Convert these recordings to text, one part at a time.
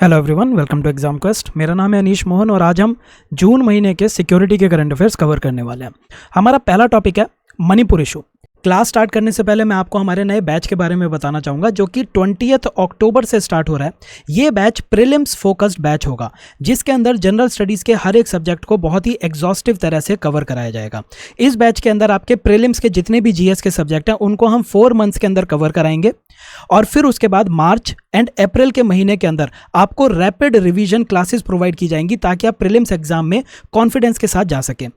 Hello everyone, welcome to exam quest. मेरा नाम है अनीश मोहन और आज हम जून महीने के सिक्योरिटी के करंट अफेयर्स कवर करने वाले हैं। हमारा पहला टॉपिक है मणिपुर इशू। क्लास स्टार्ट करने से पहले मैं आपको हमारे नए बैच के बारे में बताना चाहूँगा जो कि 20 अक्टूबर से स्टार्ट हो रहा है। ये बैच प्रीलिम्स फोकस्ड बैच होगा जिसके अंदर जनरल स्टडीज़ के हर एक सब्जेक्ट को बहुत ही एग्जॉस्टिव तरह से कवर कराया जाएगा। इस बैच के अंदर आपके प्रीलिम्स के जितने भी जीएस के सब्जेक्ट हैं उनको हम 4 मंथ्स के अंदर कवर कराएंगे और फिर उसके बाद मार्च एंड अप्रैल के महीने के अंदर आपको रैपिड रिवीजन क्लासेस प्रोवाइड की जाएंगी ताकि आप प्रीलिम्स एग्जाम में कॉन्फिडेंस के साथ जा सकें।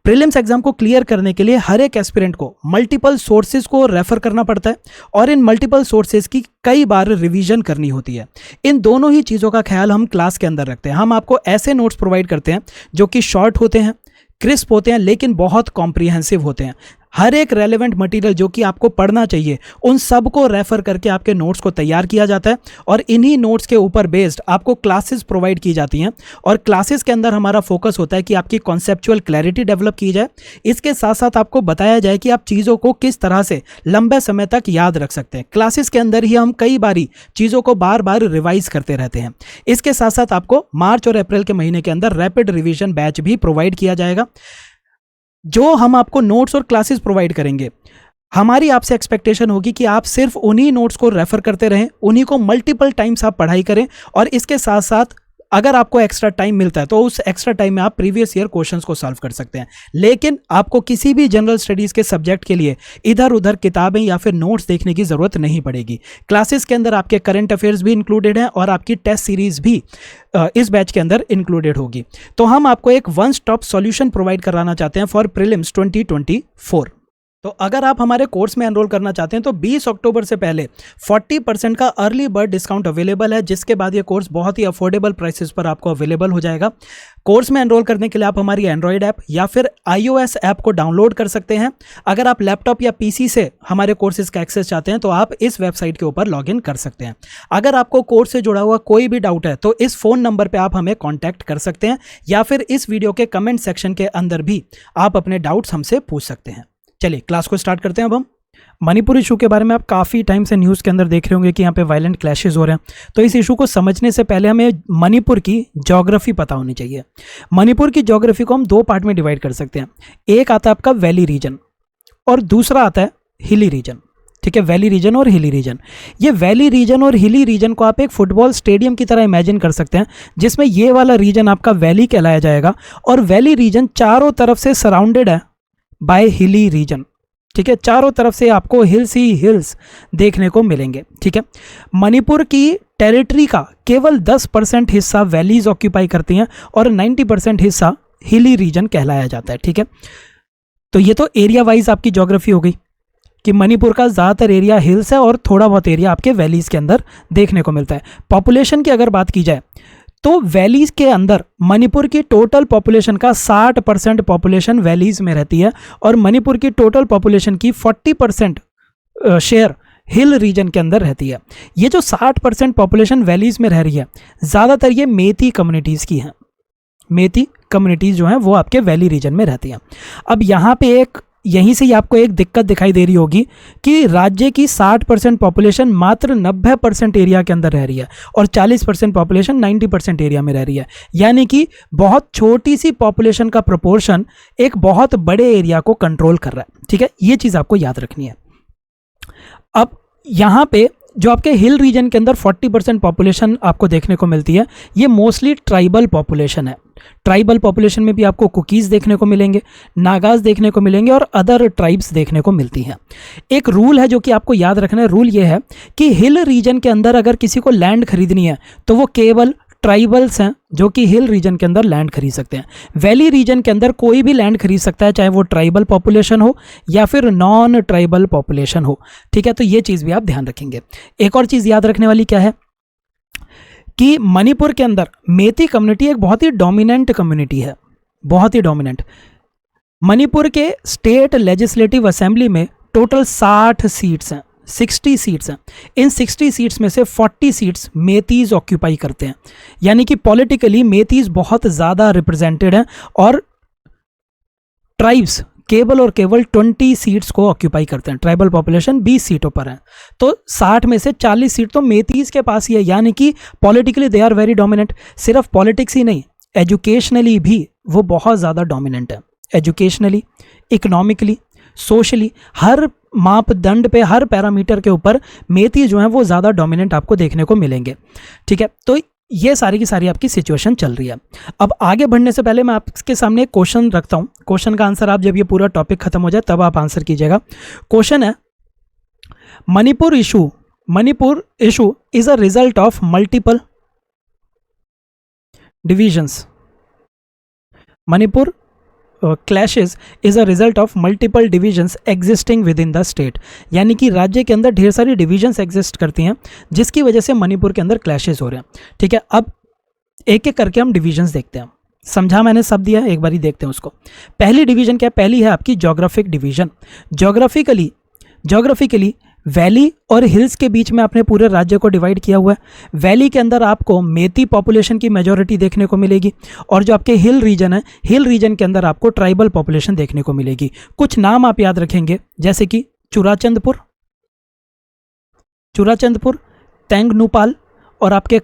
प्रीलिम्स एग्जाम को क्लियर करने के लिए हर एक एस्पिरेंट को मल्टीपल सोर्सेज को रेफर करना पड़ता है और इन मल्टीपल सोर्सेज की कई बार रिवीजन करनी होती है। इन दोनों ही चीज़ों का ख्याल हम क्लास के अंदर रखते हैं। हम आपको ऐसे नोट्स प्रोवाइड करते हैं जो कि शॉर्ट होते हैं, क्रिस्प होते हैं, लेकिन बहुत कॉम्प्रिहेंसिव होते हैं। हर एक रेलेवेंट मटेरियल जो कि आपको पढ़ना चाहिए उन सब को रेफर करके आपके नोट्स को तैयार किया जाता है और इन्हीं नोट्स के ऊपर बेस्ड आपको क्लासेस प्रोवाइड की जाती हैं और क्लासेस के अंदर हमारा फोकस होता है कि आपकी कॉन्सेप्चुअल क्लैरिटी डेवलप की जाए। इसके साथ साथ आपको बताया जाए कि आप चीज़ों को किस तरह से लंबे समय तक याद रख सकते हैं। क्लासेस के अंदर ही हम कई बारी चीज़ों को बार बार रिवाइज करते रहते हैं। इसके साथ साथ आपको मार्च और अप्रैल के महीने के अंदर रैपिड रिविजन बैच भी प्रोवाइड किया जाएगा। जो हम आपको नोट्स और क्लासेस प्रोवाइड करेंगे, हमारी आपसे एक्सपेक्टेशन होगी कि आप सिर्फ उन्हीं नोट्स को रेफर करते रहें, उन्हीं को मल्टीपल टाइम्स आप पढ़ाई करें और इसके साथ साथ अगर आपको एक्स्ट्रा टाइम मिलता है तो उस एक्स्ट्रा टाइम में आप प्रीवियस ईयर क्वेश्चंस को सॉल्व कर सकते हैं। लेकिन आपको किसी भी जनरल स्टडीज़ के सब्जेक्ट के लिए इधर उधर किताबें या फिर नोट्स देखने की ज़रूरत नहीं पड़ेगी। क्लासेस के अंदर आपके करंट अफेयर्स भी इंक्लूडेड हैं और आपकी टेस्ट सीरीज़ भी इस बैच के अंदर इंक्लूडेड होगी। तो हम आपको एक वन स्टॉप सॉल्यूशन प्रोवाइड कराना चाहते हैं फॉर प्रीलिम्स 2024। तो अगर आप हमारे कोर्स में एनरोल करना चाहते हैं तो 20 अक्टूबर से पहले 40% का अर्ली बर्ड डिस्काउंट अवेलेबल है, जिसके बाद ये कोर्स बहुत ही अफोर्डेबल प्राइसेस पर आपको अवेलेबल हो जाएगा। कोर्स में एनरोल करने के लिए आप हमारी एंड्रॉयड ऐप या फिर iOS ऐप को डाउनलोड कर सकते हैं। अगर आप लैपटॉप या पीसी से हमारे कोर्सेज का एक्सेस चाहते हैं तो आप इस वेबसाइट के ऊपर लॉगिन कर सकते हैं। अगर आपको कोर्स से जुड़ा हुआ कोई भी डाउट है तो इस फ़ोन नंबर पर आप हमें कॉन्टैक्ट कर सकते हैं या फिर इस वीडियो के कमेंट सेक्शन के अंदर भी आप अपने डाउट्स हमसे पूछ सकते हैं। चलिए क्लास को स्टार्ट करते हैं। अब हम मणिपुर इशू के बारे में आप काफ़ी टाइम से न्यूज़ के अंदर देख रहे होंगे कि यहाँ पे वायलेंट क्लैशेस हो रहे हैं। तो इस इशू को समझने से पहले हमें मणिपुर की ज्योग्राफी पता होनी चाहिए। मणिपुर की ज्योग्राफी को हम 2 पार्ट में डिवाइड कर सकते हैं। एक आता है आपका वैली रीजन और दूसरा आता है हिली रीजन। ठीक है, वैली रीजन और हिली रीजन। ये वैली रीजन और हिली रीजन को आप एक फुटबॉल स्टेडियम की तरह इमेजिन कर सकते हैं, जिसमें ये वाला रीजन आपका वैली कहलाया जाएगा और वैली रीजन चारों तरफ से सराउंडेड है बाय हिली रीजन। ठीक है, चारों तरफ से आपको हिल्स ही हिल्स देखने को मिलेंगे। ठीक है, मणिपुर की टेरिटरी का केवल 10% हिस्सा वैलीज ऑक्यूपाई करती हैं और 90% हिस्सा हिली रीजन कहलाया जाता है। ठीक है, तो ये तो एरिया वाइज आपकी ज्योग्राफी हो गई कि मणिपुर का ज़्यादातर एरिया हिल्स है और थोड़ा बहुत एरिया आपके वैलीज के अंदर देखने को मिलता है। पॉपुलेशन की अगर बात की जाए तो वैलीज के अंदर मणिपुर की टोटल पॉपुलेशन का 60% पॉपुलेशन वैलीज में रहती है और मणिपुर की टोटल पॉपुलेशन की 40% शेयर हिल रीजन के अंदर रहती है। ये जो 60% पॉपुलेशन वैलीज में रह रही है, ज़्यादातर ये मेती कम्युनिटीज़ की हैं। मेती कम्युनिटीज़ जो हैं वो आपके वैली रीजन में रहती हैं। अब यहाँ पे यहीं से ही आपको एक दिक्कत दिखाई दे रही होगी कि राज्य की 60% पॉपुलेशन मात्र 90% एरिया के अंदर रह रही है और 40% पॉपुलेशन 90% एरिया में रह रही है। यानी कि बहुत छोटी सी पॉपुलेशन का प्रोपोर्शन एक बहुत बड़े एरिया को कंट्रोल कर रहा है। ठीक है, ये चीज़ आपको याद रखनी है। अब यहाँ पे जो आपके हिल रीजन के अंदर 40% पॉपुलेशन आपको देखने को मिलती है, ये मोस्टली ट्राइबल पॉपुलेशन है। ट्राइबल पॉपुलेशन में भी आपको कुकीज़ देखने को मिलेंगे, नागाज देखने को मिलेंगे और अदर ट्राइब्स देखने को मिलती हैं। एक रूल है जो कि आपको याद रखना है। रूल ये है कि हिल रीजन के अंदर अगर किसी को लैंड खरीदनी है तो वो केवल ट्राइबल्स हैं जो कि हिल रीजन के अंदर लैंड खरीद सकते हैं। वैली रीजन के अंदर कोई भी लैंड खरीद सकता है, चाहे वो ट्राइबल पॉपुलेशन हो या फिर नॉन ट्राइबल पॉपुलेशन हो। ठीक है, तो ये चीज़ भी आप ध्यान रखेंगे। एक और चीज़ याद रखने वाली क्या है कि मणिपुर के अंदर मेती कम्युनिटी एक बहुत ही डोमिनेंट कम्युनिटी है, बहुत ही डोमिनेंट। मणिपुर के स्टेट लेजिस्लेटिव असेंबली में टोटल 60 सीट्स हैं, 60 सीट्स हैं। इन 60 सीट्स में से 40 सीट्स मेतीज़ ऑक्यूपाई करते हैं। यानी कि पॉलिटिकली मेतीज़ बहुत ज़्यादा रिप्रेजेंटेड हैं और ट्राइब्स केवल और केवल 20 सीट्स को ऑक्यूपाई करते हैं। ट्राइबल पॉपुलेशन 20 सीटों पर है, तो 60 में से 40 सीट तो मेतीज के पास ही है, यानी कि politically they are very dominant. सिर्फ पॉलिटिक्स ही नहीं, एजुकेशनली भी वो बहुत ज़्यादा डोमिनेंट है। एजुकेशनली, इकोनॉमिकली, सोशली, हर मापदंड पे, हर पैरामीटर के ऊपर मेती जो है वो ज़्यादा डोमिनेंट आपको देखने को मिलेंगे। ठीक है, तो ये सारी की सारी आपकी सिचुएशन चल रही है। अब आगे बढ़ने से पहले मैं आपके सामने एक क्वेश्चन रखता हूँ। क्वेश्चन का आंसर आप जब ये पूरा टॉपिक खत्म हो जाए तब आप आंसर कीजिएगा। क्वेश्चन है, Manipur issue is a result of multiple divisions. Manipur clashes is a result of multiple divisions existing with in the state, यानी कि राज्य के अंदर ढेर सारी डिविजन्स एग्जिस्ट करती हैं जिसकी वजह से मणिपुर के अंदर क्लैशेस हो रहे हैं। ठीक है, अब एक एक करके हम डिविजन्स देखते हैं। समझा मैंने सब दिया, एक बारी देखते हैं उसको। पहली डिवीजन क्या है? पहली है आपकी ज्योग्राफिक डिवीजन। ज्योग्राफिकली वैली और हिल्स के बीच में आपने पूरे राज्य को डिवाइड किया हुआ है। वैली के अंदर आपको मेती पॉपुलेशन की मेजॉरिटी देखने को मिलेगी, और जो आपके हिल रीजन है, हिल रीजन के अंदर आपको ट्राइबल पॉपुलेशन देखने को मिलेगी। कुछ नाम आप याद रखेंगे, जैसे कि चुराचंदपुर, तेंगनूपाल और आपके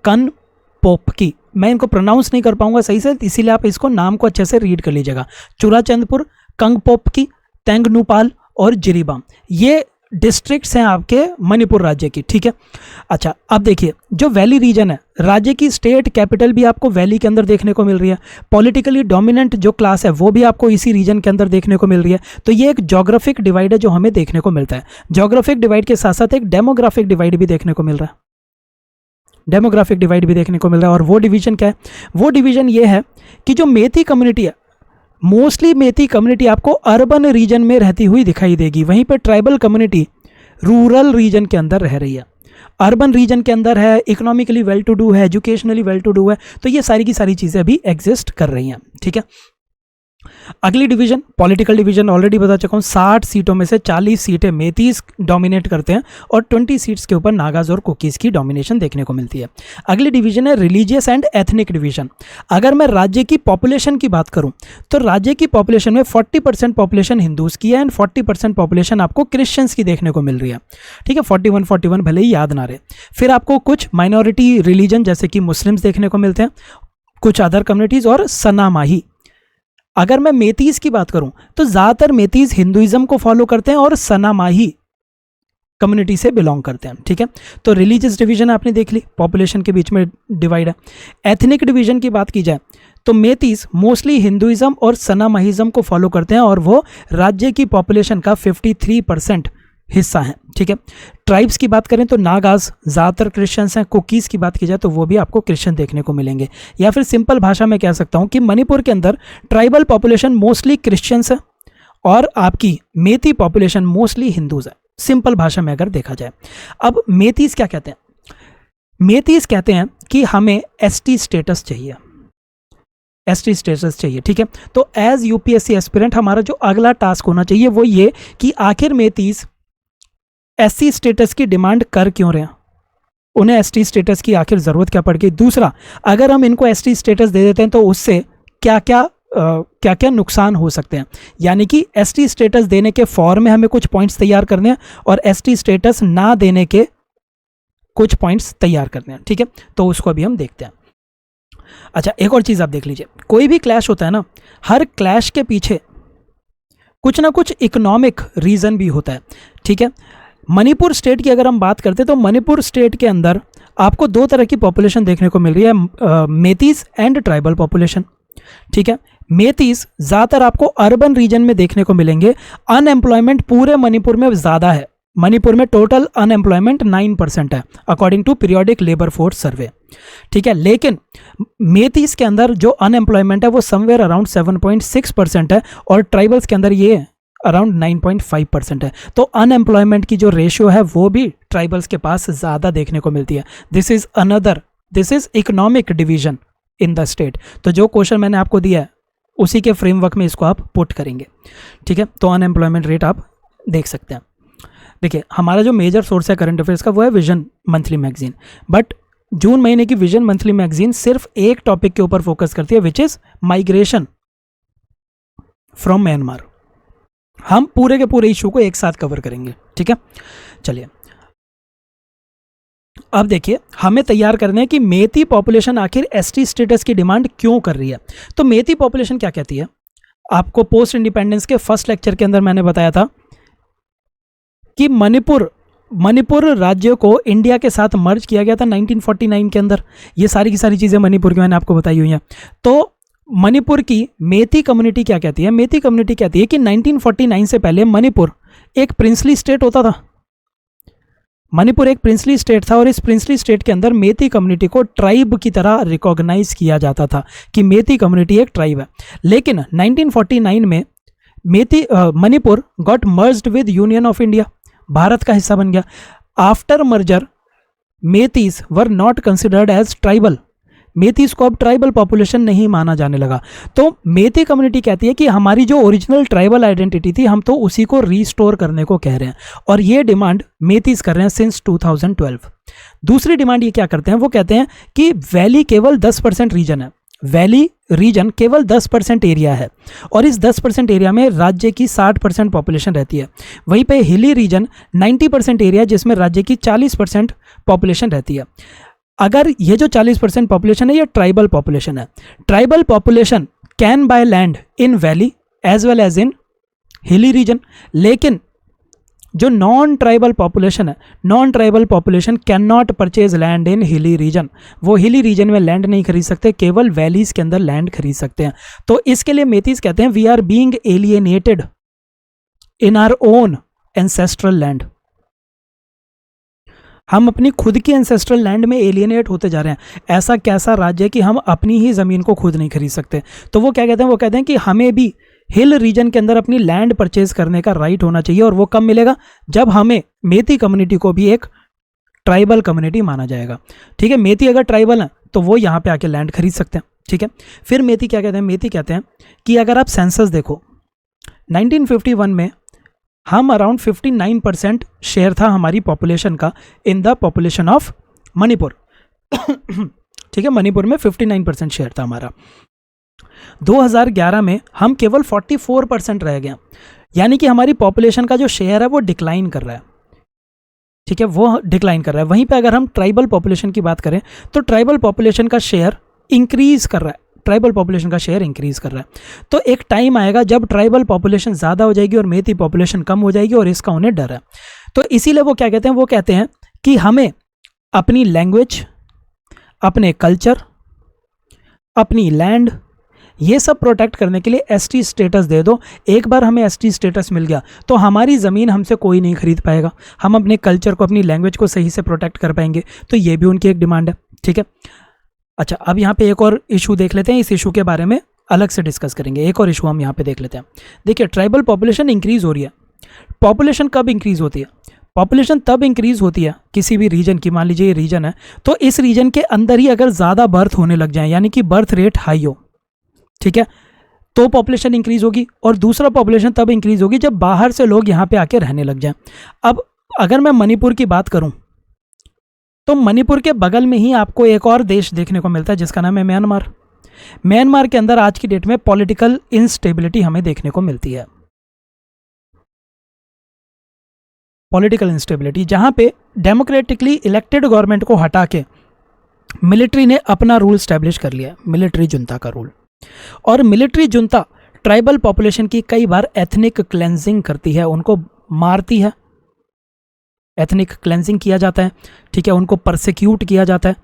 कनपोपकी। मैं इनको प्रोनाउंस नहीं कर पाऊंगा सही से, इसीलिए आप इसको नाम को अच्छे से रीड कर लीजिएगा। चुराचंदपुर, कंगपोपकी, तेंगनूपाल और जिरीबाम, ये डिस्ट्रिक्ट्स हैं आपके मणिपुर राज्य की। ठीक है, अच्छा अब देखिए, जो वैली रीजन है, राज्य की स्टेट कैपिटल भी आपको वैली के अंदर देखने को मिल रही है। पॉलिटिकली डोमिनेंट जो क्लास है वो भी आपको इसी रीजन के अंदर देखने को मिल रही है। तो ये एक ज्योग्राफिक डिवाइड है जो हमें देखने को मिलता है। ज्योग्राफिक डिवाइड के साथ साथ एक डेमोग्राफिक डिवाइड भी देखने को मिल रहा है। डेमोग्राफिक डिवाइड भी देखने को मिल रहा है, और वो डिवीजन क्या है? वो डिवीजन ये है कि जो मेती कम्युनिटी है, मोस्टली मेती कम्युनिटी आपको अर्बन रीजन में रहती हुई दिखाई देगी, वहीं पे ट्राइबल कम्युनिटी रूरल रीजन के अंदर रह रही है। अर्बन रीजन के अंदर है, इकोनॉमिकली वेल टू डू है, एजुकेशनली वेल टू डू है, तो ये सारी की सारी चीज़ें अभी एग्जिस्ट कर रही हैं। ठीक है, अगली डिवीजन पॉलिटिकल डिवीजन ऑलरेडी बता चुका हूँ। 60 सीटों में से 40 सीटें मेतीस डोमिनेट करते हैं और 20 सीट्स के ऊपर नागाज और कुकीज़ की डोमिनेशन देखने को मिलती है। अगली डिवीजन है रिलीजियस एंड एथनिक डिवीजन। अगर मैं राज्य की पॉपुलेशन की बात करूँ तो राज्य की पॉपुलेशन में 40% पॉपुलेशन हिंदूज़ की है एंड 40% पॉपुलेशन आपको क्रिश्चियंस की देखने को मिल रही है। ठीक है, 41 भले ही याद ना रहे। फिर आपको कुछ माइनॉरिटी रिलीजन जैसे कि मुस्लिम्स देखने को मिलते हैं, कुछ अदर कम्युनिटीज़ और सनामाही। अगर मैं मेतीज की बात करूं तो ज़्यादातर मेतीज हिंदुइज्म को फॉलो करते हैं और सनामाही कम्युनिटी से बिलोंग करते हैं। ठीक है, तो रिलीजियस डिवीजन आपने देख ली, पॉपुलेशन के बीच में डिवाइड है। एथनिक डिवीजन की बात की जाए तो मेतीज मोस्टली हिंदुइज्म और सनामाहिज्म को फॉलो करते हैं और वो राज्य की पॉपुलेशन का 53% हिस्सा है। ठीक है, ट्राइब्स की बात करें तो नागाज ज़्यादातर क्रिश्चियंस हैं। कुकीज़ की बात की जाए तो वो भी आपको क्रिश्चियन देखने को मिलेंगे, या फिर सिंपल भाषा में कह सकता हूँ कि मणिपुर के अंदर ट्राइबल पॉपुलेशन मोस्टली क्रिश्चियंस है और आपकी मेती पॉपुलेशन मोस्टली हिंदूज है, सिंपल भाषा में अगर देखा जाए। अब मेतीज क्या कहते हैं? मेतीज कहते हैं कि हमें एसटी स्टेटस चाहिए, एसटी स्टेटस चाहिए। ठीक है, तो एज यूपीएससी एस्पिरेंट हमारा जो अगला टास्क होना चाहिए वो ये कि आखिर मेतीज एससी स्टेटस की डिमांड कर क्यों रहे हैं, उन्हें एसटी स्टेटस की आखिर ज़रूरत क्या पड़ गई। दूसरा, अगर हम इनको एसटी स्टेटस दे देते हैं तो उससे क्या क्या नुकसान हो सकते हैं, यानी कि एसटी स्टेटस देने के फॉर्म में हमें कुछ पॉइंट्स तैयार करने हैं और एसटी स्टेटस ना देने के कुछ पॉइंट्स तैयार करने हैं। ठीक है, तो उसको अभी हम देखते हैं। अच्छा, एक और चीज़ आप देख लीजिए, कोई भी क्लैश होता है ना, हर क्लैश के पीछे कुछ ना कुछ इकोनॉमिक रीज़न भी होता है। ठीक है, मणिपुर स्टेट की अगर हम बात करते हैं तो मणिपुर स्टेट के अंदर आपको दो तरह की पॉपुलेशन देखने को मिल रही है, मेतीज एंड ट्राइबल पॉपुलेशन। ठीक है, मेतीज ज़्यादातर आपको अर्बन रीजन में देखने को मिलेंगे। अनएम्प्लॉयमेंट पूरे मणिपुर में ज़्यादा है, मणिपुर में टोटल अनएम्प्लॉयमेंट 9% है according to periodic labour force survey. ठीक है, लेकिन मेतीज के अंदर जो अनएम्प्लॉयमेंट है वो समवेयर अराउंड 7.6% है और ट्राइबल्स के अंदर ये अराउंड 9.5% है। तो अनएम्प्लॉयमेंट की जो रेशियो है वो भी ट्राइबल्स के पास ज़्यादा देखने को मिलती है। This is economic division in the state. तो जो क्वेश्चन मैंने आपको दिया है उसी के फ्रेमवर्क में इसको आप पुट करेंगे। ठीक है, तो अनएम्प्लॉयमेंट रेट आप देख सकते हैं। देखिए, हमारा जो मेजर सोर्स है करंट अफेयर्स का वो है विजन मंथली मैगजीन, बट जून महीने की विजन मंथली मैगजीन सिर्फ एक टॉपिक के ऊपर फोकस करती है, which is migration from Myanmar. हम पूरे के पूरे इशू को एक साथ कवर करेंगे, ठीक है। चलिए अब देखिए, हमें तैयार करना है कि मेती पॉपुलेशन आखिर एसटी स्टेटस की डिमांड क्यों कर रही है। तो मेती पॉपुलेशन क्या कहती है, आपको पोस्ट इंडिपेंडेंस के फर्स्ट लेक्चर के अंदर मैंने बताया था कि मणिपुर राज्य को इंडिया के साथ मर्ज किया गया था 1949 के अंदर। ये सारी की सारी चीज़ें मणिपुर की मैंने आपको बताई हुई हैं। तो मणिपुर की मेती कम्युनिटी क्या कहती है, मेती कम्युनिटी कहती है कि 1949 से पहले मणिपुर एक प्रिंसली स्टेट होता था। मणिपुर एक प्रिंसली स्टेट था और इस प्रिंसली स्टेट के अंदर मेती कम्युनिटी को ट्राइब की तरह रिकॉग्नाइज किया जाता था कि मेती कम्युनिटी एक ट्राइब है। लेकिन 1949 में Manipur got merged with union of India, Bharat का हिस्सा बन गया। After merger Meiteis were not considered as tribal, Meiteis को अब ट्राइबल पॉपुलेशन नहीं माना जाने लगा। तो मेती कम्युनिटी कहती है कि हमारी जो ओरिजिनल ट्राइबल आइडेंटिटी थी हम तो उसी को रीस्टोर करने को कह रहे हैं, और ये डिमांड मेतीज कर रहे हैं सिंस 2012। दूसरी डिमांड ये क्या करते हैं, वो कहते हैं कि वैली केवल 10% रीजन है, वैली रीजन केवल 10% एरिया है और इस 10% एरिया में राज्य की 60% पॉपुलेशन रहती है। वहीं पे हिली रीजन 90% एरिया जिसमें राज्य की 40% पॉपुलेशन रहती है। अगर ये जो 40% पॉपुलेशन है ये ट्राइबल पॉपुलेशन है, tribal population can buy land in valley as well as in hilly region, लेकिन जो नॉन ट्राइबल पॉपुलेशन है, non tribal population can not purchase land in hilly region, वो हिली रीजन में land नहीं खरीद सकते, केवल वैलीज के अंदर लैंड खरीद सकते हैं। तो इसके लिए मेतीज कहते हैं we are being alienated in our own ancestral land, हम अपनी खुद की एंसेस्ट्रल लैंड में एलियनेट होते जा रहे हैं। ऐसा कैसा राज्य है कि हम अपनी ही ज़मीन को खुद नहीं खरीद सकते। तो वो क्या कहते हैं, वो कहते हैं कि हमें भी हिल रीजन के अंदर अपनी लैंड परचेज करने का राइट होना चाहिए, और वो कब मिलेगा, जब हमें मेती कम्युनिटी को भी एक ट्राइबल कम्युनिटी माना जाएगा। ठीक है, मेती अगर ट्राइबल है तो वो यहाँ पे आके लैंड खरीद सकते हैं। ठीक है, फिर मेती क्या कहते हैं, मेती कहते हैं कि अगर आप सेंसस देखो 1951 में हम अराउंड 59% शेयर था हमारी पॉपुलेशन का in the population of Manipur. ठीक है, मणिपुर में 59% शेयर था हमारा। 2011 में हम केवल 44% रह गए, यानी कि हमारी पॉपुलेशन का जो शेयर है वो डिक्लाइन कर रहा है। ठीक है, वो डिक्लाइन कर रहा है। वहीं पे अगर हम ट्राइबल पॉपुलेशन की बात करें तो ट्राइबल पॉपुलेशन का शेयर इंक्रीज कर रहा है, ट्राइबल पॉपुलेशन का शेयर इंक्रीज कर रहा है। तो एक टाइम आएगा जब ट्राइबल पॉपुलेशन ज़्यादा हो जाएगी और मेती पॉपुलेशन कम हो जाएगी, और इसका उन्हें डर है। तो इसीलिए वो क्या कहते हैं, वो कहते हैं कि हमें अपनी लैंग्वेज, अपने कल्चर, अपनी लैंड, ये सब प्रोटेक्ट करने के लिए एसटी स्टेटस दे दो। एक बार हमें एसटी स्टेटस मिल गया तो हमारी ज़मीन हमसे कोई नहीं खरीद पाएगा, हम अपने कल्चर को, अपनी लैंग्वेज को सही से प्रोटेक्ट कर पाएंगे। तो ये भी उनकी एक डिमांड है। ठीक है, अच्छा, अब यहाँ पे एक और इशू देख लेते हैं, इस इशू के बारे में अलग से डिस्कस करेंगे। एक और इशू हम यहाँ पे देख लेते हैं। देखिए, ट्राइबल पॉपुलेशन इंक्रीज हो रही है। पॉपुलेशन कब इंक्रीज होती है, पॉपुलेशन तब इंक्रीज होती है किसी भी रीजन की, मान लीजिए ये रीजन है, तो इस रीजन के अंदर ही अगर ज़्यादा बर्थ होने लग जाए, यानी कि बर्थ रेट हाई हो, ठीक है, तो पॉपुलेशन इंक्रीज होगी। और दूसरा पॉपुलेशन तब इंक्रीज होगी जब बाहर से लोग यहाँ पे आके रहने लग जाएं। अब अगर मैं मणिपुर की बात करूँ तो मणिपुर के बगल में ही आपको एक और देश देखने को मिलता है जिसका नाम है म्यांमार। म्यांमार के अंदर आज की डेट में पॉलिटिकल इंस्टेबिलिटी हमें देखने को मिलती है, पॉलिटिकल इंस्टेबिलिटी, जहां पे डेमोक्रेटिकली इलेक्टेड गवर्नमेंट को हटा के मिलिट्री ने अपना रूल स्टैब्लिश कर लिया, मिलिट्री जुंता का रूल। और मिलिट्री जुंता ट्राइबल पॉपुलेशन की कई बार एथनिक क्लेंजिंग करती है, उनको मारती है, एथनिक क्लेंजिंग किया जाता है। ठीक है, उनको परसिक्यूट किया जाता है।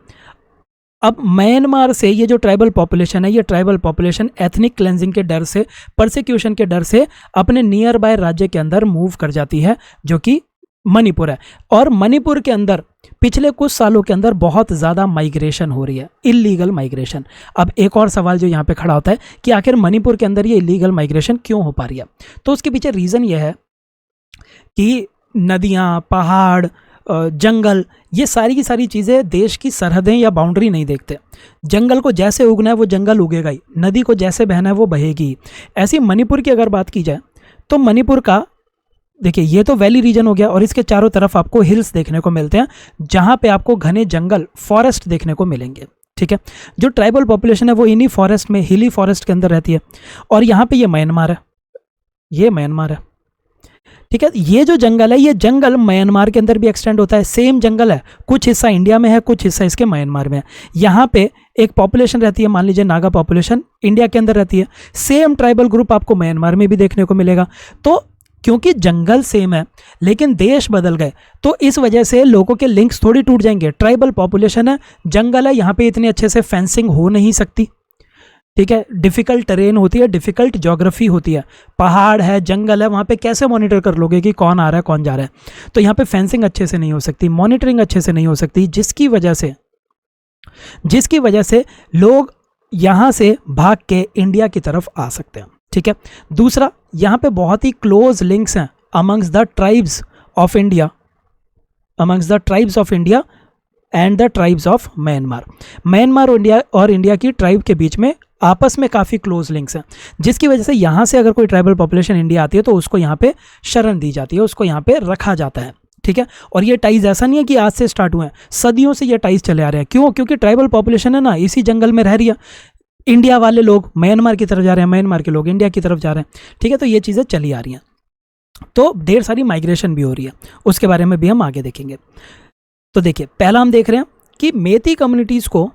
अब म्यांमार से ये जो ट्राइबल पॉपुलेशन है, ये ट्राइबल पॉपुलेशन एथनिक क्लेंजिंग के डर से, परसिक्यूशन के डर से अपने नियर बाय राज्य के अंदर मूव कर जाती है, जो कि मणिपुर है। और मणिपुर के अंदर पिछले कुछ सालों के अंदर बहुत ज़्यादा माइग्रेशन हो रही है, इलीगल माइग्रेशन। अब एक और सवाल जो यहाँ पे खड़ा होता है कि आखिर मणिपुर के अंदर ये इलीगल माइग्रेशन क्यों हो पा रही है, तो उसके पीछे रीज़न ये है कि नदियाँ, पहाड़, जंगल, ये सारी की सारी चीज़ें देश की सरहदें या बाउंड्री नहीं देखते। जंगल को जैसे उगना है वो जंगल उगेगा ही, नदी को जैसे बहना है वो बहेगी ही। ऐसी मणिपुर की अगर बात की जाए तो मणिपुर का, देखिए, ये तो वैली रीजन हो गया और इसके चारों तरफ आपको हिल्स देखने को मिलते हैं जहाँ पे आपको घने जंगल, फॉरेस्ट देखने को मिलेंगे। ठीक है, जो ट्राइबल पॉपुलेशन है वो इन्हीं फॉरेस्ट में, हिली फॉरेस्ट के अंदर रहती है। और यहाँ पे ये म्यांमार है, ये म्यांमार है। ठीक है, ये जो जंगल है, ये जंगल म्यांमार के अंदर भी एक्सटेंड होता है, सेम जंगल है, कुछ हिस्सा इंडिया में है, कुछ हिस्सा इसके म्यांमार में है। यहाँ पे एक पॉपुलेशन रहती है, मान लीजिए नागा पॉपुलेशन इंडिया के अंदर रहती है, सेम ट्राइबल ग्रुप आपको म्यांमार में भी देखने को मिलेगा। तो क्योंकि जंगल सेम है लेकिन देश बदल गए, तो इस वजह से लोगों के लिंक्स थोड़ी टूट जाएंगे। ट्राइबल पॉपुलेशन है, जंगल है, यहाँ पे इतनी अच्छे से फेंसिंग हो नहीं सकती, ठीक है, डिफिकल्ट टेरेन होती है, डिफिकल्ट ज्योग्राफी होती है, पहाड़ है, जंगल है, वहाँ पे कैसे मॉनिटर कर लोगे कि कौन आ रहा है कौन जा रहा है। तो यहाँ पे फेंसिंग अच्छे से नहीं हो सकती, मॉनिटरिंग अच्छे से नहीं हो सकती, जिसकी वजह से लोग यहाँ से भाग के इंडिया की तरफ आ सकते हैं। ठीक है, दूसरा, यहाँ पे बहुत ही क्लोज लिंक्स हैं amongst the tribes of India and the tribes of Myanmar और इंडिया की ट्राइब के बीच में आपस में काफ़ी क्लोज लिंक्स हैं, जिसकी वजह से यहाँ से अगर कोई ट्राइबल पॉपुलेशन इंडिया आती है तो उसको यहाँ पे शरण दी जाती है, उसको यहाँ पे रखा जाता है। ठीक है, और ये टाइज ऐसा नहीं है कि आज से स्टार्ट हुए हैं, सदियों से ये टाइज चले आ रहे हैं। क्यों? क्योंकि ट्राइबल पॉपुलेशन है ना, इसी जंगल में रह रही है, इंडिया वाले लोग म्यांमार की तरफ जा रहे हैं, म्यांमार के लोग इंडिया की तरफ जा रहे हैं। ठीक है, तो ये चीज़ें चली आ रही हैं, तो ढेर सारी माइग्रेशन भी हो रही है, उसके बारे में भी हम आगे देखेंगे। तो देखिए, पहला हम देख रहे हैं कि मेती कम्युनिटीज़ को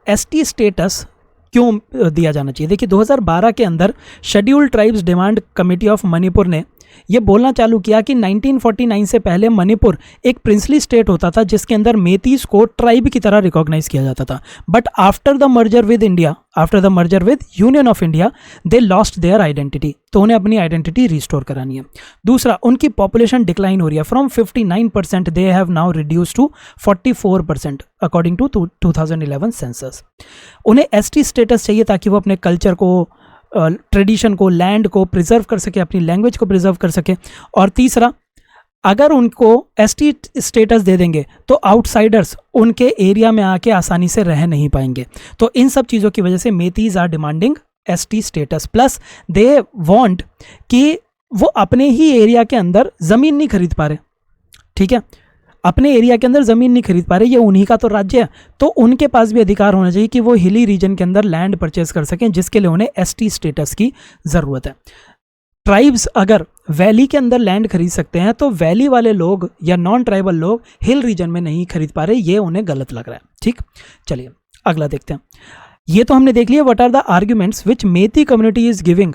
एसटी स्टेटस क्यों दिया जाना चाहिए। देखिए, 2012 के अंदर scheduled tribes demand committee of Manipur ने ये बोलना चालू किया कि 1949 से पहले मणिपुर एक प्रिंसली स्टेट होता था जिसके अंदर मेतीस को ट्राइब की तरह रिकॉग्नाइज किया जाता था। But after the merger with union of India they lost their identity, तो उन्हें अपनी आइडेंटिटी रिस्टोर करानी है। दूसरा, उनकी पॉपुलेशन डिक्लाइन हो रही है, from 59% they have now reduce to 44% according to 2011 census. उन्हें एसटी स्टेटस चाहिए ताकि वो अपने कल्चर को, ट्रेडिशन को, लैंड को प्रिजर्व कर सके, अपनी लैंग्वेज को प्रिजर्व कर सके। और तीसरा, अगर उनको एसटी स्टेटस दे देंगे तो आउटसाइडर्स उनके एरिया में आके आसानी से रह नहीं पाएंगे। तो इन सब चीज़ों की वजह से Meiteis are demanding ST status, plus they want कि वो अपने ही एरिया के अंदर ज़मीन नहीं खरीद पा रहे। ठीक है, अपने एरिया के अंदर ज़मीन नहीं खरीद पा रहे, ये उन्हीं का तो राज्य है, तो उनके पास भी अधिकार होना चाहिए कि वो हिली रीजन के अंदर लैंड परचेज कर सकें, जिसके लिए उन्हें एसटी स्टेटस की ज़रूरत है। ट्राइब्स अगर वैली के अंदर लैंड खरीद सकते हैं तो वैली वाले लोग या नॉन ट्राइबल लोग हिल रीजन में नहीं खरीद पा रहे, ये उन्हें गलत लग रहा है। ठीक, चलिए अगला देखते हैं। ये तो हमने देख लिया what are the arguments which Meitei community is giving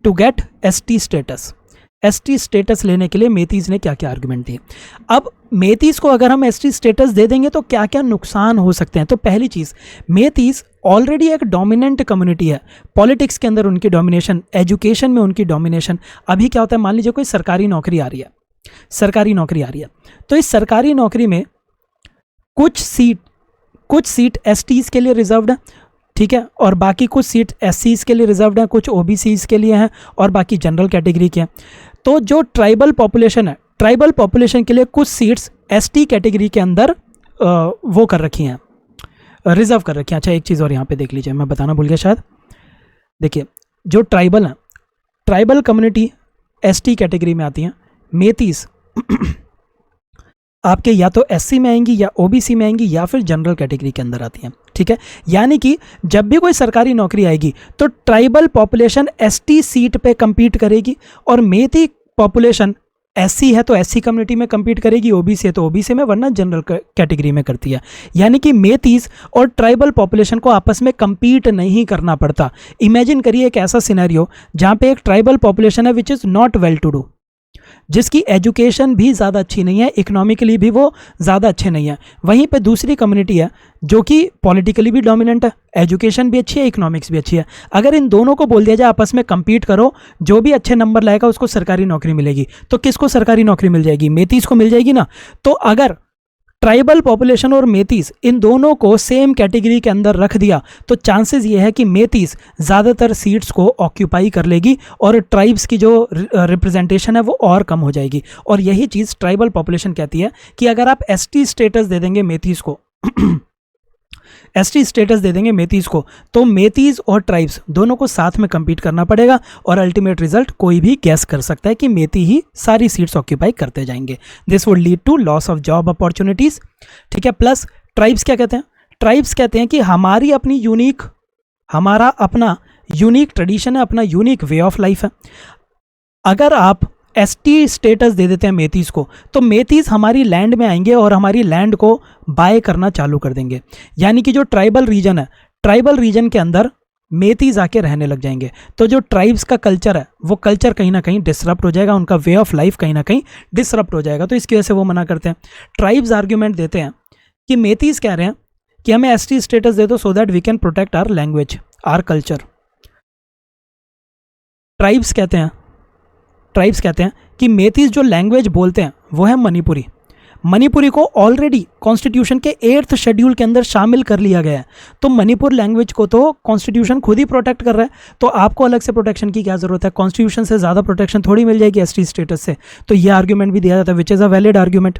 to get ST status. ST status लेने के लिए मेतीज ने क्या क्या आर्गुमेंट दिए। अब मेतीज को अगर हम एसटी स्टेटस दे देंगे तो क्या क्या नुकसान हो सकते हैं। तो पहली चीज़, मेतीज ऑलरेडी एक डोमिनेंट कम्युनिटी है, पॉलिटिक्स के अंदर उनकी डोमिनेशन, एजुकेशन में उनकी डोमिनेशन। अभी क्या होता है, मान लीजिए कोई सरकारी नौकरी आ रही है, तो इस सरकारी नौकरी में कुछ सीट एसटीज के लिए रिजर्व्ड है, ठीक है, और बाकी कुछ सीट एससीज के लिए रिजर्व्ड है, कुछ ओबीसीज के लिए हैं और बाकी जनरल कैटेगरी के हैं। तो जो ट्राइबल पॉपुलेशन है, ट्राइबल पॉपुलेशन के लिए कुछ सीट्स एसटी कैटेगरी के अंदर वो कर रखी हैं, रिजर्व कर रखी हैं। अच्छा, एक चीज़ और यहाँ पे देख लीजिए, मैं बताना भूल गया शायद। देखिए, जो ट्राइबल हैं, ट्राइबल कम्युनिटी एसटी कैटेगरी में आती हैं। मेतीस आपके या तो एससी में आएंगी या ओबीसी में आएंगी या फिर जनरल कैटेगरी के अंदर आती हैं। ठीक है, यानी कि जब भी कोई सरकारी नौकरी आएगी तो ट्राइबल पॉपुलेशन एसटी सीट पे compete करेगी और मेती पॉपुलेशन एससी है तो एससी कम्युनिटी में compete करेगी, ओबीसी है तो ओबीसी में, वरना जनरल कैटेगरी में करती है। यानी कि मेतीज और ट्राइबल पॉपुलेशन को आपस में compete नहीं करना पड़ता। इमेजिन करिए एक ऐसा सिनेरियो जहाँ पे एक ट्राइबल पॉपुलेशन है which is not well to do, जिसकी एजुकेशन भी ज़्यादा अच्छी नहीं है, इकोनॉमिकली भी वो ज़्यादा अच्छे नहीं है। वहीं पे दूसरी कम्युनिटी है जो कि पॉलिटिकली भी डोमिनेंट है, एजुकेशन भी अच्छी है, इकोनॉमिक्स भी अच्छी है। अगर इन दोनों को बोल दिया जाए आपस में compete करो, जो भी अच्छे नंबर लाएगा उसको सरकारी नौकरी मिलेगी, तो किसको सरकारी नौकरी मिल जाएगी? मेतीस को मिल जाएगी ना। तो अगर ट्राइबल पॉपुलेशन और मेतीस इन दोनों को सेम कैटेगरी के अंदर रख दिया तो चांसेस ये है कि मेतीस ज़्यादातर सीट्स को ऑक्यूपाई कर लेगी और ट्राइब्स की जो रिप्रेजेंटेशन है वो और कम हो जाएगी। और यही चीज़ ट्राइबल पॉपुलेशन कहती है कि अगर आप एसटी स्टेटस दे देंगे मेतीस को एसटी स्टेटस दे देंगे मेतीस को, तो मेतीस और ट्राइब्स दोनों को साथ में compete करना पड़ेगा और अल्टीमेट रिजल्ट कोई भी गैस कर सकता है कि मेती ही सारी सीट्स ऑक्यूपाई करते जाएंगे। This would lead to loss of job opportunities. ठीक है, प्लस ट्राइब्स क्या कहते हैं? ट्राइब्स कहते हैं कि हमारा अपना यूनिक ट्रेडिशन है, अपना यूनिक वे ऑफ लाइफ है। अगर आप एसटी स्टेटस दे देते हैं मेथीज़ को, तो मेथीज़ हमारी लैंड में आएंगे और हमारी लैंड को बाय करना चालू कर देंगे। यानी कि जो ट्राइबल रीजन है, ट्राइबल रीजन के अंदर मेथीज़ आके रहने लग जाएंगे। तो जो ट्राइब्स का कल्चर है वो कल्चर कहीं ना कहीं डिसरप्ट हो जाएगा, उनका वे ऑफ लाइफ कहीं ना कहीं डिसरप्ट हो जाएगा। तो इसकी वजह से वो मना करते हैं। ट्राइब्स आर्ग्यूमेंट देते हैं कि मेथीज़ कह रहे हैं कि हमें एसटी स्टेटस दे दो so that we can protect our language, our culture. Tribes कहते हैं कि मेथीज़ जो लैंग्वेज बोलते हैं वो है मणिपुरी। मणिपुरी को ऑलरेडी कॉन्स्टिट्यूशन के 8th शेड्यूल के अंदर शामिल कर लिया गया है। तो मणिपुर लैंग्वेज को तो कॉन्स्टिट्यूशन खुद ही प्रोटेक्ट कर रहा है, तो आपको अलग से प्रोटेक्शन की क्या ज़रूरत है? कॉन्स्टिट्यूशन से ज़्यादा प्रोटेक्शन थोड़ी मिल जाएगी एसटी स्टेटस से। तो ये आर्ग्यूमेंट भी दिया जाता है, which is a valid argument.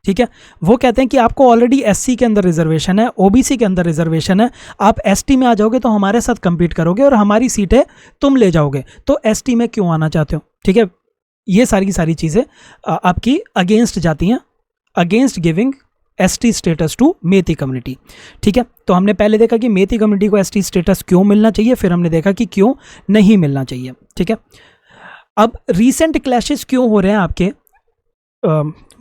ठीक है, वो कहते हैं कि आपको ऑलरेडी एससी के अंदर रिजर्वेशन है, ओबीसी के अंदर रिजर्वेशन है, आप एसटी में आ जाओगे तो हमारे साथ compete करोगे और हमारी सीटें तुम ले जाओगे, तो एसटी में क्यों आना चाहते हो? ठीक है, ये सारी चीज़ें आपकी अगेंस्ट जाती हैं, against giving ST status to Meitei community. ठीक है, तो हमने पहले देखा कि मेथी कम्युनिटी को एसटी स्टेटस क्यों मिलना चाहिए, फिर हमने देखा कि क्यों नहीं मिलना चाहिए। ठीक है, अब रीसेंट क्लैशेस क्यों हो रहे हैं आपके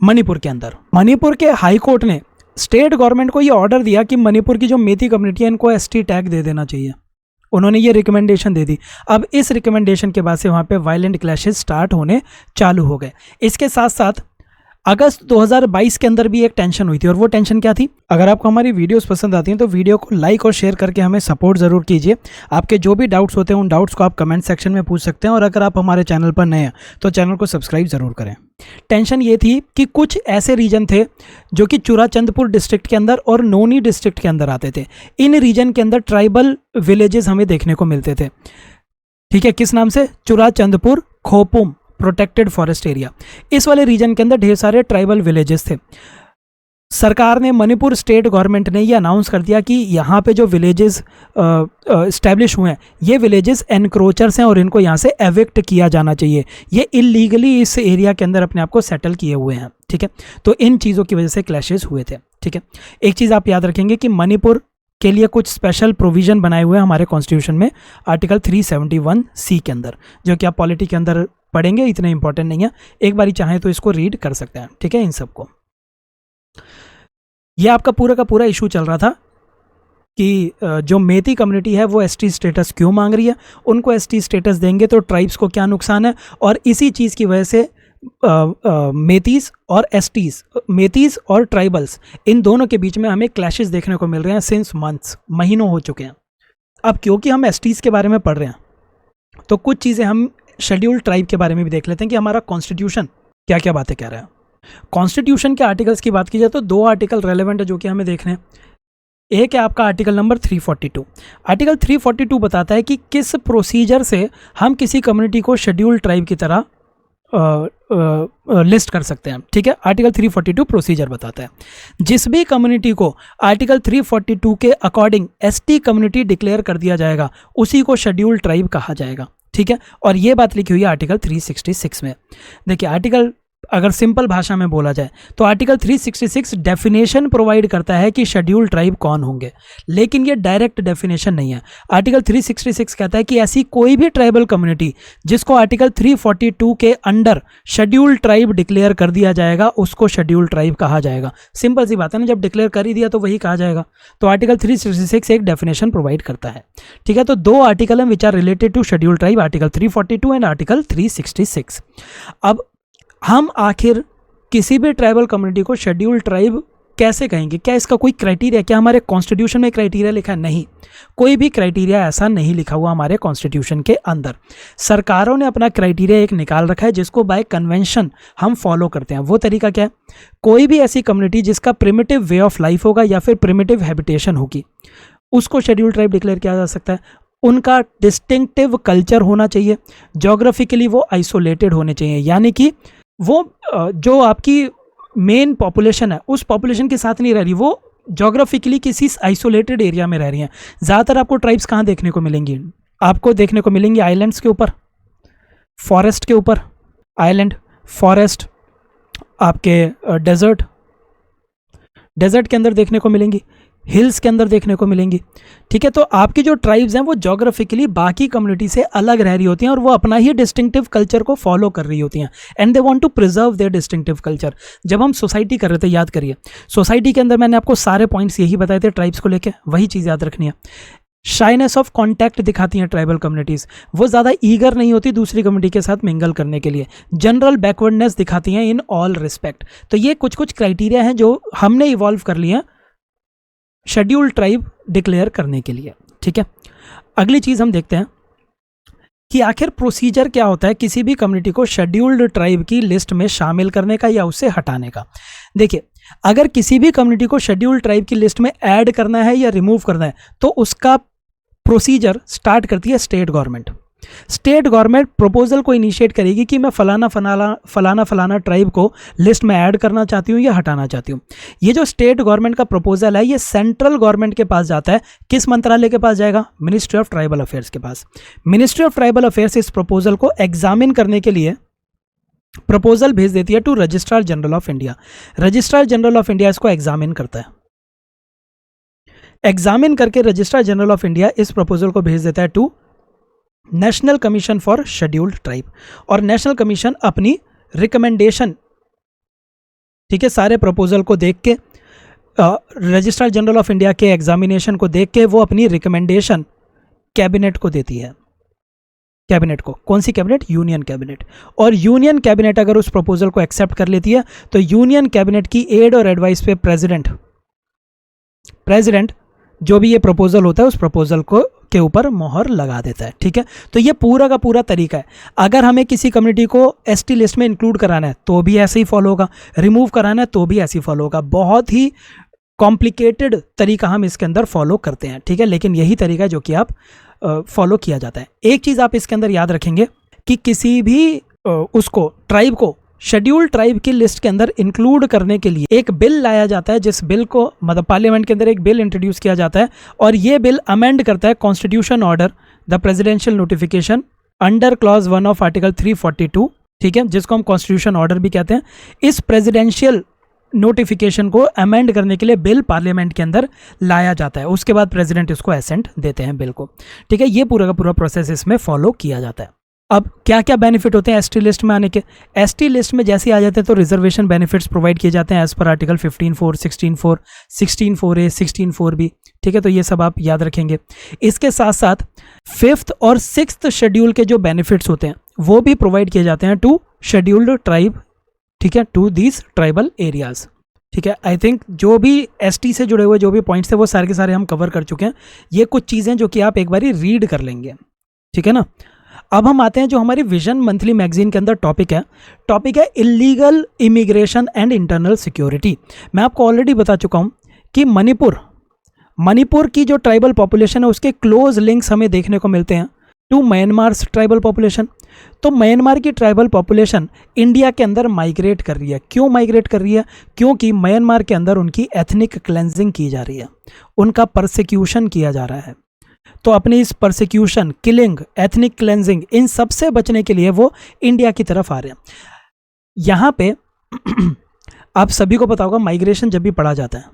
मणिपुर के अंदर? मणिपुर के हाई कोर्ट ने स्टेट गवर्नमेंट को ये ऑर्डर दिया कि मणिपुर की जो मेथी कम्युनिटी है इनको एसटी टैग दे देना चाहिए। उन्होंने ये रिकमेंडेशन दे दी। अब इस रिकमेंडेशन के बाद से वहाँ पे वायलेंट क्लैशेस स्टार्ट होने चालू हो गए। इसके साथ साथ अगस्त 2022 के अंदर भी एक टेंशन हुई थी, और वो टेंशन क्या थी? अगर आपको हमारी वीडियोस पसंद आती हैं तो वीडियो को लाइक और शेयर करके हमें सपोर्ट ज़रूर कीजिए। आपके जो भी डाउट्स होते हैं उन डाउट्स को आप कमेंट सेक्शन में पूछ सकते हैं, और अगर आप हमारे चैनल पर नए हैं तो चैनल को सब्सक्राइब ज़रूर करें। टेंशन ये थी कि कुछ ऐसे रीजन थे जो कि चूराचंदपुर डिस्ट्रिक्ट के अंदर और नोनी डिस्ट्रिक्ट के अंदर आते थे। इन रीजन के अंदर ट्राइबल विलेजेस हमें देखने को मिलते थे। ठीक है, किस नाम से? चूराचंदपुर खोपुम प्रोटेक्टेड फॉरेस्ट एरिया। इस वाले रीजन के अंदर ढेर सारे ट्राइबल विलेजेस थे। सरकार ने, मणिपुर स्टेट गवर्नमेंट ने ये अनाउंस कर दिया कि यहाँ पे जो विलेजेस इस्टेब्लिश हुए हैं ये विलेजेस एनक्रोचर्स हैं और इनको यहाँ से एविक्ट किया जाना चाहिए। ये इलीगली इस एरिया के अंदर अपने आप को सेटल किए हुए हैं। ठीक है, तो इन चीज़ों की वजह से क्लैशेस हुए थे। ठीक है, एक चीज़ आप याद रखेंगे कि मणिपुर के लिए कुछ स्पेशल प्रोविज़न बनाए हुए हैं हमारे कॉन्स्टिट्यूशन में, आर्टिकल 371C के अंदर, जो कि आप पॉलिटी के अंदर पढ़ेंगे, इतने इंपॉर्टेंट नहीं है, एक बारी चाहें तो इसको रीड कर सकते हैं। ठीक है, इन सबको ये आपका पूरा का पूरा इशू चल रहा था कि जो मेथी कम्युनिटी है वो एसटी स्टेटस क्यों मांग रही है, उनको एसटी स्टेटस देंगे तो ट्राइब्स को क्या नुकसान है, और इसी चीज़ की वजह से मेथीज़ और एसटीज़, मेथीज़ और ट्राइबल्स, इन दोनों के बीच में हमें क्लैशेस देखने को मिल रहे हैं सिंस मंथ्स, महीनों हो चुके हैं। अब क्योंकि हम एसटीज़ के बारे में पढ़ रहे हैं तो कुछ चीज़ें हम शेड्यूल्ड ट्राइब के बारे में भी देख लेते हैं कि हमारा कॉन्स्टिट्यूशन क्या क्या बातें कह रहा है। कॉन्स्टिट्यूशन के आर्टिकल्स की बात की जाए तो 2 आर्टिकल रेलेवेंट है जो कि हमें देखने हैं। एक है आपका आर्टिकल नंबर 342। आर्टिकल 342 बताता है कि किस प्रोसीजर से हम किसी कम्युनिटी को शेड्यूल्ड ट्राइब की तरह लिस्ट कर सकते हैं। ठीक है, आर्टिकल 342 प्रोसीजर बताता है। जिस भी कम्युनिटी को आर्टिकल 342 के अकॉर्डिंग एसटी कम्युनिटी डिक्लेयर कर दिया जाएगा उसी को शेड्यूल्ड ट्राइब कहा जाएगा। ठीक है, और ये बात लिखी हुई है आर्टिकल 366 में। देखिए, आर्टिकल अगर सिंपल भाषा में बोला जाए तो आर्टिकल 366 डेफिनेशन प्रोवाइड करता है कि शेड्यूल्ड ट्राइब कौन होंगे, लेकिन ये डायरेक्ट डेफिनेशन नहीं है। आर्टिकल 366 कहता है कि ऐसी कोई भी ट्राइबल कम्युनिटी जिसको आर्टिकल 342 के अंडर शेड्यूल्ड ट्राइब डिक्लेयर कर दिया जाएगा उसको शेड्यूल्ड ट्राइब कहा जाएगा। सिंपल सी बात है ना, जब डिक्लेयर कर ही दिया तो वही कहा जाएगा। तो आर्टिकल 366 एक डेफिनेशन प्रोवाइड करता है। ठीक है, तो 2 आर्टिकल हैं which are related to scheduled tribe, article 342 and article 366। अब हम आखिर किसी भी ट्राइबल कम्युनिटी को शेड्यूल्ड ट्राइब कैसे कहेंगे? क्या इसका कोई क्राइटेरिया, क्या हमारे कॉन्स्टिट्यूशन में क्राइटेरिया लिखा है? नहीं, कोई भी क्राइटेरिया ऐसा नहीं लिखा हुआ हमारे कॉन्स्टिट्यूशन के अंदर। सरकारों ने अपना क्राइटेरिया एक निकाल रखा है जिसको बाय कन्वेंशन हम फॉलो करते हैं। वो तरीका क्या है? कोई भी ऐसी कम्युनिटी जिसका प्रिमिटिव वे ऑफ लाइफ होगा या फिर प्रिमिटिव हैबिटेशन होगी उसको शेड्यूल्ड ट्राइब डिक्लेयर किया जा सकता है। उनका डिस्टिंक्टिव कल्चर होना चाहिए, जोग्राफिकली वो आइसोलेटेड होने चाहिए, यानी कि वो जो आपकी मेन पॉपुलेशन है उस पॉपुलेशन के साथ नहीं रह रही, वो जोग्राफिकली किसी आइसोलेटेड एरिया में रह रही हैं। ज़्यादातर आपको ट्राइब्स कहाँ देखने को मिलेंगी? आपको देखने को मिलेंगी आइलैंड्स के ऊपर, फॉरेस्ट के ऊपर, आइलैंड, फॉरेस्ट, आपके डेजर्ट के अंदर देखने को मिलेंगी। हिल्स के अंदर देखने को मिलेंगी। ठीक है, तो आपकी जो ट्राइब्स हैं वो जोग्राफिकली बाकी कम्युनिटी से अलग रह रही होती हैं और वो अपना ही डिस्टिंक्टिव कल्चर को फॉलो कर रही होती हैं and they want to preserve their distinctive culture. जब हम सोसाइटी कर रहे थे, याद करिए, सोसाइटी के अंदर मैंने आपको सारे पॉइंट्स यही बताए थे ट्राइब्स को लेके, वही चीज़ याद रखनी है। शाइनेस ऑफ कॉन्टैक्ट दिखाती हैं ट्राइबल कम्युनिटीज़, वो ज़्यादा ईगर नहीं होती दूसरी कम्युनिटी के साथ मिंगल करने के लिए। जनरल बैकवर्डनेस दिखाती हैं इन ऑल रिस्पेक्ट। तो ये कुछ कुछ क्राइटेरिया हैं जो हमने इवॉल्व कर लिए हैं शेड्यूल्ड ट्राइब डिक्लेयर करने के लिए। ठीक है, अगली चीज़ हम देखते हैं कि आखिर प्रोसीजर क्या होता है किसी भी कम्युनिटी को शेड्यूल्ड ट्राइब की लिस्ट में शामिल करने का या उससे हटाने का। देखिए, अगर किसी भी कम्युनिटी को शेड्यूल्ड ट्राइब की लिस्ट में ऐड करना है या रिमूव करना है तो उसका प्रोसीजर स्टार्ट करती है state government. State government proposal को इनिशिएट करेगी कि मैं फलाना ट्राइब को लिस्ट में ऐड करना चाहती हूँ या हटाना चाहती हूँ। ये जो स्टेट गवर्नमेंट का प्रपोजल है ये सेंट्रल गवर्नमेंट के पास जाता है। किस मंत्रालय के पास जाएगा? मिनिस्ट्री ऑफ ट्राइबल अफेयर्स के पास। मिनिस्ट्री ऑफ ट्राइबल अफेयर्स इस प्रपोजल को एग्जामिन करने के लिए प्रपोजल भेज देती है to registrar general of India. Registrar general of India इसको एग्जामिन करता है। एग्जामिन करके रजिस्ट्रार जनरल ऑफ इंडिया इस प्रपोजल को भेज देता है to national commission for scheduled tribe, और नेशनल कमीशन अपनी रिकमेंडेशन, ठीक है, सारे प्रपोजल को देख के रजिस्ट्रार जनरल ऑफ इंडिया के एग्जामिनेशन को देख के वो अपनी रिकमेंडेशन कैबिनेट को देती है। कैबिनेट को, कौन सी कैबिनेट? Union cabinet. और यूनियन कैबिनेट अगर उस प्रपोजल को एक्सेप्ट कर लेती है तो यूनियन कैबिनेट की एड और एडवाइस पे प्रेसिडेंट जो भी ये प्रपोजल होता है उस प्रपोजल को के ऊपर मोहर लगा देता है। ठीक है, तो ये पूरा का पूरा तरीका है। अगर हमें किसी कम्युनिटी को एसटी लिस्ट में इंक्लूड कराना है तो भी ऐसे ही फॉलो होगा, रिमूव कराना है तो भी ऐसे ही फॉलो होगा। बहुत ही कॉम्प्लिकेटेड तरीका हम इसके अंदर फॉलो करते हैं। ठीक है, लेकिन यही तरीका है जो कि आप फॉलो किया जाता है। एक चीज़ आप इसके अंदर याद रखेंगे कि किसी भी उसको ट्राइब को शेड्यूल्ड ट्राइब की लिस्ट के अंदर इंक्लूड करने के लिए एक बिल लाया जाता है, जिस बिल को मतलब पार्लियामेंट के अंदर एक बिल इंट्रोड्यूस किया जाता है और ये बिल अमेंड करता है constitution order the presidential notification under clause 1 of article 342। ठीक है, जिसको हम कॉन्स्टिट्यूशन ऑर्डर भी कहते हैं। इस प्रेसिडेंशियल नोटिफिकेशन को अमेंड करने के लिए बिल पार्लियामेंट के अंदर लाया जाता है, उसके बाद प्रेसिडेंट इसको एसेंट देते हैं बिल को। ठीक है, ये पूरा का पूरा प्रोसेस इसमें फॉलो किया जाता है। अब क्या क्या बेनिफिट होते हैं एसटी लिस्ट में आने के? एसटी लिस्ट में जैसे आ जाते हैं तो रिजर्वेशन बेनिफिट्स प्रोवाइड किए जाते हैं as per article 15(4), 16(4), 16(4)A, 16(4)B। ठीक है, तो ये सब आप याद रखेंगे। इसके साथ साथ 5th और 6th शेड्यूल के जो बेनिफिट्स होते हैं वो भी प्रोवाइड किए जाते हैं टू शेड्यूल्ड ट्राइब। ठीक है, टू दीज ट्राइबल एरियाज। ठीक है, आई थिंक जो भी एसटी से जुड़े हुए जो भी पॉइंट्स थे वो सारे के सारे हम कवर कर चुके हैं। ये कुछ चीज़ें जो कि आप एक बारी रीड कर लेंगे। ठीक है ना, अब हम आते हैं जो हमारी विजन मंथली मैगजीन के अंदर टॉपिक है illegal immigration and internal security. मैं आपको ऑलरेडी बता चुका हूं कि मणिपुर की जो ट्राइबल पॉपुलेशन है उसके क्लोज लिंक्स हमें देखने को मिलते हैं टू म्यांमार ट्राइबल पॉपुलेशन। तो म्यांमार की ट्राइबल पॉपुलेशन इंडिया के अंदर माइग्रेट कर रही है। क्यों माइग्रेट कर रही है? क्योंकि म्यांमार के अंदर उनकी एथनिक क्लेंजिंग की जा रही है, उनका परसिक्यूशन किया जा रहा है। तो अपनी इस परसिक्यूशन, किलिंग, एथनिक क्लेंजिंग, इन सब से बचने के लिए वो इंडिया की तरफ आ रहे हैं। यहाँ पे आप सभी को पता होगा माइग्रेशन जब भी पढ़ा जाता है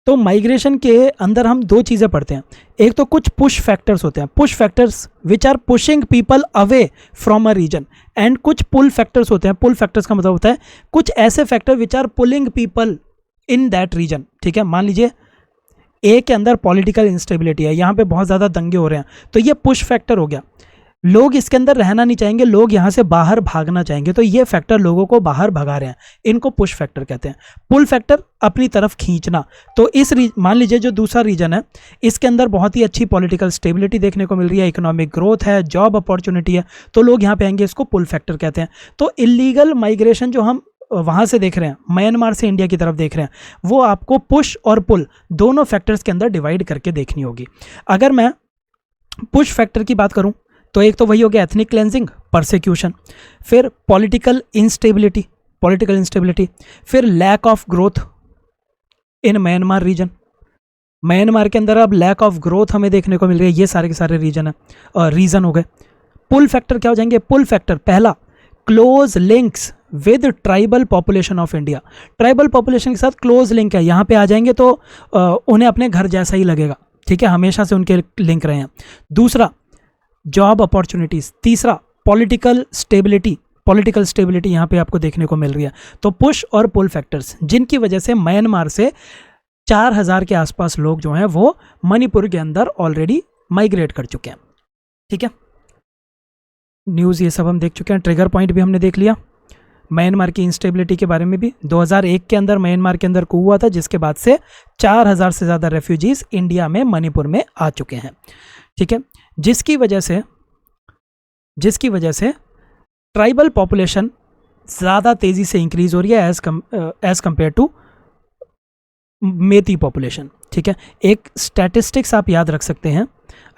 तो माइग्रेशन के अंदर हम दो चीज़ें पढ़ते हैं। एक तो कुछ पुश फैक्टर्स होते हैं, push factors which are pushing people away from a region, and कुछ पुल फैक्टर्स होते हैं। पुल फैक्टर्स का मतलब होता है कुछ ऐसे factor which are pulling people in that region. ठीक है, मान लीजिए ए के अंदर पॉलिटिकल इंस्टेबिलिटी है, यहाँ पे बहुत ज़्यादा दंगे हो रहे हैं, तो ये पुश फैक्टर हो गया। लोग इसके अंदर रहना नहीं चाहेंगे, लोग यहाँ से बाहर भागना चाहेंगे, तो ये फैक्टर लोगों को बाहर भगा रहे हैं, इनको पुश फैक्टर कहते हैं। पुल फैक्टर अपनी तरफ खींचना। तो मान लीजिए जो दूसरा रीजन है इसके अंदर बहुत ही अच्छी पॉलिटिकल स्टेबिलिटी देखने को मिल रही है, इकोनॉमिक ग्रोथ है, जॉब अपॉर्चुनिटी है, तो लोग यहाँ पे आएंगे, इसको पुल फैक्टर कहते हैं। तो इलीगल माइग्रेशन जो हम वहाँ से देख रहे हैं, म्यांमार से इंडिया की तरफ देख रहे हैं, वो आपको पुश और पुल दोनों फैक्टर्स के अंदर डिवाइड करके देखनी होगी। अगर मैं पुश फैक्टर की बात करूं तो एक तो वही हो गया एथनिक क्लेंजिंग, परसिक्यूशन, फिर पॉलिटिकल इंस्टेबिलिटी, फिर lack of growth in Myanmar region. Myanmar के अंदर अब लैक ऑफ ग्रोथ हमें देखने को मिल रही है। ये सारे के सारे रीजन हो गए। पुल फैक्टर क्या हो जाएंगे? पुल फैक्टर पहला close links with tribal population of India. Tribal population के साथ क्लोज लिंक है, यहाँ पे आ जाएंगे तो उन्हें अपने घर जैसा ही लगेगा, ठीक है, हमेशा से उनके लिंक रहे हैं। दूसरा, जॉब अपॉर्चुनिटीज़। तीसरा, पॉलिटिकल स्टेबिलिटी यहाँ पे आपको देखने को मिल रही है। तो पुश और पुल फैक्टर्स जिनकी वजह से म्यांमार से 4000 के आसपास लोग जो हैं वो मणिपुर के अंदर ऑलरेडी माइग्रेट कर चुके हैं, ठीक है। न्यूज़ ये सब हम देख चुके हैं, ट्रिगर पॉइंट भी हमने देख लिया, म्यांमार की इंस्टेबिलिटी के बारे में भी। 2001 के अंदर म्यांमार के अंदर कू हुआ था, जिसके बाद से 4000 से ज़्यादा रेफ्यूजीज इंडिया में मणिपुर में आ चुके हैं, ठीक है, जिसकी वजह से ट्राइबल पॉपुलेशन ज़्यादा तेज़ी से इंक्रीज हो रही है as compare to Meitei population, ठीक है। एक स्टैटिस्टिक्स आप याद रख सकते हैं,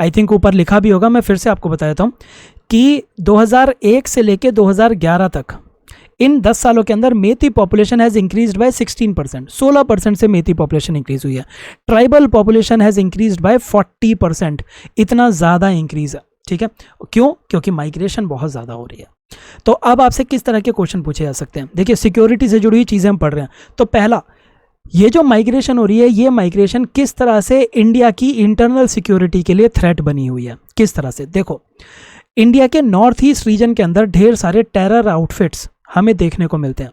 आई थिंक ऊपर लिखा भी होगा, मैं फिर से आपको बता देता हूँ कि 2001 से लेके 2011 तक इन 10 सालों के अंदर मेती पॉपुलेशन हैज़ इंक्रीज्ड बाय 16%, 16% से मेती पॉपुलेशन इंक्रीज हुई है। Tribal population has increased by 40%, इतना ज़्यादा इंक्रीज है, ठीक है। क्यों? क्योंकि माइग्रेशन बहुत ज़्यादा हो रही है। तो अब आपसे किस तरह के क्वेश्चन पूछे जा सकते हैं? देखिए, सिक्योरिटी से जुड़ी हुई चीज़ें हम पढ़ रहे हैं। तो पहला, ये जो माइग्रेशन हो रही है, ये माइग्रेशन किस तरह से इंडिया की इंटरनल सिक्योरिटी के लिए थ्रेट बनी हुई है? किस तरह से? देखो, इंडिया के नॉर्थ ईस्ट रीजन के अंदर ढेर सारे टेरर आउटफिट्स हमें देखने को मिलते हैं,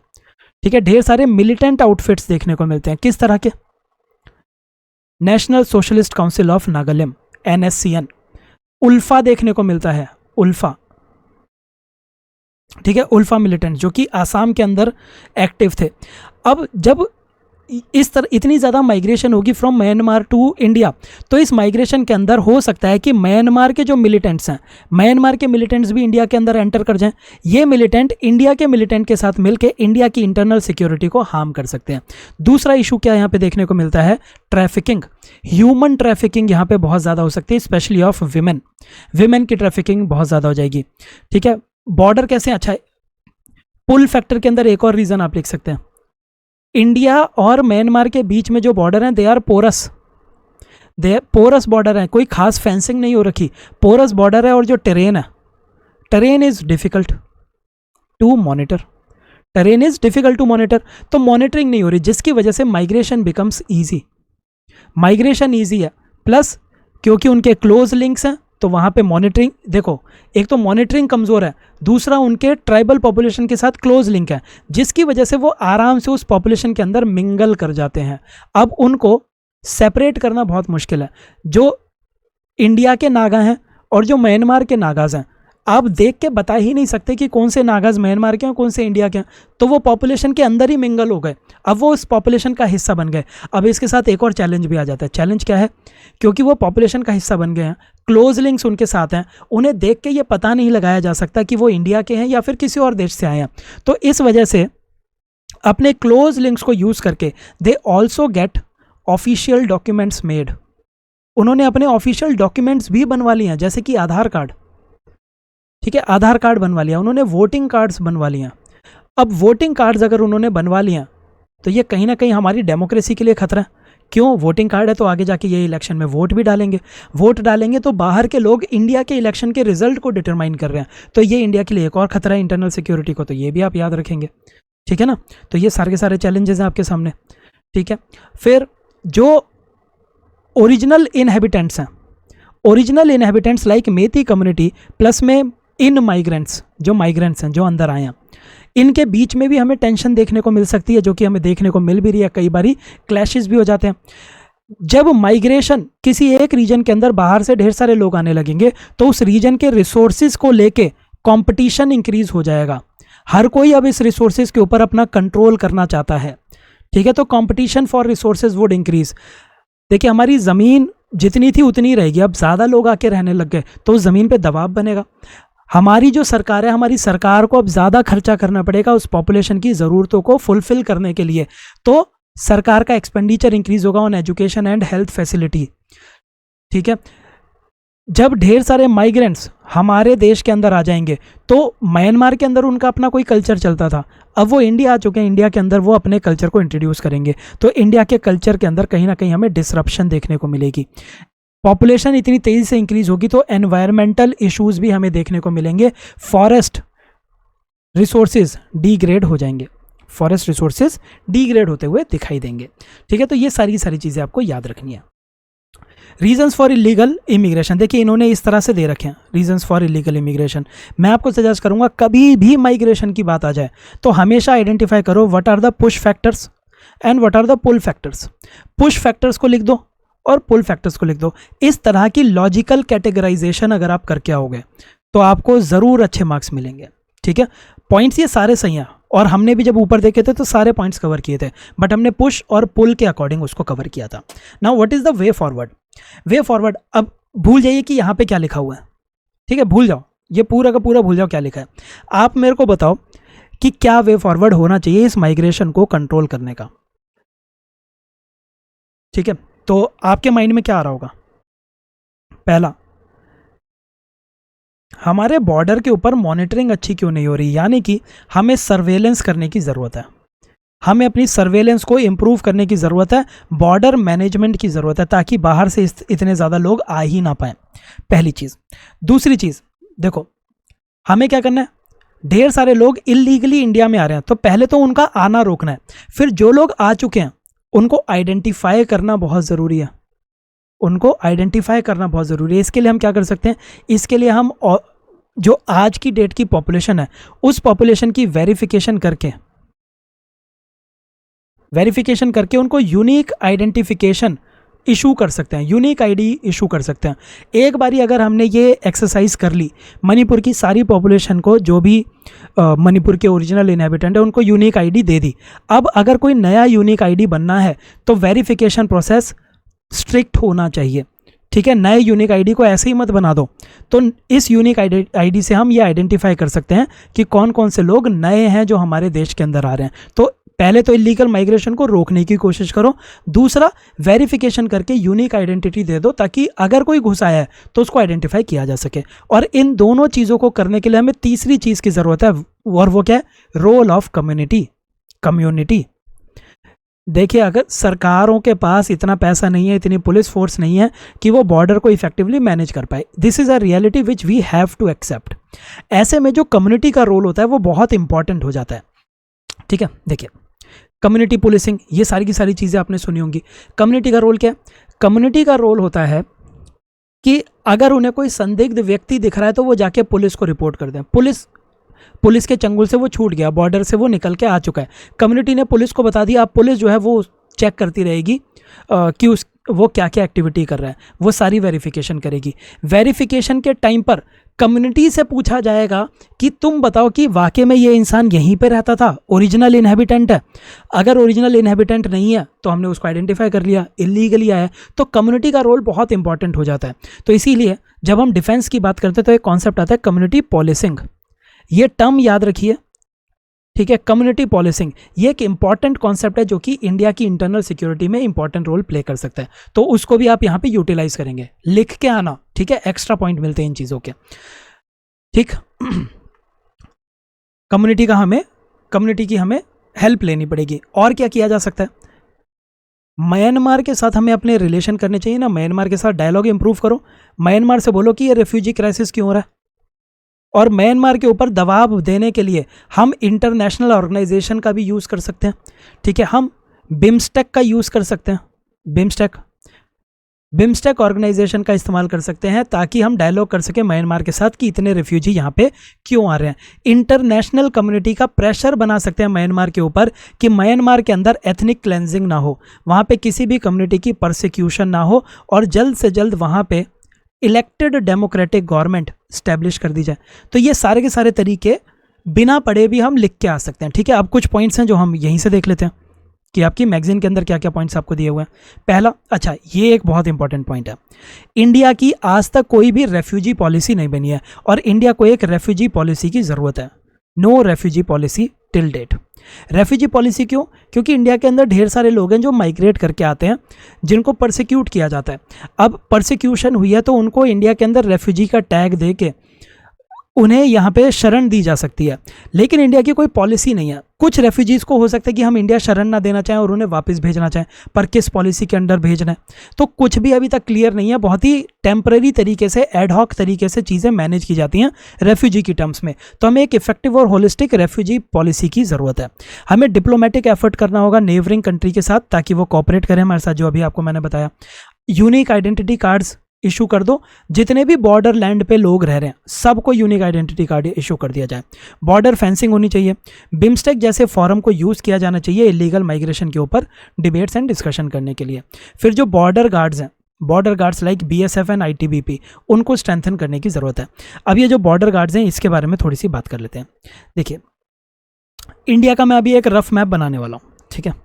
ठीक है, ढेर सारे मिलिटेंट आउटफिट्स देखने को मिलते हैं। किस तरह के? National socialist council of Nagaland, NSCN, ULFA देखने को मिलता है, उल्फा, ठीक है, उल्फा मिलिटेंट जो कि आसाम के अंदर एक्टिव थे। अब जब इस तरह इतनी ज़्यादा माइग्रेशन होगी फ्रॉम म्यांमार टू इंडिया, तो इस माइग्रेशन के अंदर हो सकता है कि म्यांमार के जो मिलिटेंट्स हैं, म्यांमार के मिलिटेंट्स भी इंडिया के अंदर एंटर कर जाएं। ये मिलिटेंट इंडिया के मिलिटेंट के साथ मिलकर इंडिया की इंटरनल सिक्योरिटी को हार्म कर सकते हैं। दूसरा इशू क्या यहाँ पे देखने को मिलता है? ट्रैफिकिंग, ह्यूमन ट्रैफिकिंग यहाँ पे बहुत ज़्यादा हो सकती है, स्पेशली ऑफ विमेन की ट्रैफिकिंग बहुत ज़्यादा हो जाएगी, ठीक है। बॉर्डर कैसे? अच्छा, पुल फैक्टर के अंदर एक और रीज़न आप लिख सकते हैं, इंडिया और म्यांमार के बीच में जो बॉर्डर हैं, दे आर पोरस बॉर्डर हैं, कोई खास फेंसिंग नहीं हो रखी, पोरस बॉर्डर है। और जो टेरेन है, terrain is difficult to monitor, तो मॉनिटरिंग नहीं हो रही, जिसकी वजह से migration becomes easy. Migration easy है, प्लस क्योंकि उनके क्लोज लिंक्स हैं, तो वहाँ पे मॉनिटरिंग, देखो, एक तो मॉनिटरिंग कमज़ोर है, दूसरा उनके ट्राइबल पॉपुलेशन के साथ क्लोज लिंक है, जिसकी वजह से वो आराम से उस पॉपुलेशन के अंदर मिंगल कर जाते हैं। अब उनको सेपरेट करना बहुत मुश्किल है। जो इंडिया के नागा हैं और जो म्यांमार के नागाज़ हैं, आप देख के बता ही नहीं सकते कि कौन से नागाज़ म्यांमार के हैं, कौन से इंडिया के हैं। तो वो पॉपुलेशन के अंदर ही मिंगल हो गए, अब वो उस पॉपुलेशन का हिस्सा बन गए। अब इसके साथ एक और चैलेंज भी आ जाता है। चैलेंज क्या है? क्योंकि वो पॉपुलेशन का हिस्सा बन गए हैं, क्लोज लिंक्स उनके साथ हैं, उन्हें देख के ये पता नहीं लगाया जा सकता कि वो इंडिया के हैं या फिर किसी और देश से आए हैं। तो इस वजह से अपने क्लोज लिंक्स को यूज़ करके they also get official documents made. उन्होंने अपने ऑफिशियल डॉक्यूमेंट्स भी बनवा लिए हैं, जैसे कि आधार कार्ड, ठीक है, आधार कार्ड बनवा लिया उन्होंने, वोटिंग कार्ड्स बनवा लिए। अब वोटिंग कार्ड्स अगर उन्होंने बनवा लिया तो ये कहीं ना कहीं हमारी डेमोक्रेसी के लिए खतरा है। क्यों? वोटिंग कार्ड है तो आगे जाके ये इलेक्शन में वोट भी डालेंगे, वोट डालेंगे तो बाहर के लोग इंडिया के इलेक्शन के रिजल्ट को डिटरमाइन कर रहे हैं, तो ये इंडिया के लिए एक और खतरा है इंटरनल सिक्योरिटी को, तो ये भी आप याद रखेंगे, ठीक है ना। तो ये सारे के सारे चैलेंजेस हैं आपके सामने, ठीक है। फिर जो ओरिजिनल इनहेबिटेंट्स हैं, ओरिजिनल इनहेबिटेंट्स लाइक मेती कम्युनिटी प्लस में इन माइग्रेंट्स, जो माइग्रेंट्स हैं जो अंदर आए हैं, इनके बीच में भी हमें टेंशन देखने को मिल सकती है, जो कि हमें देखने को मिल भी रही है। कई बारी क्लैशेस भी हो जाते हैं। जब माइग्रेशन किसी एक रीजन के अंदर बाहर से ढेर सारे लोग आने लगेंगे, तो उस रीजन के रिसोर्सेज को लेके कंपटीशन इंक्रीज हो जाएगा। हर कोई अब इस रिसोर्सेज के ऊपर अपना कंट्रोल करना चाहता है, ठीक है। तो competition for resources would increase. देखिए, हमारी ज़मीन जितनी थी उतनी रहेगी, अब ज़्यादा लोग आके रहने लग गए तो उस ज़मीन पे दबाव बनेगा। हमारी जो सरकार है, हमारी सरकार को अब ज़्यादा खर्चा करना पड़ेगा उस पॉपुलेशन की ज़रूरतों को फुलफिल करने के लिए, तो सरकार का एक्सपेंडिचर इंक्रीज होगा on education and health facility, ठीक है। जब ढेर सारे माइग्रेंट्स हमारे देश के अंदर आ जाएंगे, तो म्यांमार के अंदर उनका अपना कोई कल्चर चलता था, अब वो इंडिया आ चुके हैं, इंडिया के अंदर वो अपने कल्चर को इंट्रोड्यूस करेंगे, तो इंडिया के कल्चर के अंदर कहीं ना कहीं हमें डिसरप्शन देखने को मिलेगी। पॉपुलेशन इतनी तेज़ी से इंक्रीज होगी तो एनवायरमेंटल इश्यूज भी हमें देखने को मिलेंगे। फॉरेस्ट रिसोर्सेज डिग्रेड हो जाएंगे, फॉरेस्ट रिसोर्सेज डिग्रेड होते हुए दिखाई देंगे। ठीक है, तो ये सारी चीज़ें आपको याद रखनी है। रीजंस फॉर इलीगल इमिग्रेशन, देखिए इन्होंने इस तरह से दे रखे हैं रीजंस फॉर इलीगल इमिग्रेशन। मैं आपको सजेस्ट करूंगा कभी भी माइग्रेशन की बात आ जाए तो हमेशा आइडेंटिफाई करो what are the push factors and what are the pull factors. Push factors को लिख दो और पुल फैक्टर्स को लिख दो। इस तरह की लॉजिकल कैटेगराइजेशन अगर आप करके आओगे तो आपको ज़रूर अच्छे मार्क्स मिलेंगे। ठीक है, पॉइंट्स ये सारे सही हैं और हमने भी जब ऊपर देखे थे तो सारे पॉइंट्स कवर किए थे, बट हमने पुश और पुल के अकॉर्डिंग उसको कवर किया था। Now what is the way forward? Way forward, अब भूल जाइए कि यहाँ पे क्या लिखा हुआ है। ठीक है, भूल जाओ, ये पूरा का पूरा भूल जाओ क्या लिखा है। आप मेरे को बताओ कि क्या वे फॉरवर्ड होना चाहिए इस माइग्रेशन को कंट्रोल करने का। ठीक है, तो आपके माइंड में क्या आ रहा होगा? पहला, हमारे बॉर्डर के ऊपर मॉनिटरिंग अच्छी क्यों नहीं हो रही, यानी कि हमें सर्वेलेंस करने की ज़रूरत है, हमें अपनी सर्वेलेंस को इम्प्रूव करने की ज़रूरत है, बॉर्डर मैनेजमेंट की ज़रूरत है, ताकि बाहर से इतने ज़्यादा लोग आ ही ना पाएँ। पहली चीज़। दूसरी चीज़, देखो हमें क्या करना है, ढेर सारे लोग इलीगली इंडिया में आ रहे हैं, तो पहले तो उनका आना रोकना है। फिर जो लोग आ चुके हैं उनको आइडेंटिफाई करना बहुत ज़रूरी है, उनको आइडेंटिफाई करना बहुत ज़रूरी है। इसके लिए हम क्या कर सकते हैं, इसके लिए हम जो आज की डेट की पॉपुलेशन है उस पॉपुलेशन की वेरिफिकेशन करके उनको यूनिक आइडेंटिफिकेशन इशू कर सकते हैं, यूनिक आईडी इशू कर सकते हैं। एक बारी अगर हमने ये एक्सरसाइज कर ली, मणिपुर की सारी पॉपुलेशन को, जो भी मणिपुर के ओरिजिनल इनहेबिटेंट है उनको यूनिक आईडी दे दी। अब अगर कोई नया यूनिक आईडी बनना है तो वेरिफिकेशन प्रोसेस स्ट्रिक्ट होना चाहिए। ठीक है, नए यूनिक आईडी को ऐसे ही मत बना दो। तो इस यूनिक आईडी से हम ये आइडेंटिफाई कर सकते हैं कि कौन कौन से लोग नए हैं जो हमारे देश के अंदर आ रहे हैं। तो पहले तो इलीगल माइग्रेशन को रोकने की कोशिश करो, दूसरा वेरिफिकेशन करके यूनिक आइडेंटिटी दे दो ताकि अगर कोई घुस आया है तो उसको आइडेंटिफाई किया जा सके। और इन दोनों चीज़ों को करने के लिए हमें तीसरी चीज़ की ज़रूरत है, और वो क्या है? Role of community. देखिए, अगर सरकारों के पास इतना पैसा नहीं है, इतनी पुलिस फोर्स नहीं है कि वो बॉर्डर को इफेक्टिवली मैनेज कर पाए, this is a reality which we have to accept. ऐसे में जो कम्युनिटी का रोल होता है वो बहुत इंपॉर्टेंट हो जाता है। ठीक है, देखिए कम्युनिटी पुलिसिंग, ये सारी की सारी चीज़ें आपने सुनी होंगी। कम्युनिटी का रोल क्या है? कम्युनिटी का रोल होता है कि अगर उन्हें कोई संदिग्ध व्यक्ति दिख रहा है तो वो जाके पुलिस को रिपोर्ट कर दें। पुलिस के चंगुल से वो छूट गया, बॉर्डर से वो निकल के आ चुका है, कम्युनिटी ने पुलिस को बता दिया। अब पुलिस जो है वो चेक करती रहेगी कि वो क्या क्या एक्टिविटी कर रहा है, वो सारी वेरिफिकेशन करेगी। वेरिफिकेशन के टाइम पर कम्युनिटी से पूछा जाएगा कि तुम बताओ कि वाकई में ये इंसान यहीं पे रहता था, ओरिजिनल इनहेबिटेंट है। अगर ओरिजिनल इनहेबिटेंट नहीं है तो हमने उसको आइडेंटिफाई कर लिया, इलीगली आया है। तो कम्युनिटी का रोल बहुत इंपॉर्टेंट हो जाता है। तो इसीलिए जब हम डिफेंस की बात करते हैं तो एक कॉन्सेप्ट आता है कम्युनिटी पॉलिसिंग। ये टर्म याद रखिए, ठीक है। कम्युनिटी पॉलिसिंग ये एक इंपॉर्टेंट कॉन्सेप्ट है जो कि इंडिया की इंटरनल सिक्योरिटी में इंपॉर्टेंट रोल प्ले कर सकता है। तो उसको भी आप यहाँ पे यूटिलाइज करेंगे, लिख के आना, ठीक है। एक्स्ट्रा पॉइंट मिलते हैं इन चीज़ों के, ठीक। कम्युनिटी की हमें हेल्प लेनी पड़ेगी। और क्या किया जा सकता है? म्यांमार के साथ हमें अपने रिलेशन करने चाहिए ना, म्यांमार के साथ डायलॉग इंप्रूव करो। म्यांमार से बोलो कि ये रेफ्यूजी क्राइसिस क्यों हो रहा है, और म्यांमार के ऊपर दबाव देने के लिए हम इंटरनेशनल ऑर्गेनाइजेशन का भी यूज़ कर सकते हैं, ठीक है। हम बिम्स्टेक का यूज़ कर सकते हैं, बिम्स्टेक ऑर्गेनाइजेशन का इस्तेमाल कर सकते हैं ताकि हम डायलॉग कर सकें म्यांमार के साथ कि इतने रेफ्यूजी यहाँ पे क्यों आ रहे हैं। इंटरनेशनल कम्युनिटी का प्रेशर बना सकते हैं म्यांमार के ऊपर कि म्यांमार के अंदर एथनिक क्लेंजिंग ना हो, वहाँ पे किसी भी कम्युनिटी की परसिक्यूशन ना हो, और जल्द से जल्द वहाँ पे इलेक्टेड डेमोक्रेटिक गवर्नमेंट स्टैब्लिश कर दी जाए। तो ये सारे के सारे तरीके बिना पढ़े भी हम लिख के आ सकते हैं, ठीक है। अब कुछ पॉइंट्स हैं जो हम यहीं से देख लेते हैं कि आपकी मैगजीन के अंदर क्या क्या पॉइंट्स आपको दिए हुए हैं। पहला, अच्छा ये एक बहुत इंपॉर्टेंट पॉइंट है, इंडिया की आज तक कोई भी रेफ्यूजी पॉलिसी नहीं बनी है और इंडिया को एक रेफ्यूजी पॉलिसी की ज़रूरत है। No refugee policy till date. Refugee policy क्यों? क्योंकि इंडिया के अंदर ढेर सारे लोग हैं जो माइग्रेट करके आते हैं, जिनको परसिक्यूट किया जाता है। अब परसिक्यूशन हुई है तो उनको इंडिया के अंदर रेफ्यूजी का टैग दे के उन्हें यहाँ पे शरण दी जा सकती है। लेकिन इंडिया की कोई पॉलिसी नहीं है। कुछ रेफ्यूजीज़ को हो सकता है कि हम इंडिया शरण ना देना चाहें और उन्हें वापस भेजना चाहें, पर किस पॉलिसी के अंडर भेजना है तो कुछ भी अभी तक क्लियर नहीं है। बहुत ही टेम्पररी तरीके से, एडहॉक तरीके से चीज़ें मैनेज की जाती हैं रेफ्यूजी की टर्म्स में। तो हमें एक इफेक्टिव और होलिस्टिक रेफ्यूजी पॉलिसी की ज़रूरत है। हमें डिप्लोमेटिक एफर्ट करना होगा नेबरिंग कंट्री के साथ ताकि वो कॉपरेट करें हमारे साथ, जो अभी आपको मैंने बताया। यूनिक आइडेंटिटी कार्ड्स इशू कर दो, जितने भी बॉर्डर लैंड पे लोग रह रहे हैं सबको यूनिक आइडेंटिटी कार्ड इशू कर दिया जाए। बॉर्डर फेंसिंग होनी चाहिए। बिम्स्टेक जैसे फोरम को यूज़ किया जाना चाहिए इलीगल माइग्रेशन के ऊपर डिबेट्स एंड डिस्कशन करने के लिए। फिर जो बॉर्डर गार्ड्स हैं, border guards like BSF and ITBP, उनको स्ट्रेंथन करने की ज़रूरत है। अब ये जो बॉर्डर गार्ड्स हैं इसके बारे में थोड़ी सी बात कर लेते हैं। देखिए, इंडिया का मैं अभी एक रफ मैप बनाने वाला हूँ, ठीक है।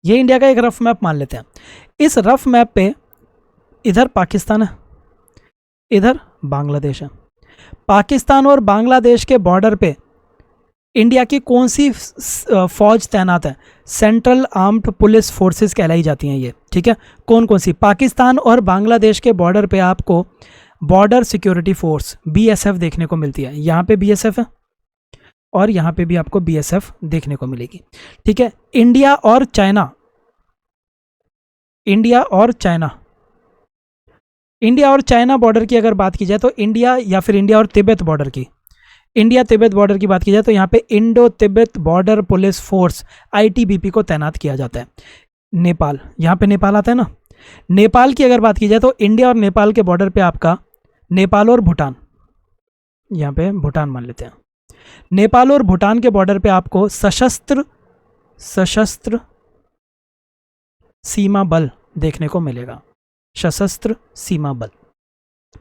ये इंडिया का एक रफ मैप मान लेते हैं। इस रफ मैप पे इधर पाकिस्तान है, इधर बांग्लादेश है। पाकिस्तान और बांग्लादेश के बॉर्डर पे इंडिया की कौन सी फौज तैनात है? सेंट्रल आर्म्ड पुलिस फोर्सेस कहलाई जाती हैं ये, ठीक है। कौन कौन सी? पाकिस्तान और बांग्लादेश के बॉर्डर पे आपको बॉर्डर सिक्योरिटी फोर्स बीएसएफ देखने को मिलती है। यहाँ पे बीएसएफ है और यहाँ पे भी आपको बीएसएफ देखने को मिलेगी, ठीक है। इंडिया और चाइना, इंडिया और चाइना, इंडिया और चाइना बॉर्डर की अगर बात की जाए तो इंडिया, या फिर इंडिया और तिब्बत बॉर्डर की, इंडिया तिब्बत बॉर्डर की बात की जाए तो यहाँ पे Indo Tibet border police force ITBP को तैनात किया जाता है। नेपाल, यहाँ पे नेपाल आता है ना। नेपाल की अगर बात की जाए तो इंडिया और नेपाल के बॉर्डर पे आपका नेपाल और भूटान, यहाँ पे भूटान मान लेते हैं। नेपाल और भूटान के बॉर्डर पे आपको सशस्त्र सीमा बल देखने को मिलेगा, सशस्त्र सीमा बल।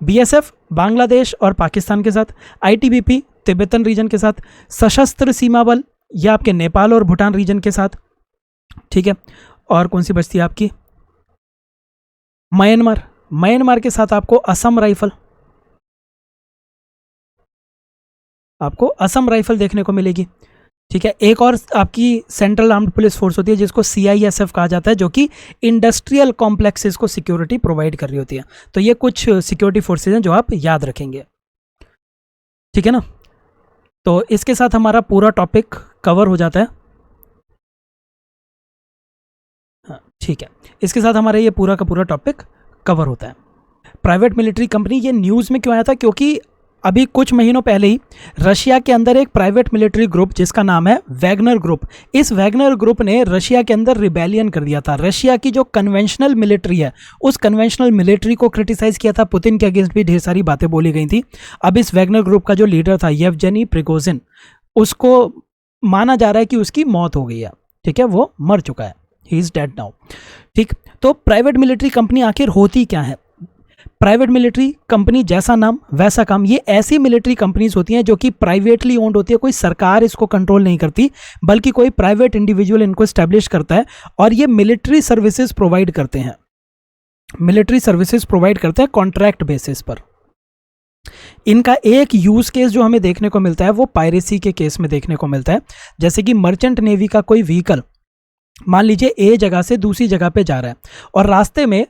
बीएसएफ बांग्लादेश और पाकिस्तान के साथ, आईटीबीपी तिब्बतन रीजन के साथ, सशस्त्र सीमा बल या आपके नेपाल और भूटान रीजन के साथ, ठीक है। और कौन सी बचती है आपकी? म्यांमार, म्यांमार के साथ आपको असम राइफल, आपको असम राइफल देखने को मिलेगी, ठीक है। एक और आपकी सेंट्रल आर्म्ड पुलिस फोर्स होती है जिसको सीआईएसएफ कहा जाता है, जो कि इंडस्ट्रियल कॉम्प्लेक्सेस को सिक्योरिटी प्रोवाइड कर रही होती है। तो ये कुछ सिक्योरिटी फोर्सेज हैं जो आप याद रखेंगे, ठीक है ना। तो इसके साथ हमारा पूरा टॉपिक कवर हो जाता है, हाँ ठीक है। इसके साथ हमारा ये पूरा का पूरा टॉपिक कवर होता है। प्राइवेट मिलिट्री कंपनी, ये न्यूज़ में क्यों आया था? क्योंकि अभी कुछ महीनों पहले ही रशिया के अंदर एक प्राइवेट मिलिट्री ग्रुप जिसका नाम है वैगनर ग्रुप, इस वैगनर ग्रुप ने रशिया के अंदर रिबेलियन कर दिया था। रशिया की जो कन्वेंशनल मिलिट्री है उस कन्वेंशनल मिलिट्री को क्रिटिसाइज किया था। पुतिन के अगेंस्ट भी ढेर सारी बातें बोली गई थी। अब इस वैगनर ग्रुप का जो लीडर था येवजेनी प्रिगोजिन, उसको माना जा रहा है कि उसकी मौत हो गई है, ठीक है, वो मर चुका है, ही इज़ डेड नाउ, ठीक। तो प्राइवेट मिलिट्री कंपनी आखिर होती क्या है? प्राइवेट मिलिट्री कंपनी जैसा नाम वैसा काम। ये ऐसी मिलिट्री कंपनीज होती हैं जो कि प्राइवेटली ओन्ड होती है, कोई सरकार इसको कंट्रोल नहीं करती, बल्कि कोई प्राइवेट इंडिविजुअल इनको एस्टेब्लिश करता है और ये मिलिट्री सर्विसेज प्रोवाइड करते हैं, मिलिट्री सर्विसेज प्रोवाइड करते हैं कॉन्ट्रैक्ट बेसिस पर। इनका एक यूज केस जो हमें देखने को मिलता है वो पायरेसी के केस में देखने को मिलता है। जैसे कि मर्चेंट नेवी का कोई व्हीकल मान लीजिए ए जगह से दूसरी जगह पे जा रहा है और रास्ते में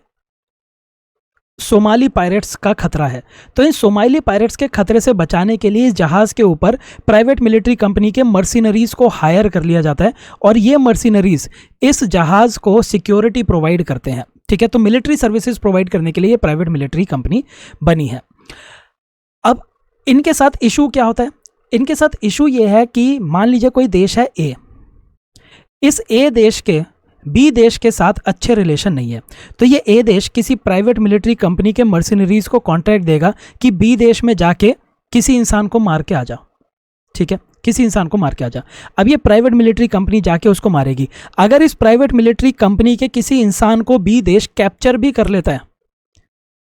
सोमाली पायरेट्स का खतरा है, तो इन सोमाली पायरेट्स के खतरे से बचाने के लिए इस जहाज़ के ऊपर प्राइवेट मिलिट्री कंपनी के मर्सिनरीज को हायर कर लिया जाता है और ये मर्सिनरीज इस जहाज़ को सिक्योरिटी प्रोवाइड करते हैं, ठीक है। तो मिलिट्री सर्विसेज प्रोवाइड करने के लिए ये प्राइवेट मिलिट्री कंपनी बनी है। अब इनके साथ इशू क्या होता है? इनके साथ इशू ये है कि मान लीजिए कोई देश है ए, इस ए देश के बी देश के साथ अच्छे रिलेशन नहीं है, तो ये ए देश किसी प्राइवेट मिलिट्री कंपनी के मर्सिनरीज को कॉन्ट्रैक्ट देगा कि बी देश में जाके किसी इंसान को मार के आ जा, ठीक है, किसी इंसान को मार के आ जा। अब ये प्राइवेट मिलिट्री कंपनी जाके उसको मारेगी। अगर इस प्राइवेट मिलिट्री कंपनी के किसी इंसान को बी देश कैप्चर भी कर लेता है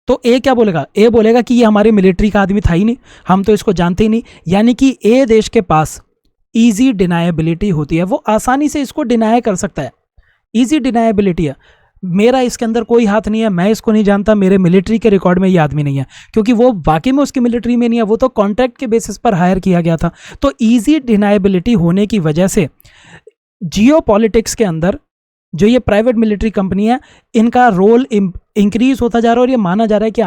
तो ए क्या बोलेगा? ए बोलेगा कि ये हमारे मिलिट्री का आदमी था ही नहीं, हम तो इसको जानते ही नहीं। यानी कि ए देश के पास ईजी डिनाएबिलिटी होती है, वो आसानी से इसको डिनाई कर सकता है, ईजी डिनाएबिलिटी है। मेरा इसके अंदर कोई हाथ नहीं है, मैं इसको नहीं जानता, मेरे मिलिट्री के रिकॉर्ड में ये आदमी नहीं है, क्योंकि वो वाकई में उसकी मिलिट्री में नहीं है, वो तो कॉन्ट्रैक्ट के बेसिस पर हायर किया गया था। तो ईजी डिनाइबिलिटी होने की वजह से जियो पॉलिटिक्स के अंदर जो ये प्राइवेट मिलिट्री कंपनी है, इनका रोल इंक्रीज होता जा रहा है, और ये माना जा रहा है कि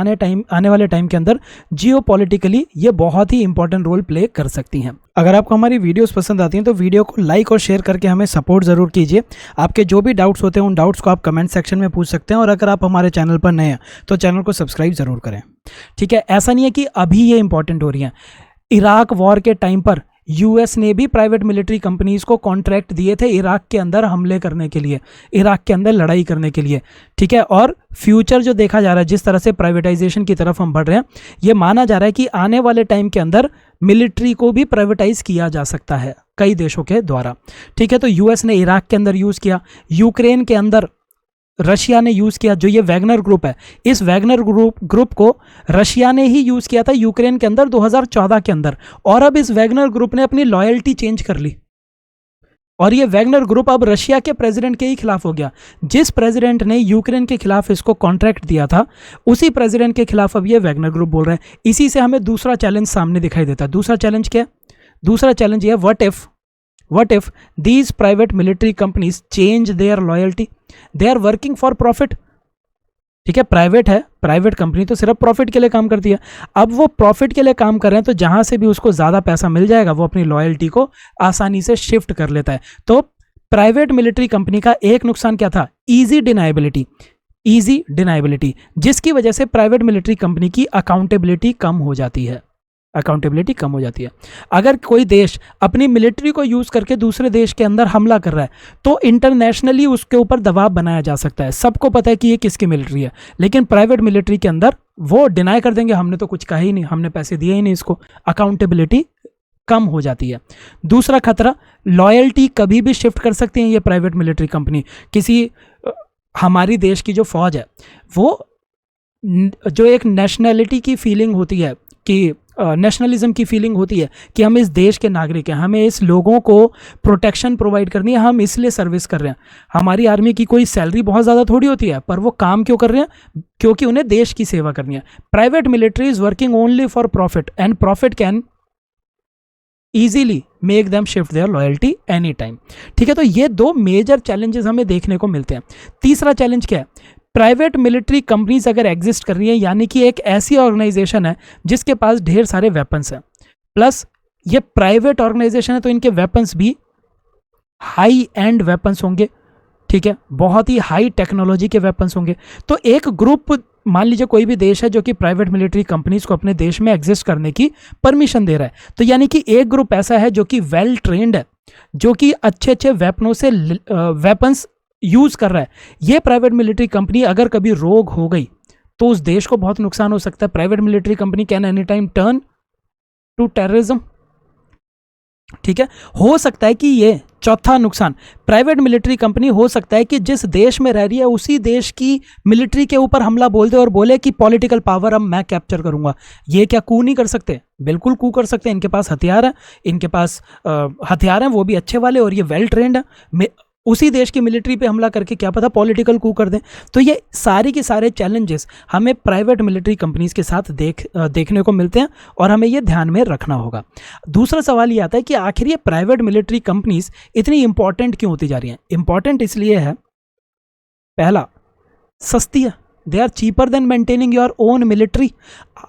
आने वाले टाइम के अंदर जियो पॉलिटिकली ये बहुत ही इंपॉर्टेंट रोल प्ले कर सकती हैं। अगर आपको हमारी वीडियोस पसंद आती हैं तो वीडियो को लाइक और शेयर करके हमें सपोर्ट ज़रूर कीजिए। आपके जो भी डाउट्स होते हैं उन डाउट्स को आप कमेंट सेक्शन में पूछ सकते हैं, और अगर आप हमारे चैनल पर नए हैं तो चैनल को सब्सक्राइब ज़रूर करें। ठीक है, ऐसा नहीं है कि अभी ये इंपॉर्टेंट हो रही हैं। इराक वॉर के टाइम पर यूएस ने भी प्राइवेट मिलिट्री कंपनीज को कॉन्ट्रैक्ट दिए थे इराक के अंदर हमले करने के लिए, इराक के अंदर लड़ाई करने के लिए। ठीक है, और फ्यूचर जो देखा जा रहा है, जिस तरह से प्राइवेटाइजेशन की तरफ हम बढ़ रहे हैं, ये माना जा रहा है कि आने वाले टाइम के अंदर मिलिट्री को भी प्राइवेटाइज किया जा सकता है कई देशों के द्वारा। ठीक है, तो यूएस ने इराक के अंदर यूज़ किया, यूक्रेन के अंदर रशिया ने यूज़ किया। जो ये वैगनर ग्रुप है, इस वैगनर ग्रुप को रशिया ने ही यूज़ किया था यूक्रेन के अंदर 2014 के अंदर, और अब इस वैगनर ग्रुप ने अपनी लॉयल्टी चेंज कर ली, और ये वैगनर ग्रुप अब रशिया के प्रेसिडेंट के ही खिलाफ हो गया। जिस प्रेसिडेंट ने यूक्रेन के खिलाफ इसको कॉन्ट्रैक्ट दिया था, उसी प्रेसिडेंट के खिलाफ अब ये वैगनर ग्रुप बोल रहे हैं। इसी से हमें दूसरा चैलेंज सामने दिखाई देता है। दूसरा चैलेंज क्या है? दूसरा चैलेंज ये, what if these private military companies change their loyalty? They are working for profit. ठीक है, प्राइवेट है, प्राइवेट कंपनी तो सिर्फ प्रॉफिट के लिए काम करती है। अब वो प्रॉफिट के लिए काम कर रहे हैं, तो जहां से भी उसको ज़्यादा पैसा मिल जाएगा वो अपनी लॉयल्टी को आसानी से शिफ्ट कर लेता है। तो प्राइवेट मिलिट्री कंपनी का एक नुकसान क्या था? ईजी डिनाइबिलिटी, जिसकी वजह से प्राइवेट मिलिट्री कंपनी की अकाउंटेबिलिटी कम हो जाती है। अगर कोई देश अपनी मिलिट्री को यूज़ करके दूसरे देश के अंदर हमला कर रहा है, तो इंटरनेशनली उसके ऊपर दबाव बनाया जा सकता है। सबको पता है कि ये किसकी मिलिट्री है, लेकिन प्राइवेट मिलिट्री के अंदर वो डिनाई कर देंगे, हमने तो कुछ कहा ही नहीं, हमने पैसे दिए ही नहीं इसको। अकाउंटेबिलिटी कम हो जाती है। दूसरा खतरा, लॉयल्टी कभी भी शिफ्ट कर सकती है ये प्राइवेट मिलिट्री कंपनी। किसी हमारी देश की जो फौज है, वो जो एक नेशनैलिटी की फीलिंग होती है, कि नेशनलिज्म की फीलिंग होती है कि हम इस देश के नागरिक हैं, हमें इस लोगों को प्रोटेक्शन प्रोवाइड करनी है, हम इसलिए सर्विस कर रहे हैं। हमारी आर्मी की कोई सैलरी बहुत ज़्यादा थोड़ी होती है, पर वो काम क्यों कर रहे हैं? क्योंकि उन्हें देश की सेवा करनी है। Private military is working only for profit, and profit can easily make them shift their loyalty any time. ठीक है, तो ये दो मेजर चैलेंजेस हमें देखने को मिलते हैं। तीसरा चैलेंज क्या है? प्राइवेट मिलिट्री कंपनीज अगर एग्जिस्ट कर रही है, यानी कि एक ऐसी ऑर्गेनाइजेशन है जिसके पास ढेर सारे वेपन्स हैं, प्लस ये प्राइवेट ऑर्गेनाइजेशन है, तो इनके वेपन्स भी हाई एंड वेपन्स होंगे। ठीक है, बहुत ही हाई टेक्नोलॉजी के वेपन्स होंगे। तो एक ग्रुप, मान लीजिए कोई भी देश है जो कि प्राइवेट मिलिट्री कंपनीज को अपने देश में एग्जिस्ट करने की परमिशन दे रहा है, तो यानी कि एक ग्रुप ऐसा है जो कि वेल ट्रेंड है, जो कि अच्छे वेपनों से वेपन्स यूज कर रहा है। ये प्राइवेट मिलिट्री कंपनी अगर कभी रोग हो गई तो उस देश को बहुत नुकसान हो सकता है। Private military company can any time turn to terrorism. ठीक है, हो सकता है कि ये चौथा नुकसान, प्राइवेट मिलिट्री कंपनी हो सकता है कि जिस देश में रह रही है उसी देश की मिलिट्री के ऊपर हमला बोल दे और बोले कि पॉलिटिकल पावर अब मैं कैप्चर करूंगा। ये क्या कू नहीं कर सकते? बिल्कुल कू कर सकते हैं। इनके पास हथियार है, इनके पास हथियार हैं, वो भी अच्छे वाले, और ये वेल ट्रेंड है। उसी देश की मिलिट्री पे हमला करके क्या पता पॉलिटिकल कू कर दें। तो ये सारी के सारे चैलेंजेस हमें प्राइवेट मिलिट्री कंपनीज के साथ देखने को मिलते हैं, और हमें ये ध्यान में रखना होगा। दूसरा सवाल ये आता है कि आखिर ये प्राइवेट मिलिट्री कंपनीज इतनी इंपॉर्टेंट क्यों होती जा रही हैं? इंपॉर्टेंट इसलिए है, पहला, सस्ती है, they are cheaper than maintaining your own military.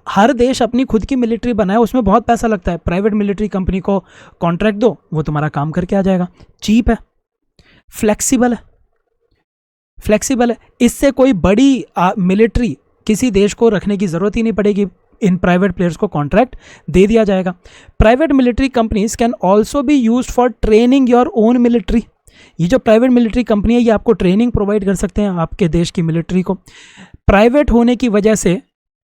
हर देश अपनी खुद की मिलिट्री बनाए, उसमें बहुत पैसा लगता है। प्राइवेट मिलिट्री कंपनी को कॉन्ट्रैक्ट दो, वो तुम्हारा काम करके आ जाएगा। चीप है, फ्लेक्सिबल है, इससे कोई बड़ी मिलिट्री किसी देश को रखने की ज़रूरत ही नहीं पड़ेगी, इन प्राइवेट प्लेयर्स को कॉन्ट्रैक्ट दे दिया जाएगा। Private military companies can also be used for training your own military. ये जो प्राइवेट मिलिट्री कंपनी है, ये आपको ट्रेनिंग प्रोवाइड कर सकते हैं आपके देश की मिलिट्री को। प्राइवेट होने की वजह से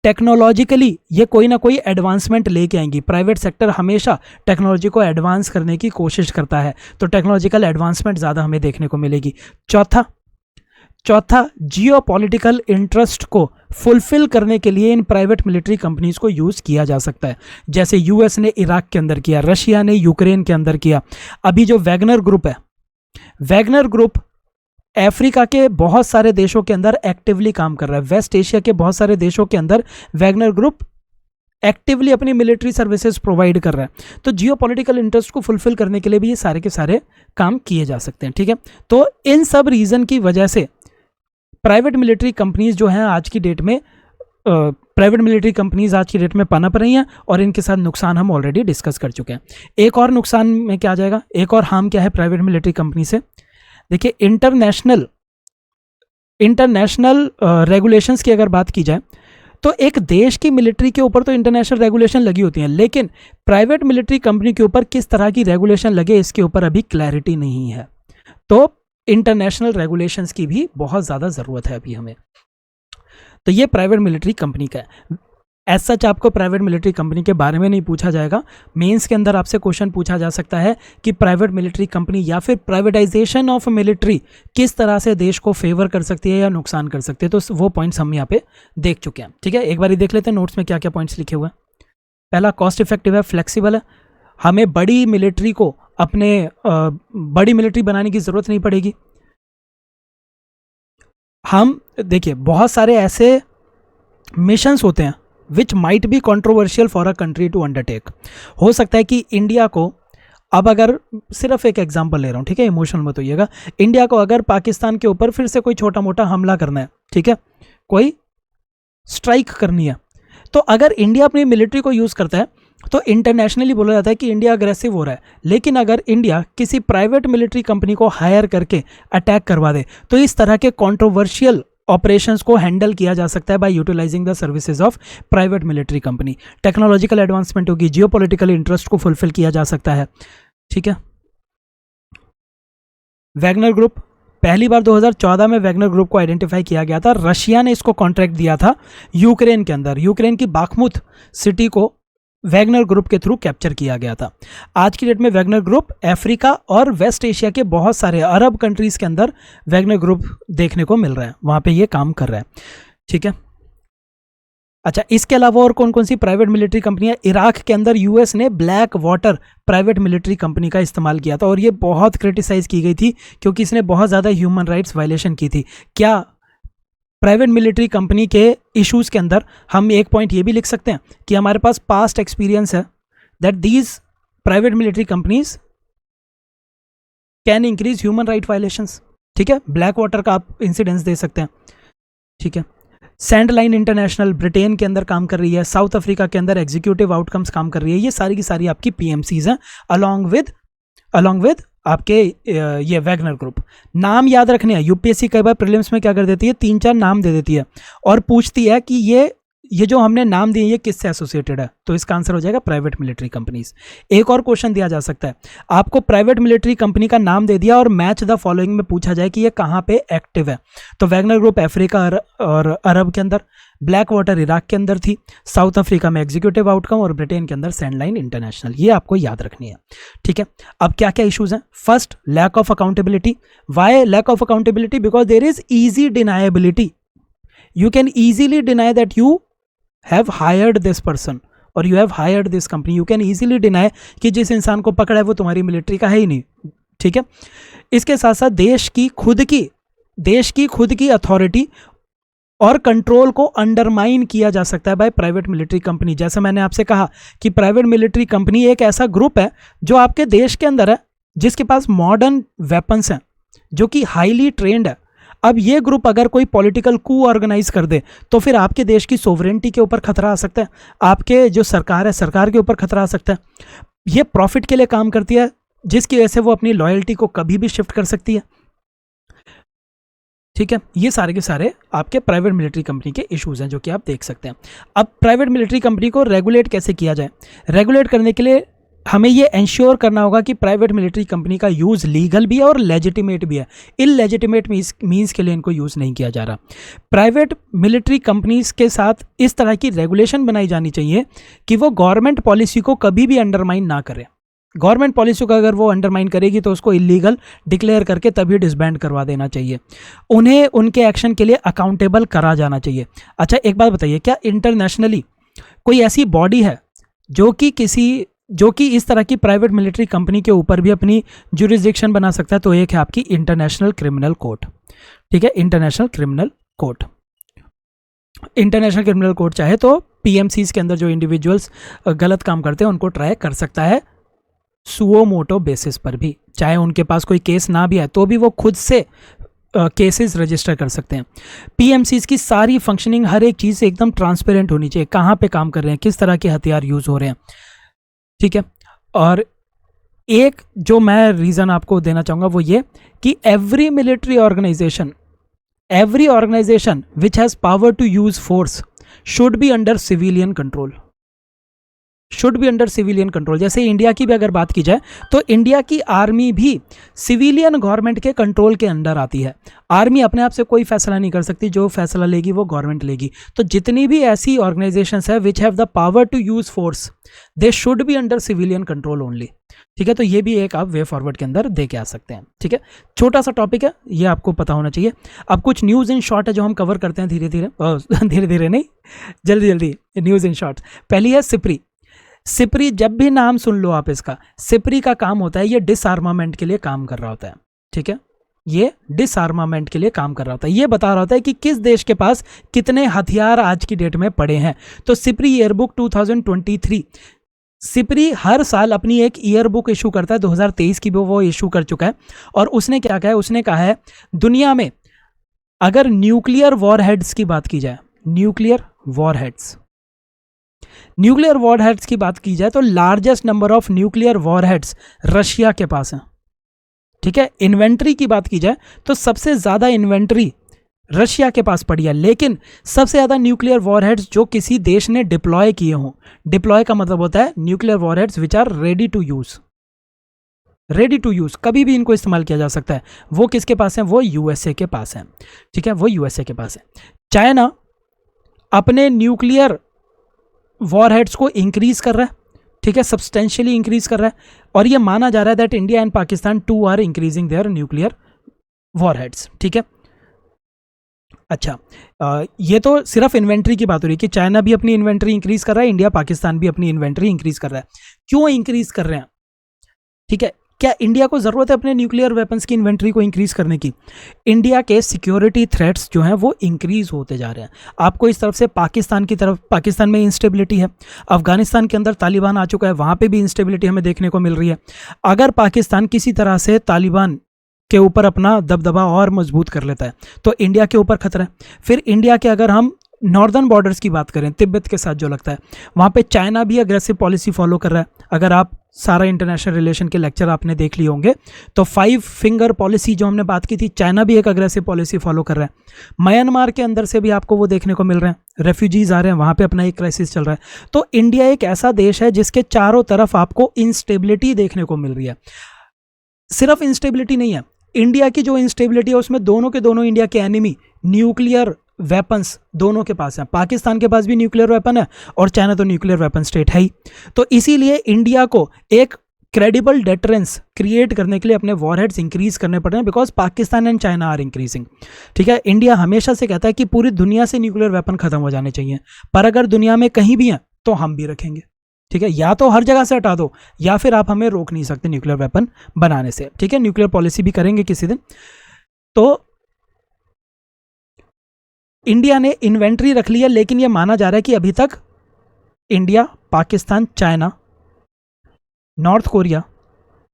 टेक्नोलॉजिकली ये कोई ना कोई एडवांसमेंट लेके आएंगी। प्राइवेट सेक्टर हमेशा टेक्नोलॉजी को एडवांस करने की कोशिश करता है, तो टेक्नोलॉजिकल एडवांसमेंट ज़्यादा हमें देखने को मिलेगी। चौथा जियो पॉलिटिकल इंटरेस्ट को फुलफिल करने के लिए इन प्राइवेट मिलिट्री कंपनीज को यूज़ किया जा सकता है, जैसे यूएस ने इराक के अंदर किया, रशिया ने यूक्रेन के अंदर किया। अभी जो वैगनर ग्रुप है, वैगनर ग्रुप अफ्रीका के बहुत सारे देशों के अंदर एक्टिवली काम कर रहा है, वेस्ट एशिया के बहुत सारे देशों के अंदर वैगनर ग्रुप एक्टिवली अपनी मिलिट्री सर्विसेज प्रोवाइड कर रहा है। तो जियोपॉलिटिकल इंटरेस्ट को फुलफिल करने के लिए भी ये सारे के सारे काम किए जा सकते हैं, ठीक है। तो इन सब रीज़न की वजह से प्राइवेट मिलिट्री कंपनीज जो हैं आज की डेट में पनप रही हैं और इनके साथ नुकसान हम ऑलरेडी डिस्कस कर चुके हैं। एक और नुकसान में क्या आ जाएगा, एक और हार्म क्या है प्राइवेट मिलिट्री कंपनी से, देखिए इंटरनेशनल रेगुलेशंस की अगर बात की जाए तो एक देश की मिलिट्री के ऊपर तो इंटरनेशनल रेगुलेशन लगी होती हैं, लेकिन प्राइवेट मिलिट्री कंपनी के ऊपर किस तरह की रेगुलेशन लगे इसके ऊपर अभी क्लैरिटी नहीं है। तो इंटरनेशनल रेगुलेशंस की भी बहुत ज़्यादा ज़रूरत है अभी हमें। तो ये प्राइवेट मिलिट्री कंपनी का है। एज सच आपको प्राइवेट मिलिट्री कंपनी के बारे में नहीं पूछा जाएगा, मेंस के अंदर आपसे क्वेश्चन पूछा जा सकता है कि प्राइवेट मिलिट्री कंपनी या फिर प्राइवेटाइजेशन ऑफ मिलिट्री किस तरह से देश को फेवर कर सकती है या नुकसान कर सकती है। तो वो पॉइंट्स हम यहाँ पे देख चुके हैं, ठीक है। एक बार देख लेते हैं नोट्स में क्या क्या पॉइंट्स लिखे हुए हैं। पहला, कॉस्ट इफेक्टिव है, फ्लेक्सिबल है, हमें बड़ी मिलिट्री बनाने की ज़रूरत नहीं पड़ेगी। हम देखिए बहुत सारे ऐसे मिशंस होते हैं which might be controversial for a country to undertake. हो सकता है कि इंडिया को, अब अगर सिर्फ एक एग्जांपल ले रहा हूँ, ठीक है, इमोशनल मत होइएगा, इंडिया को अगर पाकिस्तान के ऊपर फिर से कोई छोटा मोटा हमला करना है, ठीक है, कोई स्ट्राइक करनी है, तो अगर इंडिया अपनी मिलिट्री को यूज़ करता है तो इंटरनेशनली बोला जाता है कि इंडिया अग्रेसिव हो रहा है। लेकिन अगर इंडिया किसी प्राइवेट मिलिट्री कंपनी को हायर करके अटैक करवा दे तो इस तरह के कंट्रोवर्शियल ऑपरेशंस को हैंडल किया जा सकता है by utilising the services of private military company. Technological advancement होगी, जियोपॉलिटिकल इंटरेस्ट को फुलफिल किया जा सकता है, ठीक है। वैगनर ग्रुप, पहली बार 2014 में वैगनर ग्रुप को आइडेंटिफाई किया गया था। रशिया ने इसको कॉन्ट्रैक्ट दिया था यूक्रेन के अंदर, यूक्रेन की बाखमुत सिटी को वैगनर ग्रुप के थ्रू कैप्चर किया गया था। आज की डेट में वैगनर ग्रुप अफ्रीका और वेस्ट एशिया के बहुत सारे अरब कंट्रीज़ के अंदर वैगनर ग्रुप देखने को मिल रहा है, वहाँ पे ये काम कर रहा है, ठीक है। अच्छा, इसके अलावा और कौन कौन सी प्राइवेट मिलिट्री कंपनियां, इराक के अंदर यूएस ने black water private military company का इस्तेमाल किया था और ये बहुत क्रिटिसाइज़ की गई थी क्योंकि इसने बहुत ज़्यादा ह्यूमन राइट्स वायलेशन की थी। क्या प्राइवेट मिलिट्री कंपनी के इश्यूज़ के अंदर हम एक पॉइंट ये भी लिख सकते हैं कि हमारे पास पास्ट एक्सपीरियंस है that these private military companies can increase human right violations, ठीक है। ब्लैक वाटर का आप इंसिडेंस दे सकते हैं, ठीक है। सैंडलाइन इंटरनेशनल ब्रिटेन के अंदर काम कर रही है, साउथ अफ्रीका के अंदर एग्जीक्यूटिव आउटकम्स काम कर रही है। ये सारी की सारी आपकी पीएमसीज हैं अलॉन्ग विद आपके ये वैगनर ग्रुप। नाम याद रखने हैं, यूपीएससी कई बार प्रीलिम्स में क्या कर देती है, 3-4 नाम दे देती है और पूछती है कि ये जो हमने नाम दिए ये किससे एसोसिएटेड है, तो इसका आंसर हो जाएगा प्राइवेट मिलिट्री कंपनीज। एक और क्वेश्चन दिया जा सकता है, आपको प्राइवेट मिलिट्री कंपनी का नाम दे दिया और मैच द फॉलोइंग में पूछा जाए कि ये कहाँ पे एक्टिव है, तो वैगनर ग्रुप अफ्रीका और अरब के अंदर, ब्लैक वाटर इराक के अंदर थी, साउथ अफ्रीका में एग्जीक्यूटिव आउटकम और ब्रिटेन के अंदर सैंडलाइन इंटरनेशनल। ये आपको याद रखनी है, ठीक है। अब क्या क्या इश्यूज हैं, first lack of accountability. Why lack of accountability? Because there is easy deniability, you can easily deny that you have hired this person or you have hired this company, you can easily deny कि जिस इंसान को पकड़ा है वो तुम्हारी military का है ही नहीं, ठीक है। इसके साथ साथ देश की खुद की अथॉरिटी और कंट्रोल को अंडरमाइन किया जा सकता है बाय प्राइवेट मिलिट्री कंपनी। जैसे मैंने आपसे कहा कि प्राइवेट मिलिट्री कंपनी एक ऐसा ग्रुप है जो आपके देश के अंदर है, जिसके पास मॉडर्न वेपन्स हैं, जो कि हाईली ट्रेंड है। अब ये ग्रुप अगर कोई पॉलिटिकल कू ऑर्गेनाइज कर दे तो फिर आपके देश की सोवरेनिटी के ऊपर खतरा आ सकता है, आपके जो सरकार है सरकार के ऊपर खतरा आ सकता है। ये प्रॉफिट के लिए काम करती है, जिसकी वजह से वो अपनी लॉयल्टी को कभी भी शिफ्ट कर सकती है, ठीक है। ये सारे के सारे आपके प्राइवेट मिलिट्री कंपनी के इश्यूज हैं जो कि आप देख सकते हैं। अब प्राइवेट मिलिट्री कंपनी को रेगुलेट कैसे किया जाए? रेगुलेट करने के लिए हमें ये इंश्योर करना होगा कि प्राइवेट मिलिट्री कंपनी का यूज़ लीगल भी है और लेजिटिमेट भी है। इललेजिटिमेट मीन्स के लिए इनको यूज़ नहीं किया जा रहा। प्राइवेट मिलिट्री कंपनीज के साथ इस तरह की रेगुलेशन बनाई जानी चाहिए कि वो गवर्नमेंट पॉलिसी को कभी भी अंडरमाइन ना करे। गवर्नमेंट पॉलिसी को अगर वो अंडरमाइन करेगी तो उसको इलीगल डिक्लेयर करके तभी डिसबैंड करवा देना चाहिए। उन्हें उनके एक्शन के लिए अकाउंटेबल करा जाना चाहिए। अच्छा, एक बात बताइए, क्या इंटरनेशनली कोई ऐसी बॉडी है जो कि किसी जो कि इस तरह की प्राइवेट मिलिट्री कंपनी के ऊपर भी अपनी जुरिस्डिक्शन बना सकता है। तो एक है आपकी इंटरनेशनल क्रिमिनल कोर्ट, ठीक है, international criminal court. International criminal court चाहे तो पीएमसीज के अंदर जो इंडिविजुअल्स गलत काम करते हैं उनको ट्राई कर सकता है सुओ मोटो बेसिस पर भी, चाहे उनके पास कोई केस ना भी है तो भी वो खुद से केसेस रजिस्टर कर सकते हैं। पीएमसीज की सारी फंक्शनिंग, हर एक चीज़ एकदम ट्रांसपेरेंट होनी चाहिए, कहाँ पे काम कर रहे हैं, किस तरह के हथियार यूज़ हो रहे हैं, ठीक है। और एक जो मैं रीज़न आपको देना चाहूँगा वो ये कि every organisation which has power to use force should be under civilian control, जैसे इंडिया की भी अगर बात की जाए तो इंडिया की आर्मी भी सिविलियन गवर्नमेंट के कंट्रोल के अंडर आती है। आर्मी अपने आप से कोई फैसला नहीं कर सकती, जो फैसला लेगी वो गवर्नमेंट लेगी। तो जितनी भी ऐसी ऑर्गेनाइजेशंस है which have the power to use force, they should be under civilian control only, ठीक है। तो ये भी एक आप वे फॉरवर्ड के अंदर दे के आ सकते हैं, ठीक है। छोटा सा टॉपिक है, ये आपको पता होना चाहिए। अब कुछ न्यूज़ इन शॉर्ट है जो हम कवर करते हैं धीरे धीरे नहीं, जल्दी न्यूज़ इन शॉर्ट। पहली है सिप्री। सिप्री, जब भी नाम सुन लो आप इसका, सिप्री का काम होता है, ये डिसआर्मामेंट के लिए काम कर रहा होता है, ठीक है। ये डिसआर्मामेंट के लिए काम कर रहा होता है, ये बता रहा होता है कि किस देश के पास कितने हथियार आज की डेट में पड़े हैं। तो सिप्री ईयरबुक 2023, सिप्री हर साल अपनी एक ईयर बुक इशू करता है, 2023 की भी वो इशू कर चुका है। और उसने क्या कहा है, उसने कहा है दुनिया में अगर न्यूक्लियर वॉरहेड्स की बात की जाए, न्यूक्लियर वॉरहेड्स की बात की जाए तो largest number of nuclear warheads Russia के पास है, ठीक है। इन्वेंट्री की बात की जाए तो सबसे ज़्यादा इन्वेंट्री रशिया के पास पड़ी है, लेकिन सबसे ज़्यादा न्यूक्लियर वॉरहेड्स जो किसी देश ने डिप्लॉय किए हों, डिप्लॉय का मतलब होता है nuclear warheads which are ready to use, कभी भी इनको इस्तेमाल किया जा सकता है, वो किसके पास है, वो यूएसए के पास है, ठीक है, वो यूएसए के पास है। चाइना अपने न्यूक्लियर वॉरहेड्स को इंक्रीज कर रहा है, ठीक है, सब्सटेंशियली इंक्रीज कर रहा है। और ये माना जा रहा है that India and Pakistan too are increasing their nuclear warheads, ठीक है। अच्छा, ये तो सिर्फ इन्वेंट्री की बात हो रही है कि चाइना भी अपनी इन्वेंट्री इंक्रीज कर रहा है, इंडिया पाकिस्तान भी अपनी इन्वेंट्री इंक्रीज कर रहा है। क्यों इंक्रीज कर रहे हैं, ठीक है, क्या इंडिया को ज़रूरत है अपने न्यूक्लियर वेपन्स की इन्वेंट्री को इंक्रीज करने की? इंडिया के सिक्योरिटी थ्रेट्स जो हैं वो इंक्रीज होते जा रहे हैं। आपको इस तरफ से पाकिस्तान में इंस्टेबिलिटी है, अफगानिस्तान के अंदर तालिबान आ चुका है, वहाँ पे भी इंस्टेबिलिटी हमें देखने को मिल रही है। अगर पाकिस्तान किसी तरह से तालिबान के ऊपर अपना दबदबा और मजबूत कर लेता है तो इंडिया के ऊपर खतरा है। फिर इंडिया के अगर हम नॉर्दर्न बॉर्डर्स की बात करें, तिब्बत के साथ जो लगता है, वहाँ पे चाइना भी अग्रेसिव पॉलिसी फॉलो कर रहा है। अगर आप सारा इंटरनेशनल रिलेशन के लेक्चर आपने देख लिए होंगे तो 5 फिंगर पॉलिसी जो हमने बात की थी, चाइना भी एक अग्रेसिव पॉलिसी फॉलो कर रहा है। म्यांमार के अंदर से भी आपको वो देखने को मिल रहे हैं, रेफ्यूजीज आ रहे हैं, वहाँ पे अपना एक क्राइसिस चल रहा है। तो इंडिया एक ऐसा देश है जिसके चारों तरफ आपको इंस्टेबिलिटी देखने को मिल रही है। सिर्फ इंस्टेबिलिटी नहीं है, इंडिया की जो इंस्टेबिलिटी है उसमें दोनों के दोनों इंडिया के एनिमी न्यूक्लियर वेपन्स दोनों के पास है। पाकिस्तान के पास भी न्यूक्लियर वेपन है और चाइना तो न्यूक्लियर वेपन स्टेट है ही। तो इसीलिए इंडिया को एक क्रेडिबल डेटरेंस क्रिएट करने के लिए अपने वॉरहेड्स इंक्रीज करने पड़ रहे हैं, because Pakistan and China are increasing, ठीक है। इंडिया हमेशा से कहता है कि पूरी दुनिया से न्यूक्लियर वेपन खत्म हो जाने चाहिए, पर अगर दुनिया में कहीं भी हैं तो हम भी रखेंगे, ठीक है। या तो हर जगह से हटा दो या फिर आप हमें रोक नहीं सकते न्यूक्लियर वेपन बनाने से, ठीक है। न्यूक्लियर पॉलिसी भी करेंगे किसी दिन। तो इंडिया ने इन्वेंट्री रख ली है, लेकिन यह माना जा रहा है कि अभी तक India, Pakistan, China, north Korea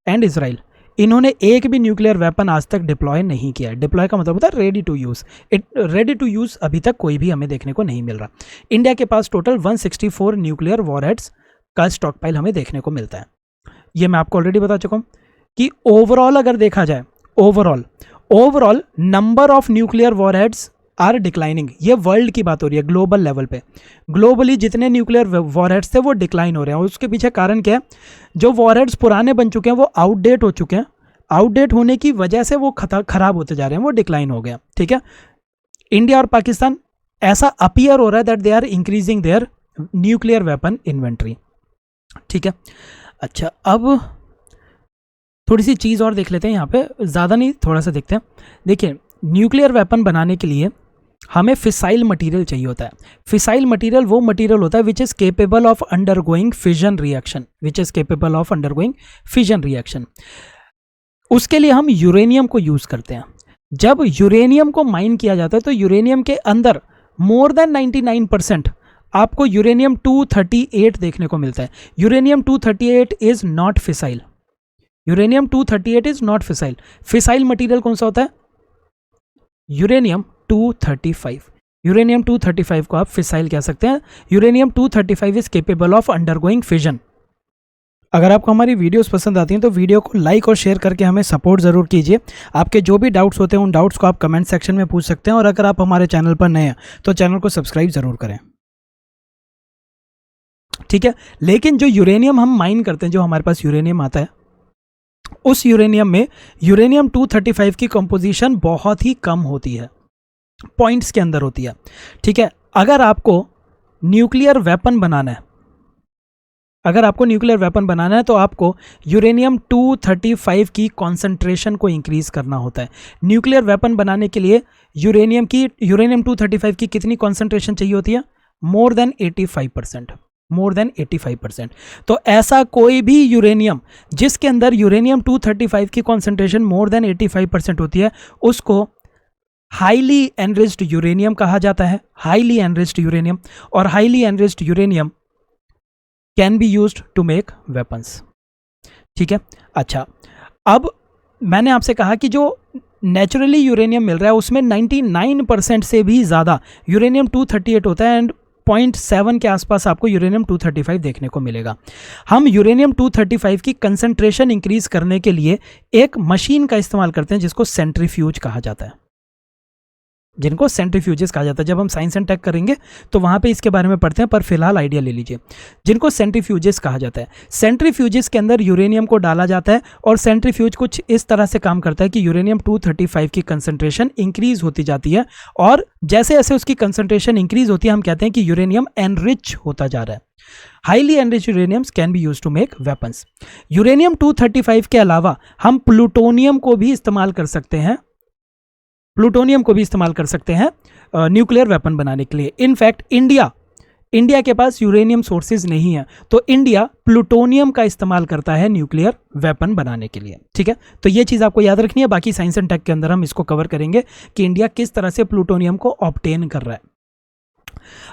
and Israel, इन्होंने एक भी न्यूक्लियर वेपन आज तक डिप्लॉय नहीं किया है। डिप्लॉय का मतलब होता है ready to use. Ready to use अभी तक कोई भी हमें देखने को नहीं मिल रहा। इंडिया के पास टोटल 164 न्यूक्लियर वॉरहेड्स का स्टॉक पाइल हमें देखने को मिलता है। ये मैं आपको ऑलरेडी बता चुका हूँ कि ओवरऑल अगर देखा जाए, overall number of nuclear warheads are declining. ये वर्ल्ड की बात हो रही है, ग्लोबल लेवल पे। ग्लोबली जितने न्यूक्लियर वॉरहेड्स थे वो डिक्लाइन हो रहे हैं। और उसके पीछे कारण क्या है? जो वॉरहेड्स पुराने बन चुके हैं वो आउटडेट हो चुके हैं। आउटडेट होने की वजह से वो खराब होते जा रहे हैं, वो डिक्लाइन हो गया, ठीक है। इंडिया और पाकिस्तान ऐसा अपीयर हो रहा है that they are increasing their nuclear weapon inventory, ठीक है। अच्छा, अब थोड़ी सी चीज़ और देख लेते हैं यहाँ पे, ज़्यादा नहीं, थोड़ा सा देखते हैं। देखिए, न्यूक्लियर वेपन बनाने के लिए हमें फिसाइल मटेरियल चाहिए होता है। फिसाइल मटेरियल वो मटेरियल होता है which is capable of undergoing fission reaction, which is capable of undergoing fission reaction. उसके लिए हम यूरेनियम को यूज़ करते हैं। जब यूरेनियम को माइन किया जाता है तो यूरेनियम के अंदर मोर देन 99% आपको यूरेनियम 238 देखने को मिलता है। Uranium 238 is not fissile. Uranium 238 is not fissile. Fissile material कौन सा होता है? यूरेनियम 235। यूरेनियम 235 को आप फिसाइल कह सकते हैं। Uranium 235 is capable of undergoing fission. अगर आपको हमारी वीडियोस पसंद आती हैं तो वीडियो को लाइक और शेयर करके हमें सपोर्ट ज़रूर कीजिए। आपके जो भी डाउट्स होते हैं उन डाउट्स को आप कमेंट सेक्शन में पूछ सकते हैं, और अगर आप हमारे चैनल पर नए हैं तो चैनल को सब्सक्राइब ज़रूर करें, ठीक है। लेकिन जो यूरेनियम हम माइन करते हैं, जो हमारे पास यूरेनियम आता है, उस यूरेनियम में यूरेनियम 235 की कंपोजिशन बहुत ही कम होती है, पॉइंट्स के अंदर होती है, ठीक है। अगर आपको न्यूक्लियर वेपन बनाना है, अगर आपको न्यूक्लियर वेपन बनाना है तो आपको यूरेनियम 235 की कॉन्सेंट्रेशन को इंक्रीज करना होता है। न्यूक्लियर वेपन बनाने के लिए यूरेनियम 235 की कितनी कॉन्सेंट्रेशन चाहिए होती है? More than 85%, more than 85%। तो ऐसा कोई भी यूरेनियम जिसके अंदर यूरेनियम 235 की कॉन्सेंट्रेशन मोर देन 85% होती है, उसको हाईली एनरिच्ड यूरेनियम कहा जाता है। हाईली एनरिच्ड यूरेनियम, और highly enriched uranium can be used to make weapons, ठीक है। अच्छा, अब मैंने आपसे कहा कि जो नेचुरली यूरेनियम मिल रहा है उसमें 99% से भी ज़्यादा यूरेनियम 238 होता है, एंड 0.7 के आसपास आपको यूरेनियम 235 देखने को मिलेगा। हम यूरेनियम 235 की कंसंट्रेशन इंक्रीज करने के लिए एक मशीन का इस्तेमाल करते हैं जिसको सेंट्रीफ्यूज कहा जाता है, जिनको सेंट्रीफ्यूजेस कहा जाता है। जब हम साइंस एंड टेक करेंगे तो वहाँ पे इसके बारे में पढ़ते हैं, पर फिलहाल आइडिया ले लीजिए, जिनको सेंट्रीफ्यूजेस कहा जाता है। सेंट्रीफ्यूजेस के अंदर यूरेनियम को डाला जाता है, और सेंट्रीफ्यूज कुछ इस तरह से काम करता है कि यूरेनियम 235 की कंसंट्रेशन इंक्रीज होती जाती है, और जैसे जैसे उसकी कंसंट्रेशन इंक्रीज होती है हम कहते हैं कि यूरेनियम एनरिच होता जा रहा है। Highly enriched uraniums can be use to make weapons. Uranium 235 के अलावा हम प्लूटोनियम को भी इस्तेमाल कर सकते हैं, प्लूटोनियम को भी इस्तेमाल कर सकते हैं न्यूक्लियर वेपन बनाने के लिए। इनफैक्ट इंडिया के पास यूरेनियम सोर्सेज नहीं है, तो इंडिया प्लूटोनियम का इस्तेमाल करता है न्यूक्लियर वेपन बनाने के लिए, ठीक है। तो ये चीज़ आपको याद रखनी है। बाकी साइंस एंड टेक के अंदर हम इसको कवर करेंगे कि इंडिया किस तरह से प्लूटोनियम को ऑब्टेन कर रहा है।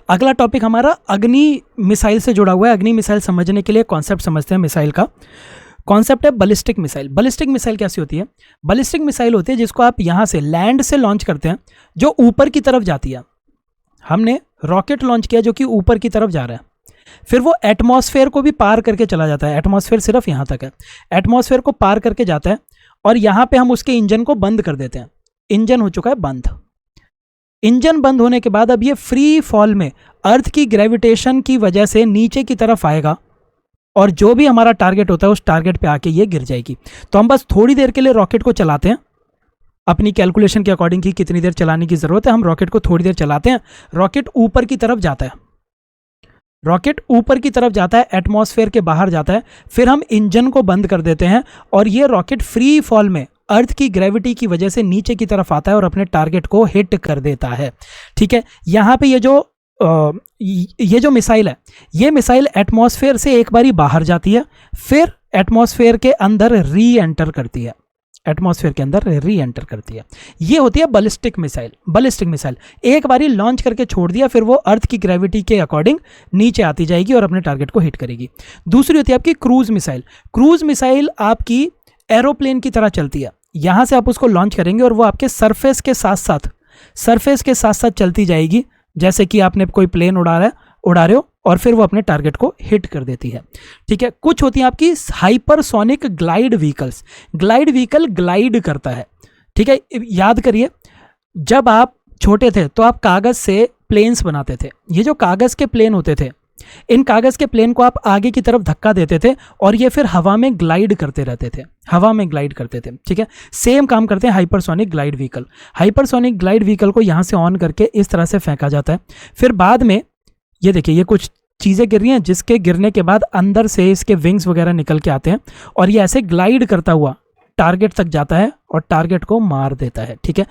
अगला टॉपिक हमारा अग्नि मिसाइल से जुड़ा हुआ है। अग्नि मिसाइल समझने के लिए कॉन्सेप्ट समझते हैं मिसाइल का। कॉन्सेप्ट है बैलिस्टिक मिसाइल। बैलिस्टिक मिसाइल कैसी होती है? बैलिस्टिक मिसाइल होती है जिसको आप यहाँ से लैंड से लॉन्च करते हैं, जो ऊपर की तरफ जाती है। हमने रॉकेट लॉन्च किया जो कि ऊपर की तरफ जा रहा है, फिर वो एटमॉस्फेयर को भी पार करके चला जाता है। एटमॉस्फेयर सिर्फ यहाँ तक है, एटमॉस्फेयर को पार करके जाता है, और यहाँ पे हम उसके इंजन को बंद कर देते हैं। इंजन हो चुका है बंद। इंजन बंद होने के बाद अब ये फ्री फॉल में अर्थ की ग्रेविटेशन की वजह से नीचे की तरफ आएगा, और जो भी हमारा टारगेट होता है उस टारगेट पे आके ये गिर जाएगी। तो हम बस थोड़ी देर के लिए रॉकेट को चलाते हैं, अपनी कैलकुलेशन के अकॉर्डिंग कि कितनी देर चलाने की जरूरत है, हम रॉकेट को थोड़ी देर चलाते हैं। रॉकेट ऊपर की तरफ जाता है, रॉकेट ऊपर की तरफ जाता है, एटमॉस्फेयर के बाहर जाता है, फिर हम इंजन को बंद कर देते हैं, और ये रॉकेट फ्री फॉल में अर्थ की ग्रेविटी की वजह से नीचे की तरफ आता है और अपने टारगेट को हिट कर देता है, ठीक है। यहाँ पे ये जो मिसाइल है, ये मिसाइल एटमॉस्फेयर से एक बारी बाहर जाती है, फिर एटमॉस्फेयर के अंदर री एंटर करती है, एटमॉस्फेयर के अंदर री एंटर करती है। ये होती है बैलिस्टिक मिसाइल। बैलिस्टिक मिसाइल एक बारी लॉन्च करके छोड़ दिया, फिर वो अर्थ की ग्रेविटी के अकॉर्डिंग नीचे आती जाएगी और अपने टारगेट को हिट करेगी। दूसरी होती है आपकी क्रूज मिसाइल। क्रूज मिसाइल आपकी एरोप्लेन की तरह चलती है। यहाँ से आप उसको लॉन्च करेंगे और वो आपके सरफेस के साथ साथ चलती जाएगी, जैसे कि आपने कोई प्लेन उड़ा रहे हो, और फिर वो अपने टारगेट को हिट कर देती है, ठीक है। कुछ होती हैं आपकी hypersonic glide vehicles. Glide vehicle glide करता है, ठीक है। याद करिए, जब आप छोटे थे तो आप कागज से प्लेन्स बनाते थे। ये जो कागज के प्लेन होते थे, इन कागज के प्लेन को आप आगे की तरफ धक्का देते थे और ये फिर हवा में ग्लाइड करते रहते थे, हवा में ग्लाइड करते थे, ठीक है। सेम काम करते हैं hypersonic glide vehicle. Hypersonic glide vehicle को यहाँ से ऑन करके इस तरह से फेंका जाता है, फिर बाद में ये देखिए, ये कुछ चीज़ें गिर रही हैं, जिसके गिरने के बाद अंदर से इसके विंग्स वगैरह निकल के आते हैं, और ये ऐसे ग्लाइड करता हुआ टारगेट तक जाता है और टारगेट को मार देता है, ठीक है।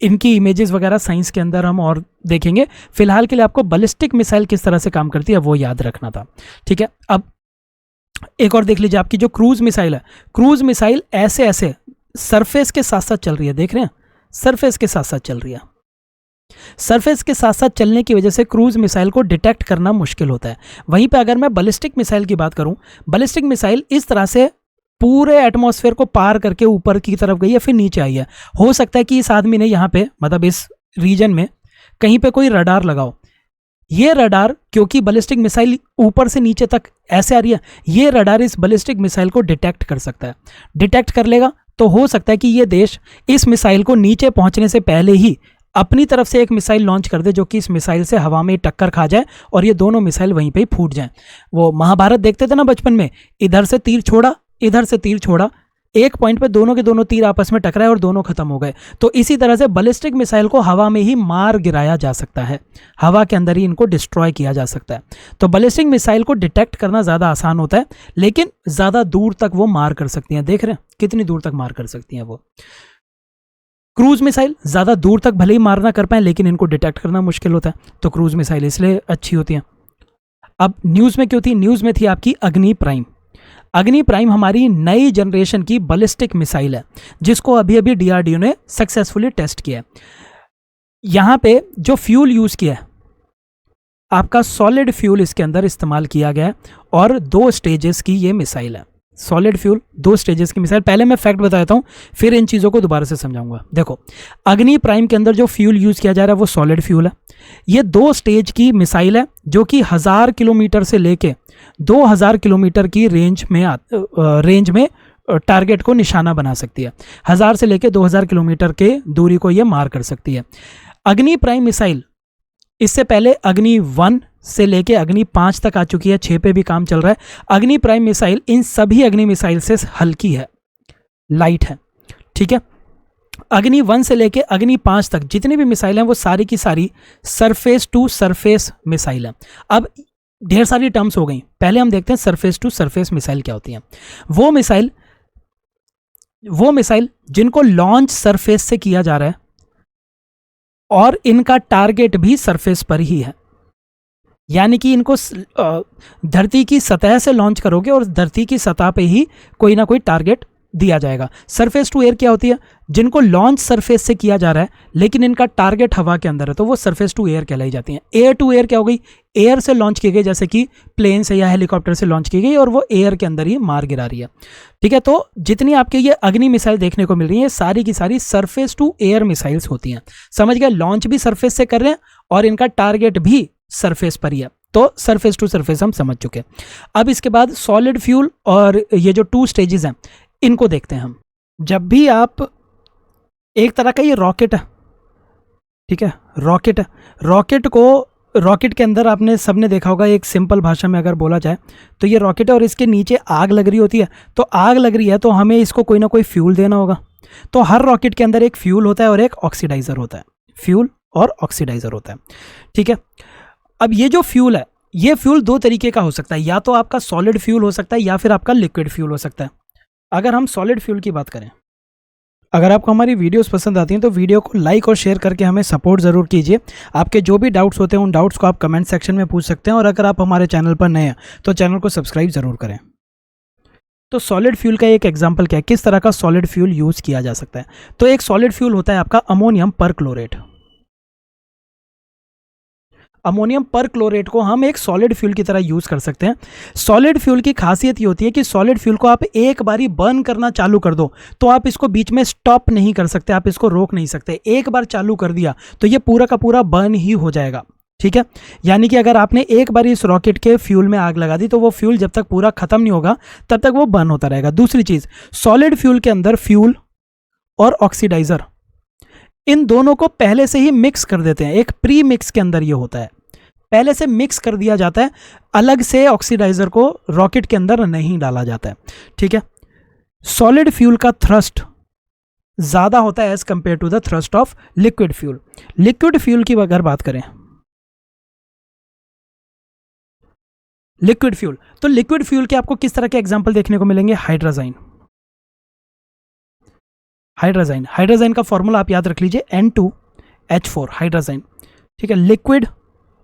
इनकी इमेजेस वगैरह साइंस के अंदर हम और देखेंगे। फिलहाल के लिए आपको बैलिस्टिक मिसाइल किस तरह से काम करती है वो याद रखना था, ठीक है। अब एक और देख लीजिए, आपकी जो क्रूज मिसाइल है, क्रूज मिसाइल ऐसे ऐसे सरफेस के साथ साथ चल रही है, देख रहे हैं, सरफेस के साथ साथ चल रही है। सरफेस के साथ साथ चलने की वजह से क्रूज मिसाइल को डिटेक्ट करना मुश्किल होता है। वहीं पे अगर मैं बैलिस्टिक मिसाइल की बात करूं, बैलिस्टिक मिसाइल इस तरह से पूरे एटमॉस्फेयर को पार करके ऊपर की तरफ गई है, फिर नीचे आई है। हो सकता है कि इस आदमी ने यहाँ पे, मतलब इस रीजन में कहीं पे कोई रडार लगाओ। ये रडार, क्योंकि बैलिस्टिक मिसाइल ऊपर से नीचे तक ऐसे आ रही है, ये रडार इस बैलिस्टिक मिसाइल को डिटेक्ट कर सकता है। डिटेक्ट कर लेगा तो हो सकता है कि ये देश इस मिसाइल को नीचे पहुंचने से पहले ही अपनी तरफ से एक मिसाइल लॉन्च कर दे, जो कि इस मिसाइल से हवा में टक्कर खा जाए और ये दोनों मिसाइल वहीं पे ही फूट जाएं। वो महाभारत देखते थे ना बचपन में, इधर से तीर छोड़ा, इधर से तीर छोड़ा, एक पॉइंट पे दोनों के दोनों तीर आपस में टकराए और दोनों खत्म हो गए। तो इसी तरह से बैलिस्टिक मिसाइल को हवा में ही मार गिराया जा सकता है, हवा के अंदर ही इनको डिस्ट्रॉय किया जा सकता है। तो बैलिस्टिक मिसाइल को डिटेक्ट करना ज़्यादा आसान होता है, लेकिन ज़्यादा दूर तक वो मार कर सकती हैं। देख रहे हैं कितनी दूर तक मार कर सकती हैं वो। क्रूज मिसाइल ज़्यादा दूर तक भले ही मार ना कर पाए, लेकिन इनको डिटेक्ट करना मुश्किल होता है, तो क्रूज मिसाइल इसलिए अच्छी होती हैं। अब न्यूज़ में क्यों थी? न्यूज़ में थी आपकी अग्नि प्राइम। अग्नि प्राइम हमारी नई जनरेशन की बैलिस्टिक मिसाइल है, जिसको अभी अभी डीआरडीओ ने सक्सेसफुली टेस्ट किया है। यहाँ पे जो फ्यूल यूज़ किया है, आपका सॉलिड फ्यूल इसके अंदर इस्तेमाल किया गया है, और 2 स्टेजेस की ये मिसाइल है। सॉलिड फ्यूल 2 स्टेजेस की मिसाइल। पहले मैं फैक्ट बताता हूँ, फिर इन चीज़ों को दोबारा से समझाऊंगा। देखो, अग्नि प्राइम के अंदर जो फ्यूल यूज़ किया जा रहा है वो सॉलिड फ्यूल है। ये 2 स्टेज की मिसाइल है, जो कि 1000 किलोमीटर से लेके 2000 किलोमीटर की रेंज में टारगेट को निशाना बना सकती है। 1000 से लेके 2000 किलोमीटर के दूरी को ये मार कर सकती है। अग्नि प्राइम मिसाइल इससे पहले अग्नि 1 से लेके अग्नि 5 तक आ चुकी है, 6 पे भी काम चल रहा है। अग्नि प्राइम मिसाइल इन सभी अग्नि मिसाइल से हल्की है, लाइट है, ठीक है। अग्नि 1 से लेके अग्नि 5 तक जितनी भी मिसाइल हैं वो सारी की सारी सरफेस टू सरफेस मिसाइल है। अब ढेर सारी टर्म्स हो गई, पहले हम देखते हैं सरफेस टू सरफेस मिसाइल क्या होती हैं। वो मिसाइल जिनको लॉन्च सरफेस से किया जा रहा है और इनका टारगेट भी सरफेस पर ही है, यानी कि इनको धरती की सतह से लॉन्च करोगे और धरती की सतह पे ही कोई ना कोई टारगेट दिया जाएगा। सरफेस टू एयर क्या होती है? जिनको लॉन्च सरफेस से किया जा रहा है लेकिन इनका टारगेट हवा के अंदर है, तो वो सरफेस टू एयर कहलाई जाती हैं। एयर टू एयर क्या हो गई? एयर से लॉन्च की गई, जैसे कि प्लेन से या हेलीकॉप्टर से लॉन्च की गई और वो एयर के अंदर ही मार गिरा रही है, ठीक है। तो जितनी आपके ये अग्नि मिसाइल देखने को मिल रही है, सारी की सारी सरफेस टू एयर मिसाइल्स होती हैं। समझ गए? लॉन्च भी सरफेस से कर रहे हैं और इनका टारगेट भी सरफेस पर ही है। तो सरफेस टू सरफेस हम समझ चुके। अब इसके बाद सॉलिड फ्यूल और ये जो 2 स्टेजेस हैं, इनको देखते हैं हम। जब भी आप एक तरह का ये रॉकेट है, ठीक है, रॉकेट के अंदर आपने सबने देखा होगा, एक सिंपल भाषा में अगर बोला जाए तो ये रॉकेट है और इसके नीचे आग लग रही होती है। तो आग लग रही है तो हमें इसको कोई ना कोई फ्यूल देना होगा। तो हर रॉकेट के अंदर एक फ्यूल होता है और एक ऑक्सीडाइजर होता है, फ्यूल और ऑक्सीडाइजर होता है, ठीक है। अब ये जो फ्यूल है, ये फ्यूल 2 तरीके का हो सकता है, या तो आपका सॉलिड फ्यूल हो सकता है या फिर आपका लिक्विड फ्यूल हो सकता है। अगर हम सॉलिड फ्यूल की बात करें, अगर आपको हमारी वीडियोस पसंद आती हैं तो वीडियो को लाइक और शेयर करके हमें सपोर्ट ज़रूर कीजिए। आपके जो भी डाउट्स होते हैं उन डाउट्स को आप कमेंट सेक्शन में पूछ सकते हैं, और अगर आप हमारे चैनल पर नए हैं तो चैनल को सब्सक्राइब ज़रूर करें। तो सॉलिड फ्यूल का एक एग्जांपल क्या है, किस तरह का सॉलिड फ्यूल यूज़ किया जा सकता है? तो एक सॉलिड फ्यूल होता है आपका अमोनियम परक्लोरेट। अमोनियम परक्लोरेट को हम एक सॉलिड फ्यूल की तरह यूज़ कर सकते हैं। सॉलिड फ्यूल की खासियत ये होती है कि सॉलिड फ्यूल को आप एक बारी बर्न करना चालू कर दो तो आप इसको बीच में स्टॉप नहीं कर सकते, आप इसको रोक नहीं सकते। एक बार चालू कर दिया तो ये पूरा का पूरा बर्न ही हो जाएगा, ठीक है। यानी कि अगर आपने एक बार इस रॉकेट के फ्यूल में आग लगा दी तो वो फ्यूल जब तक पूरा खत्म नहीं होगा तब तक वो बर्न होता रहेगा। दूसरी चीज़, सॉलिड फ्यूल के अंदर फ्यूल और ऑक्सीडाइजर, इन दोनों को पहले से ही मिक्स कर देते हैं। एक प्री मिक्स के अंदर ये होता है, पहले से मिक्स कर दिया जाता है, अलग से ऑक्सीडाइजर को रॉकेट के अंदर नहीं डाला जाता है, ठीक है। सॉलिड फ्यूल का थ्रस्ट ज़्यादा होता है as compare to the thrust of liquid fuel. Liquid fuel की अगर बात करें, लिक्विड फ्यूल, तो लिक्विड फ्यूल के आपको किस तरह के एग्जाम्पल देखने को मिलेंगे? हाइड्रोजाइन। हाइड्राजाइन, हाइड्राजाइन का फॉर्मूला आप याद रख लीजिए N2H4 हाइड्राजाइन, ठीक है। लिक्विड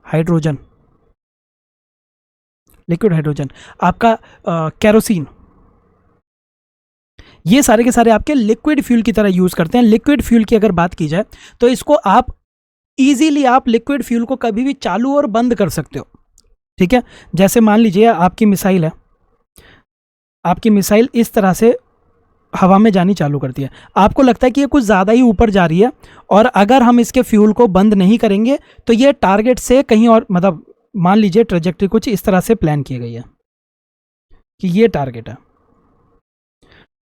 हाइड्रोजन, लिक्विड हाइड्रोजन आपका केरोसिन, ये सारे के सारे आपके लिक्विड फ्यूल की तरह यूज करते हैं। लिक्विड फ्यूल की अगर बात की जाए तो इसको आप इजीली आप लिक्विड फ्यूल को कभी भी चालू और बंद कर सकते हो, ठीक है। जैसे मान लीजिए आपकी मिसाइल है, आपकी मिसाइल इस तरह से हवा में जानी चालू करती है, आपको लगता है कि ये कुछ ज़्यादा ही ऊपर जा रही है और अगर हम इसके फ्यूल को बंद नहीं करेंगे तो ये टारगेट से कहीं और, मतलब मान लीजिए ट्रेजेक्ट्री कुछ इस तरह से प्लान की गई है कि ये टारगेट है,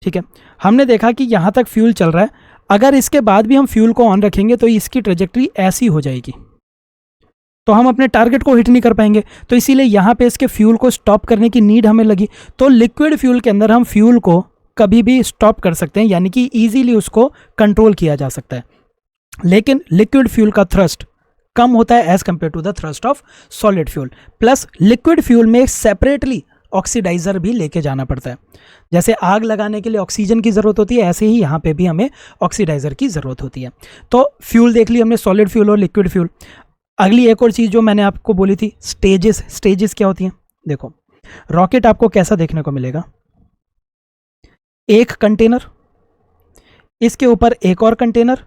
ठीक है। हमने देखा कि यहाँ तक फ्यूल चल रहा है, अगर इसके बाद भी हम फ्यूल को ऑन रखेंगे तो इसकी ट्रेजेक्ट्री ऐसी हो जाएगी, तो हम अपने टारगेट को हिट नहीं कर पाएंगे। तो इसीलिए यहाँ पे इसके फ्यूल को स्टॉप करने की नीड हमें लगी। तो लिक्विड फ्यूल के अंदर हम फ्यूल को कभी भी स्टॉप कर सकते हैं, यानी कि इजीली उसको कंट्रोल किया जा सकता है। लेकिन लिक्विड फ्यूल का थ्रस्ट कम होता है as compare to the thrust of solid fuel. Plus liquid fuel में सेपरेटली ऑक्सीडाइजर भी लेके जाना पड़ता है। जैसे आग लगाने के लिए ऑक्सीजन की ज़रूरत होती है, ऐसे ही यहाँ पे भी हमें ऑक्सीडाइजर की ज़रूरत होती है। तो फ्यूल देख ली हमने, सॉलिड फ्यूल और लिक्विड फ्यूल। अगली एक और चीज़ जो मैंने आपको बोली थी, स्टेजेस। स्टेजेस क्या होती हैं? देखो, रॉकेट आपको कैसा देखने को मिलेगा, एक कंटेनर, इसके ऊपर एक और कंटेनर,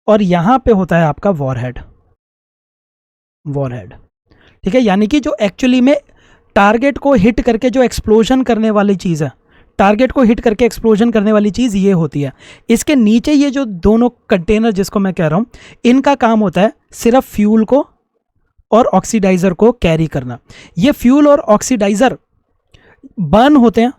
और यहां पे होता है आपका वॉरहेड। वॉरहेड, ठीक है। यानी कि जो एक्चुअली में टारगेट को हिट करके जो एक्सप्लोजन करने वाली चीज़ है, टारगेट को हिट करके एक्सप्लोजन करने वाली चीज़ ये होती है। इसके नीचे ये जो दोनों कंटेनर जिसको मैं कह रहा हूँ, इनका काम होता है सिर्फ फ्यूल को और ऑक्सीडाइजर को कैरी करना। ये फ्यूल और ऑक्सीडाइजर बर्न होते हैं,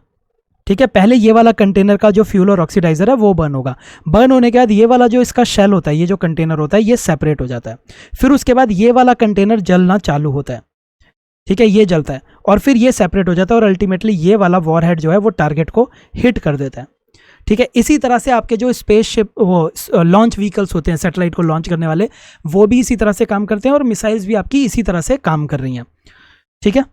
ठीक है। पहले ये वाला कंटेनर का जो फ्यूल और ऑक्सीडाइजर है वो बर्न होगा। बर्न होने के बाद ये वाला जो इसका शेल होता है, ये जो कंटेनर होता है, ये सेपरेट हो जाता है। फिर उसके बाद ये वाला कंटेनर जलना चालू होता है, ठीक है, ये जलता है और फिर ये सेपरेट हो जाता है और अल्टीमेटली ये वाला वॉरहेड जो है वो टारगेट को हिट कर देता है, ठीक है। इसी तरह से आपके जो स्पेसशिप, वो लॉन्च व्हीकल्स होते हैं सैटेलाइट को लॉन्च करने वाले, वो भी इसी तरह से काम करते हैं और मिसाइल्स भी आपकी इसी तरह से काम कर रही हैं, ठीक है।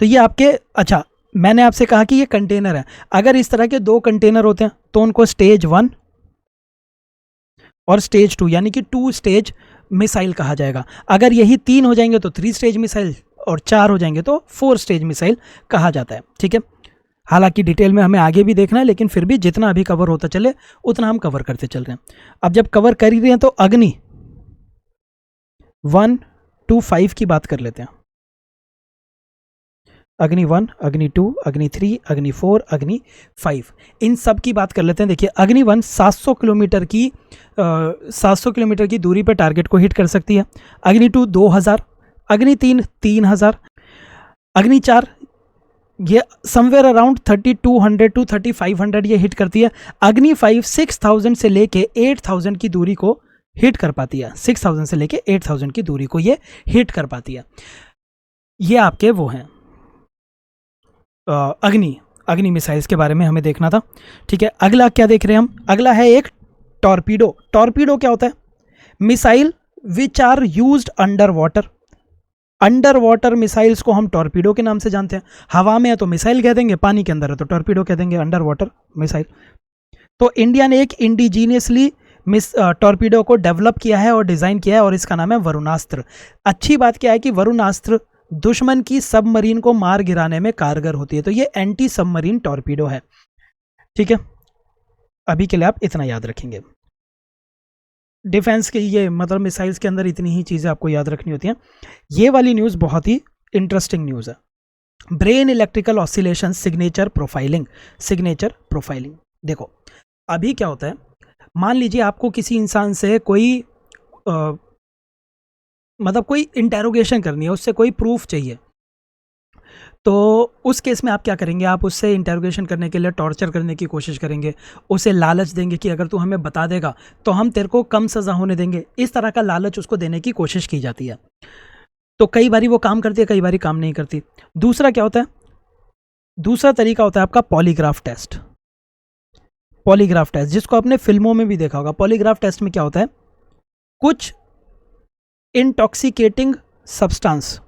तो ये आपके, अच्छा मैंने आपसे कहा कि ये कंटेनर है। अगर इस तरह के दो कंटेनर होते हैं तो उनको स्टेज 1 और स्टेज 2 यानी कि 2 स्टेज मिसाइल कहा जाएगा। अगर यही 3 हो जाएंगे तो 3 स्टेज मिसाइल और 4 हो जाएंगे तो 4 स्टेज मिसाइल कहा जाता है, ठीक है। हालांकि डिटेल में हमें आगे भी देखना है, लेकिन फिर भी जितना अभी कवर होता चले उतना हम कवर करते चल रहे हैं। अब जब कवर कर ही रहे हैं तो अग्नि 1 to 5 की बात कर लेते हैं। अग्नि 1, अग्नि 2, अग्नि 3, अग्नि 4, अग्नि 5, इन सब की बात कर लेते हैं। देखिए, अग्नि 1 700 किलोमीटर की दूरी पर टारगेट को हिट कर सकती है। अग्नि 2 2000, अग्नि 3 3000, अग्नि 4 ये समवेयर अराउंड 3200 to 3500 ये हिट करती है। अग्नि 5 6000 से लेके 8000 की दूरी को हिट कर पाती है। 6000 से लेके 8000 की दूरी को ये हिट कर पाती है। ये आपके वो हैं अग्नि मिसाइल्स के बारे में हमें देखना था, ठीक है। अगला क्या देख रहे हैं हम? अगला है एक टॉर्पीडो। टॉर्पीडो क्या होता है? Missile which are used under water. Under water missiles को हम टॉर्पीडो के नाम से जानते हैं। हवा में है तो मिसाइल कह देंगे, पानी के अंदर है तो टॉर्पीडो कह देंगे, अंडर वाटर मिसाइल। तो इंडिया ने एक इंडिजीनियसली टॉर्पीडो को डेवलप किया है और डिज़ाइन किया है और इसका नाम है वरुणास्त्र। अच्छी बात क्या है कि वरुणास्त्र दुश्मन की सबमरीन को मार गिराने में कारगर होती है। तो ये एंटी सबमरीन टॉर्पीडो है, ठीक है। अभी के लिए आप इतना याद रखेंगे। डिफेंस के ये मतलब मिसाइल्स के अंदर इतनी ही चीज़ें आपको याद रखनी होती हैं। ये वाली न्यूज़ बहुत ही इंटरेस्टिंग न्यूज़ है। Brain electrical oscillation signature profiling. Signature profiling, देखो अभी क्या होता है, मान लीजिए आपको किसी इंसान से कोई मतलब कोई इंटेरोगेशन करनी है, उससे कोई प्रूफ चाहिए, तो उस केस में आप क्या करेंगे? आप उससे इंटेरोगेशन करने के लिए टॉर्चर करने की कोशिश करेंगे, उसे लालच देंगे कि अगर तू हमें बता देगा तो हम तेरे को कम सज़ा होने देंगे। इस तरह का लालच उसको देने की कोशिश की जाती है। तो कई बारी वो काम करती है, कई बारी काम नहीं करती। दूसरा क्या होता है? दूसरा तरीका होता है आपका पॉलीग्राफ टेस्ट। पॉलीग्राफ टेस्ट जिसको आपने फिल्मों में भी देखा होगा। पॉलीग्राफ टेस्ट में क्या होता है? कुछ इंटॉक्सिकेटिंग सब्सटेंस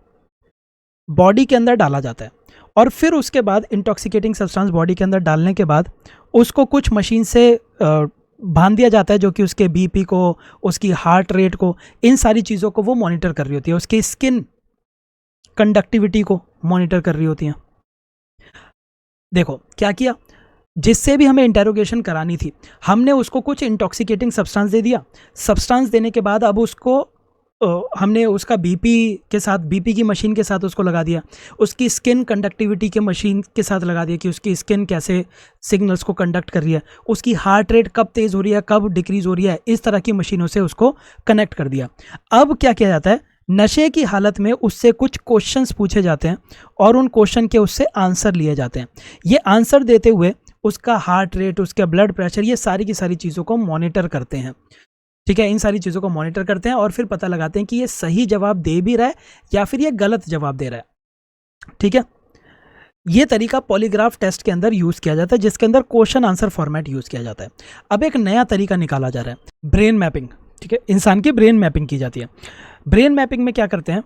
बॉडी के अंदर डाला जाता है और फिर उसके बाद इंटॉक्सिकेटिंग सब्सटेंस बॉडी के अंदर डालने के बाद उसको कुछ मशीन से बांध दिया जाता है, जो कि उसके बीपी को, उसकी हार्ट रेट को, इन सारी चीज़ों को वो मॉनिटर कर रही होती है, उसकी स्किन कंडक्टिविटी को मॉनिटर कर रही होती हैं। देखो क्या किया, जिससे भी हमें इंटेरोगेशन करानी थी, हमने उसको कुछ इंटॉक्सिकेटिंग सब्सटेंस दे दिया। सब्सटेंस देने के बाद अब उसको हमने उसका बीपी के साथ, बीपी की मशीन के साथ उसको लगा दिया, उसकी स्किन कंडक्टिविटी के मशीन के साथ लगा दिया कि उसकी स्किन कैसे सिग्नल्स को कंडक्ट कर रही है, उसकी हार्ट रेट कब तेज़ हो रही है, कब डिक्रीज़ हो रही है, इस तरह की मशीनों से उसको कनेक्ट कर दिया। अब क्या किया जाता है, नशे की हालत में उससे कुछ क्वेश्चंस पूछे जाते हैं और उन क्वेश्चन के उससे आंसर लिए जाते हैं। ये आंसर देते हुए उसका हार्ट रेट, उसका ब्लड प्रेशर, ये सारी की सारी चीज़ों को मॉनिटर करते हैं। ठीक है, इन सारी चीज़ों को मॉनिटर करते हैं और फिर पता लगाते हैं कि ये सही जवाब दे भी रहा है या फिर ये गलत जवाब दे रहा है। ठीक है, ये तरीका पॉलीग्राफ टेस्ट के अंदर यूज़ किया जाता है, जिसके अंदर क्वेश्चन आंसर फॉर्मेट यूज़ किया जाता है। अब एक नया तरीका निकाला जा रहा है, ब्रेन मैपिंग। ठीक है, इंसान की ब्रेन मैपिंग की जाती है। ब्रेन मैपिंग में क्या करते हैं,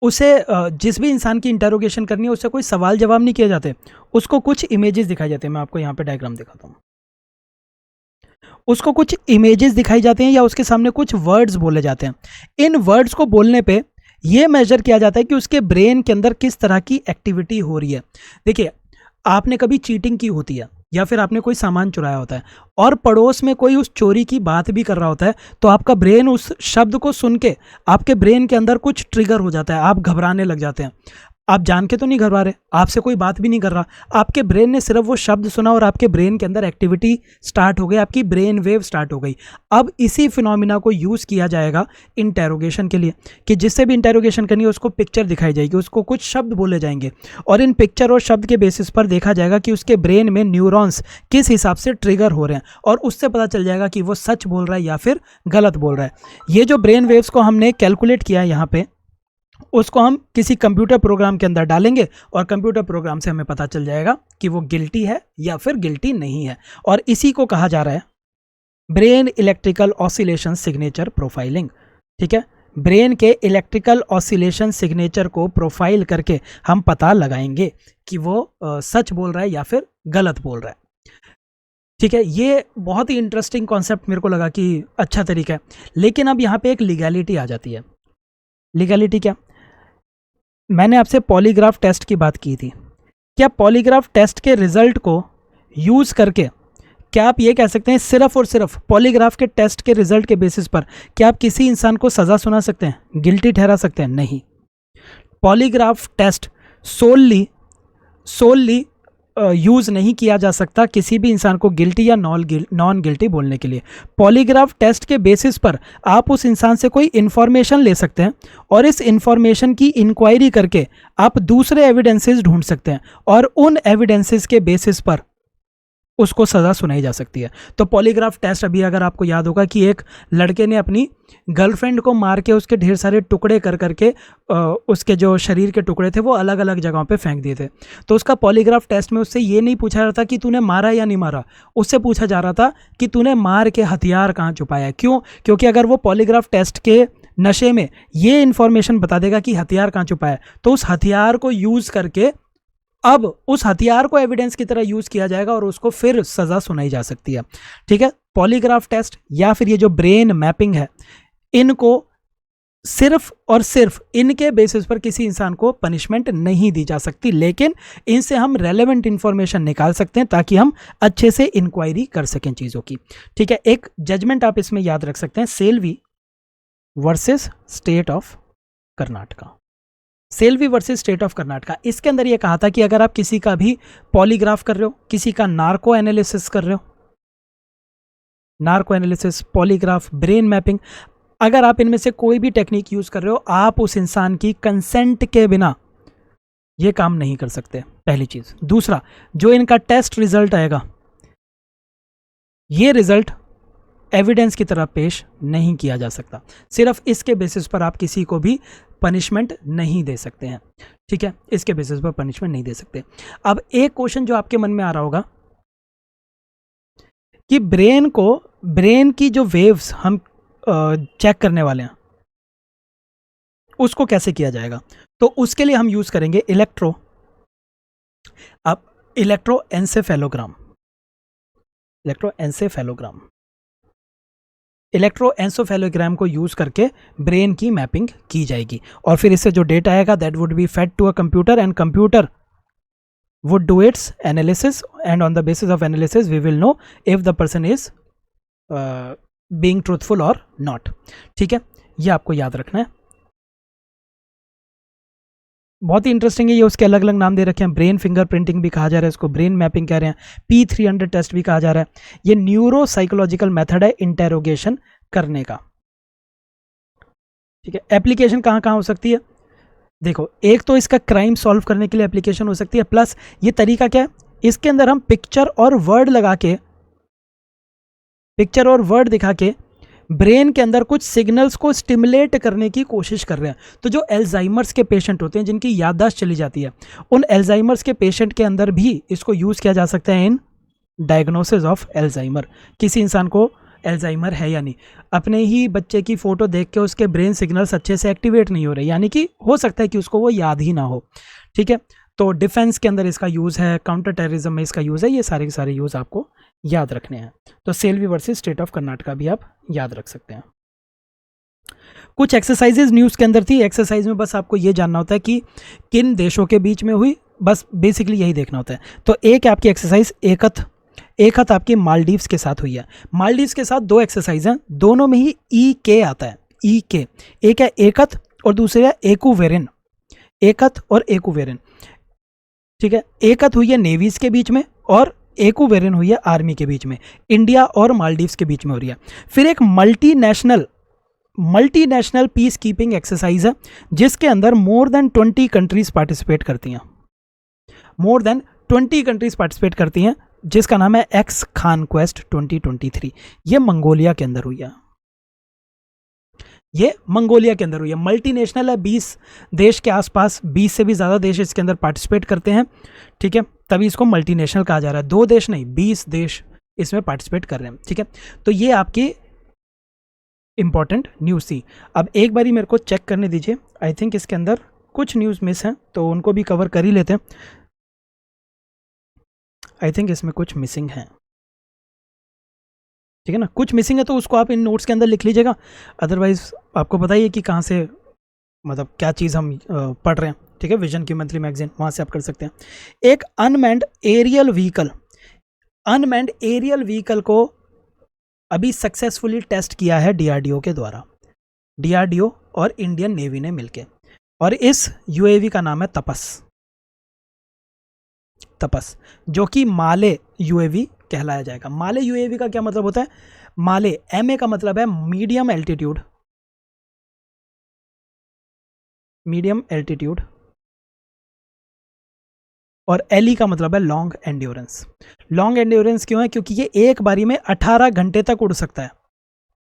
उसे जिस भी इंसान की इंटेरोगेशन करनी है उससे कोई सवाल जवाब नहीं किए जाते, उसको कुछ इमेजेस दिखाई जाते हैं। मैं आपको यहाँ पे डायग्राम दिखाता हूँ। उसको कुछ इमेजेस दिखाई जाते हैं या उसके सामने कुछ वर्ड्स बोले जाते हैं। इन वर्ड्स को बोलने पे ये मेजर किया जाता है कि उसके ब्रेन के अंदर किस तरह की एक्टिविटी हो रही है। देखिए, आपने कभी चीटिंग की होती है या फिर आपने कोई सामान चुराया होता है और पड़ोस में कोई उस चोरी की बात भी कर रहा होता है, तो आपका ब्रेन उस शब्द को सुन के आपके ब्रेन के अंदर कुछ ट्रिगर हो जाता है, आप घबराने लग जाते हैं। आप जान के तो नहीं घबरा रहे, आपसे कोई बात भी नहीं कर रहा, आपके ब्रेन ने सिर्फ वो शब्द सुना और आपके ब्रेन के अंदर एक्टिविटी स्टार्ट हो गई, आपकी ब्रेन वेव स्टार्ट हो गई। अब इसी फिनोमिना को यूज़ किया जाएगा इंटेरोगेशन के लिए, कि जिससे भी इंटेरोगेशन करनी है उसको पिक्चर दिखाई जाएगी, उसको कुछ शब्द बोले जाएंगे और इन पिक्चर और शब्द के बेसिस पर देखा जाएगा कि उसके ब्रेन में न्यूरॉन्स किस हिसाब से ट्रिगर हो रहे हैं और उससे पता चल जाएगा कि वो सच बोल रहा है या फिर गलत बोल रहा है। ये जो ब्रेन वेव्स को हमने कैलकुलेट किया है यहाँ पे, उसको हम किसी कंप्यूटर प्रोग्राम के अंदर डालेंगे और कंप्यूटर प्रोग्राम से हमें पता चल जाएगा कि वो गिल्टी है या फिर गिल्टी नहीं है। और इसी को कहा जा रहा है brain electrical oscillation signature profiling. ठीक है, ब्रेन के इलेक्ट्रिकल ऑसिलेशन सिग्नेचर को प्रोफाइल करके हम पता लगाएंगे कि वो सच बोल रहा है या फिर गलत बोल रहा है। ठीक है, ये बहुत ही इंटरेस्टिंग कॉन्सेप्ट मेरे को लगा कि अच्छा तरीका है। लेकिन अब यहाँ पे एक लीगैलिटी आ जाती है। लीगैलिटी क्या? मैंने आपसे पॉलीग्राफ टेस्ट की बात की थी। क्या पॉलीग्राफ टेस्ट के रिजल्ट को यूज़ करके क्या आप ये कह सकते हैं सिर्फ और सिर्फ पॉलीग्राफ के टेस्ट के रिजल्ट के बेसिस पर क्या आप किसी इंसान को सज़ा सुना सकते हैं, गिल्टी ठहरा सकते हैं? नहीं। पॉलीग्राफ टेस्ट सोलली यूज़ नहीं किया जा सकता किसी भी इंसान को गिल्टी या नॉन गिल्टी बोलने के लिए। पॉलीग्राफ टेस्ट के बेसिस पर आप उस इंसान से कोई इन्फॉर्मेशन ले सकते हैं और इस इन्फॉर्मेशन की इंक्वायरी करके आप दूसरे एविडेंसेस ढूंढ सकते हैं और उन एविडेंसेस के बेसिस पर उसको सज़ा सुनाई जा सकती है। तो पॉलीग्राफ टेस्ट, अभी अगर आपको याद होगा कि एक लड़के ने अपनी गर्लफ्रेंड को मार के उसके ढेर सारे टुकड़े कर करके उसके जो शरीर के टुकड़े थे वो अलग अलग जगहों पे फेंक दिए थे। तो उसका पॉलीग्राफ टेस्ट में उससे ये नहीं पूछा जा रहा था कि तूने मारा या नहीं मारा, उससे पूछा जा रहा था कि तूने मार के हथियार कहाँ छुपाया। क्यों? क्योंकि अगर वो पॉलीग्राफ टेस्ट के नशे में ये इन्फॉर्मेशन बता देगा कि हथियार कहाँ छुपाया, तो उस हथियार को यूज़ करके अब उस हथियार को एविडेंस की तरह यूज़ किया जाएगा और उसको फिर सज़ा सुनाई जा सकती है। ठीक है, पॉलीग्राफ टेस्ट या फिर ये जो ब्रेन मैपिंग है, इनको सिर्फ और सिर्फ इनके बेसिस पर किसी इंसान को पनिशमेंट नहीं दी जा सकती, लेकिन इनसे हम रेलेवेंट इंफॉर्मेशन निकाल सकते हैं ताकि हम अच्छे से इंक्वायरी कर सकें चीज़ों की। ठीक है, एक जजमेंट आप इसमें याद रख सकते हैं, Selvi versus state of Karnataka. Selvi versus state of Karnataka, इसके अंदर ये कहा था कि अगर आप किसी का भी पॉलीग्राफ कर रहे हो, किसी का नार्को एनालिसिस कर रहे हो, narco analysis, polygraph, brain mapping, अगर आप इनमें से कोई भी टेक्निक यूज कर रहे हो, आप उस इंसान की कंसेंट के बिना ये काम नहीं कर सकते, पहली चीज। दूसरा, जो इनका टेस्ट रिजल्ट आएगा, ये रिजल्ट एविडेंस की तरह पेश नहीं किया जा सकता। सिर्फ इसके बेसिस पर आप किसी को भी पनिशमेंट नहीं दे सकते हैं। ठीक है, इसके बेसिस पर पनिशमेंट नहीं दे सकते। अब एक क्वेश्चन जो आपके मन में आ रहा होगा कि ब्रेन की जो वेव्स हम चेक करने वाले हैं उसको कैसे किया जाएगा, तो उसके लिए हम यूज करेंगे इलेक्ट्रोएन्सेफेलोग्राम। इलेक्ट्रोएंसेफेलोग्राम। इलेक्ट्रोएंसेफेलोग्राम को यूज करके ब्रेन की मैपिंग की जाएगी और फिर इससे जो डेटा आएगा that would be fed to a computer and computer would do its analysis, and on the basis of analysis we will know if the person is being truthful or not। ठीक है, ये आपको याद रखना है, बहुत ही interesting है ये। उसके अलग अलग नाम दे रखे हैं, ब्रेन फिंगरप्रिंटिंग भी कहा जा रहा है इसको, ब्रेन मैपिंग कह रहे हैं, P300 टेस्ट भी कहा जा रहा है। ये न्यूरो साइकोलॉजिकल मेथड है इंटेरोगेशन करने का। ठीक है, एप्लीकेशन कहाँ कहाँ हो सकती है, देखो एक तो इसका क्राइम सॉल्व करने के लिए एप्लीकेशन हो सकती है, प्लस ये तरीका क्या है, इसके अंदर हम पिक्चर और वर्ड लगा के, पिक्चर और वर्ड दिखा के ब्रेन के अंदर कुछ सिग्नल्स को स्टिमुलेट करने की कोशिश कर रहे हैं। तो जो एल्जाइमर्स के पेशेंट होते हैं जिनकी याददाश्त चली जाती है, उन एल्जाइमर्स के पेशेंट के अंदर भी इसको यूज किया जा सकता है इन डायग्नोसिस ऑफ एल्जाइमर। किसी इंसान को एल्जाइमर है या नहीं, अपने ही बच्चे की फ़ोटो देख के उसके ब्रेन सिग्नल्स अच्छे से एक्टिवेट नहीं हो रहे, यानी कि हो सकता है कि उसको वो याद ही ना हो। ठीक है, तो डिफेंस के अंदर इसका यूज़ है, काउंटर टेररिज्म में इसका यूज़ है, ये सारे के सारे यूज़ आपको याद रखने हैं। तो Selvi versus state of Karnataka भी आप याद रख सकते हैं। कुछ एक्सरसाइजेज न्यूज़ के अंदर थी, एक्सरसाइज में बस आपको ये जानना होता है कि किन देशों के बीच में हुई, बस बेसिकली यही देखना होता है। तो एक आपकी एक्सरसाइज एक हथ आपकी मालदीव्स के साथ हुई है। मालदीव्स के साथ दो एक्सरसाइज हैं, दोनों में ही EK आता है, EK। एक है एकथ और दूसरे है एकूवेरिन, एकथ और एकूवेरिन। ठीक है, एकथ हुई है नेवीज के बीच में और एकूवेरिन हुई है आर्मी के बीच में, इंडिया और मालदीव्स के बीच में हो रही है। फिर एक मल्टीनेशनल पीस कीपिंग एक्सरसाइज है जिसके अंदर मोर देन 20 कंट्रीज पार्टिसिपेट करती हैं, मोर देन 20 कंट्रीज पार्टिसिपेट करती हैं, जिसका नाम है एक्स कॉन्क्वेस्ट 2023। ये मंगोलिया के अंदर हुई है, ये मंगोलिया के अंदर हुई है। मल्टीनेशनल है, 20 देश के आसपास, 20 से भी ज़्यादा देश इसके अंदर पार्टिसिपेट करते हैं। ठीक है, तभी इसको मल्टीनेशनल कहा जा रहा है, 2 देश नहीं 20 देश इसमें पार्टिसिपेट कर रहे हैं। ठीक है, तो ये आपकी इंपॉर्टेंट न्यूज़ थी। अब एक बारी मेरे को चेक करने दीजिए, आई थिंक इसके अंदर कुछ न्यूज़ मिस हैं तो उनको भी कवर कर ही लेते हैं। आई थिंक इसमें कुछ मिसिंग है, ठीक है ना, कुछ मिसिंग है तो उसको आप इन नोट्स के अंदर लिख लीजिएगा, अदरवाइज आपको बताइए कि कहाँ से, मतलब क्या चीज़ हम पढ़ रहे हैं। ठीक है, विजन की मंथली मैगजीन, वहाँ से आप कर सकते हैं। एक अनमैन्ड एरियल व्हीकल को अभी सक्सेसफुली टेस्ट किया है DRDO के द्वारा, DRDO और इंडियन नेवी ने मिलकर, और इस UAV का नाम है तपस, जो कि माले UAV कहलाया जाएगा। माले UAV का क्या मतलब होता है, माले MA का मतलब है मीडियम एल्टीट्यूड और LE का मतलब है लॉन्ग एंड्योरेंस। लॉन्ग एंड्योरेंस क्यों है, क्योंकि ये एक बारी में 18 घंटे तक उड़ सकता है,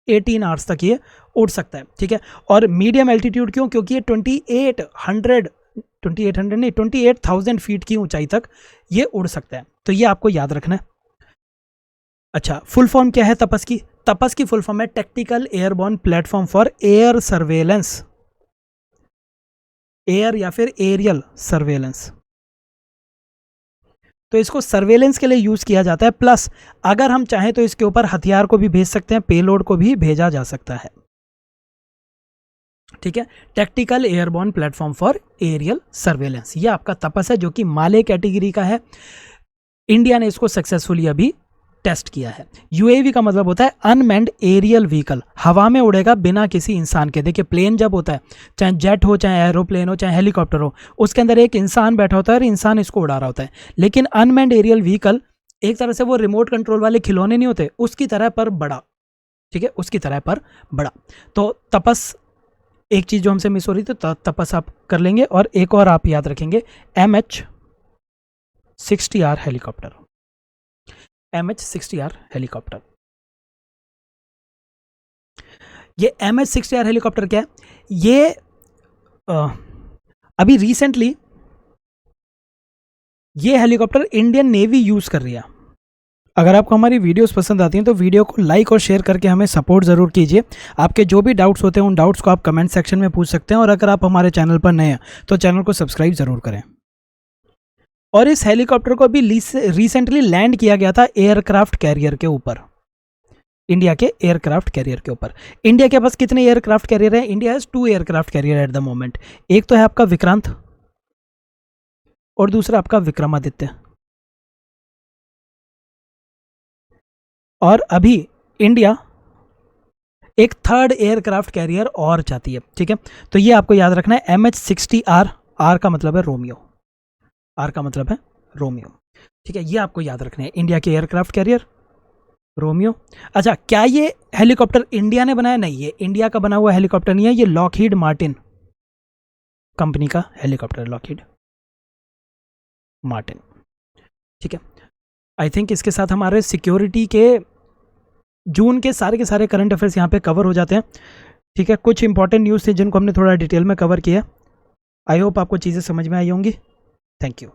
18 आवर्स तक ये उड़ सकता है। ठीक है, और मीडियम एल्टीट्यूड क्यों, क्योंकि ये 28,000 फीट की ऊंचाई तक ये उड़ सकता है। तो ये आपको याद रखना है। अच्छा, फुल फॉर्म क्या है तपस की? तपस की फुल फॉर्म है tactical airborne platform for air surveillance, air या फिर एरियल सर्वेलेंस। तो इसको सर्वेलेंस के लिए यूज किया जाता है, प्लस अगर हम चाहें तो इसके ऊपर हथियार को भी भेज सकते हैं, पेलोड को भी भेजा जा सकता है। ठीक है, tactical airborne platform for aerial surveillance, ये आपका तपस है जो कि माले कैटेगरी का है। इंडिया ने इसको सक्सेसफुली अभी टेस्ट किया है। UAV का मतलब होता है अनमैन्ड एरियल व्हीकल, हवा में उड़ेगा बिना किसी इंसान के। देखिए प्लेन जब होता है, चाहे जेट हो, चाहे एरोप्लेन हो, चाहे हेलीकॉप्टर हो, उसके अंदर एक इंसान बैठा होता है और इंसान इसको उड़ा रहा होता है। लेकिन अनमैन्ड एरियल व्हीकल एक तरह से वो रिमोट कंट्रोल वाले खिलौने नहीं होते, उसकी तरह पर बड़ा। ठीक है, उसकी तरह पर बड़ा। तो तपस एक चीज़ जो हमसे मिस हो रही थी, तो तपस आप कर लेंगे। और एक और आप याद रखेंगे, MH-60R हेलीकॉप्टर, MH-60R हेलीकॉप्टर। ये MH-60R हेलीकॉप्टर क्या है, ये अभी रिसेंटली ये हेलीकॉप्टर इंडियन नेवी यूज कर रही है। अगर आपको हमारी वीडियोस पसंद आती हैं तो वीडियो को लाइक और शेयर करके हमें सपोर्ट ज़रूर कीजिए। आपके जो भी डाउट्स होते हैं उन डाउट्स को आप कमेंट सेक्शन में पूछ सकते हैं, और अगर आप हमारे चैनल पर नए हैं तो चैनल को सब्सक्राइब ज़रूर करें। और इस हेलीकॉप्टर को भी रिसेंटली लैंड किया गया था एयरक्राफ्ट कैरियर के ऊपर, इंडिया के एयरक्राफ्ट कैरियर के ऊपर। इंडिया के पास कितने एयरक्राफ्ट कैरियर हैं? India has 2 aircraft carrier at the moment. एक तो है आपका विक्रांत और दूसरा आपका विक्रमादित्य। और अभी इंडिया एक थर्ड एयरक्राफ्ट कैरियर और चाहती है, ठीक है। तो ये आपको याद रखना है, MH-60R, आर का मतलब है रोमियो, आर का मतलब है रोमियो, ठीक है। ये आपको याद रखना है, इंडिया के एयरक्राफ्ट कैरियर रोमियो। अच्छा, क्या ये हेलीकॉप्टर इंडिया ने बनाया? नहीं, ये इंडिया का बना हुआ हेलीकॉप्टर नहीं है, ये लॉकहीड मार्टिन कंपनी का हेलीकॉप्टर, लॉकहीड मार्टिन, ठीक है। आई थिंक इसके साथ हमारे सिक्योरिटी के जून के सारे करंट अफेयर्स यहाँ पे कवर हो जाते हैं, ठीक है। कुछ इंपॉर्टेंट न्यूज़ थे जिनको हमने थोड़ा डिटेल में कवर किया। आई होप आपको चीज़ें समझ में आई होंगी। Thank you.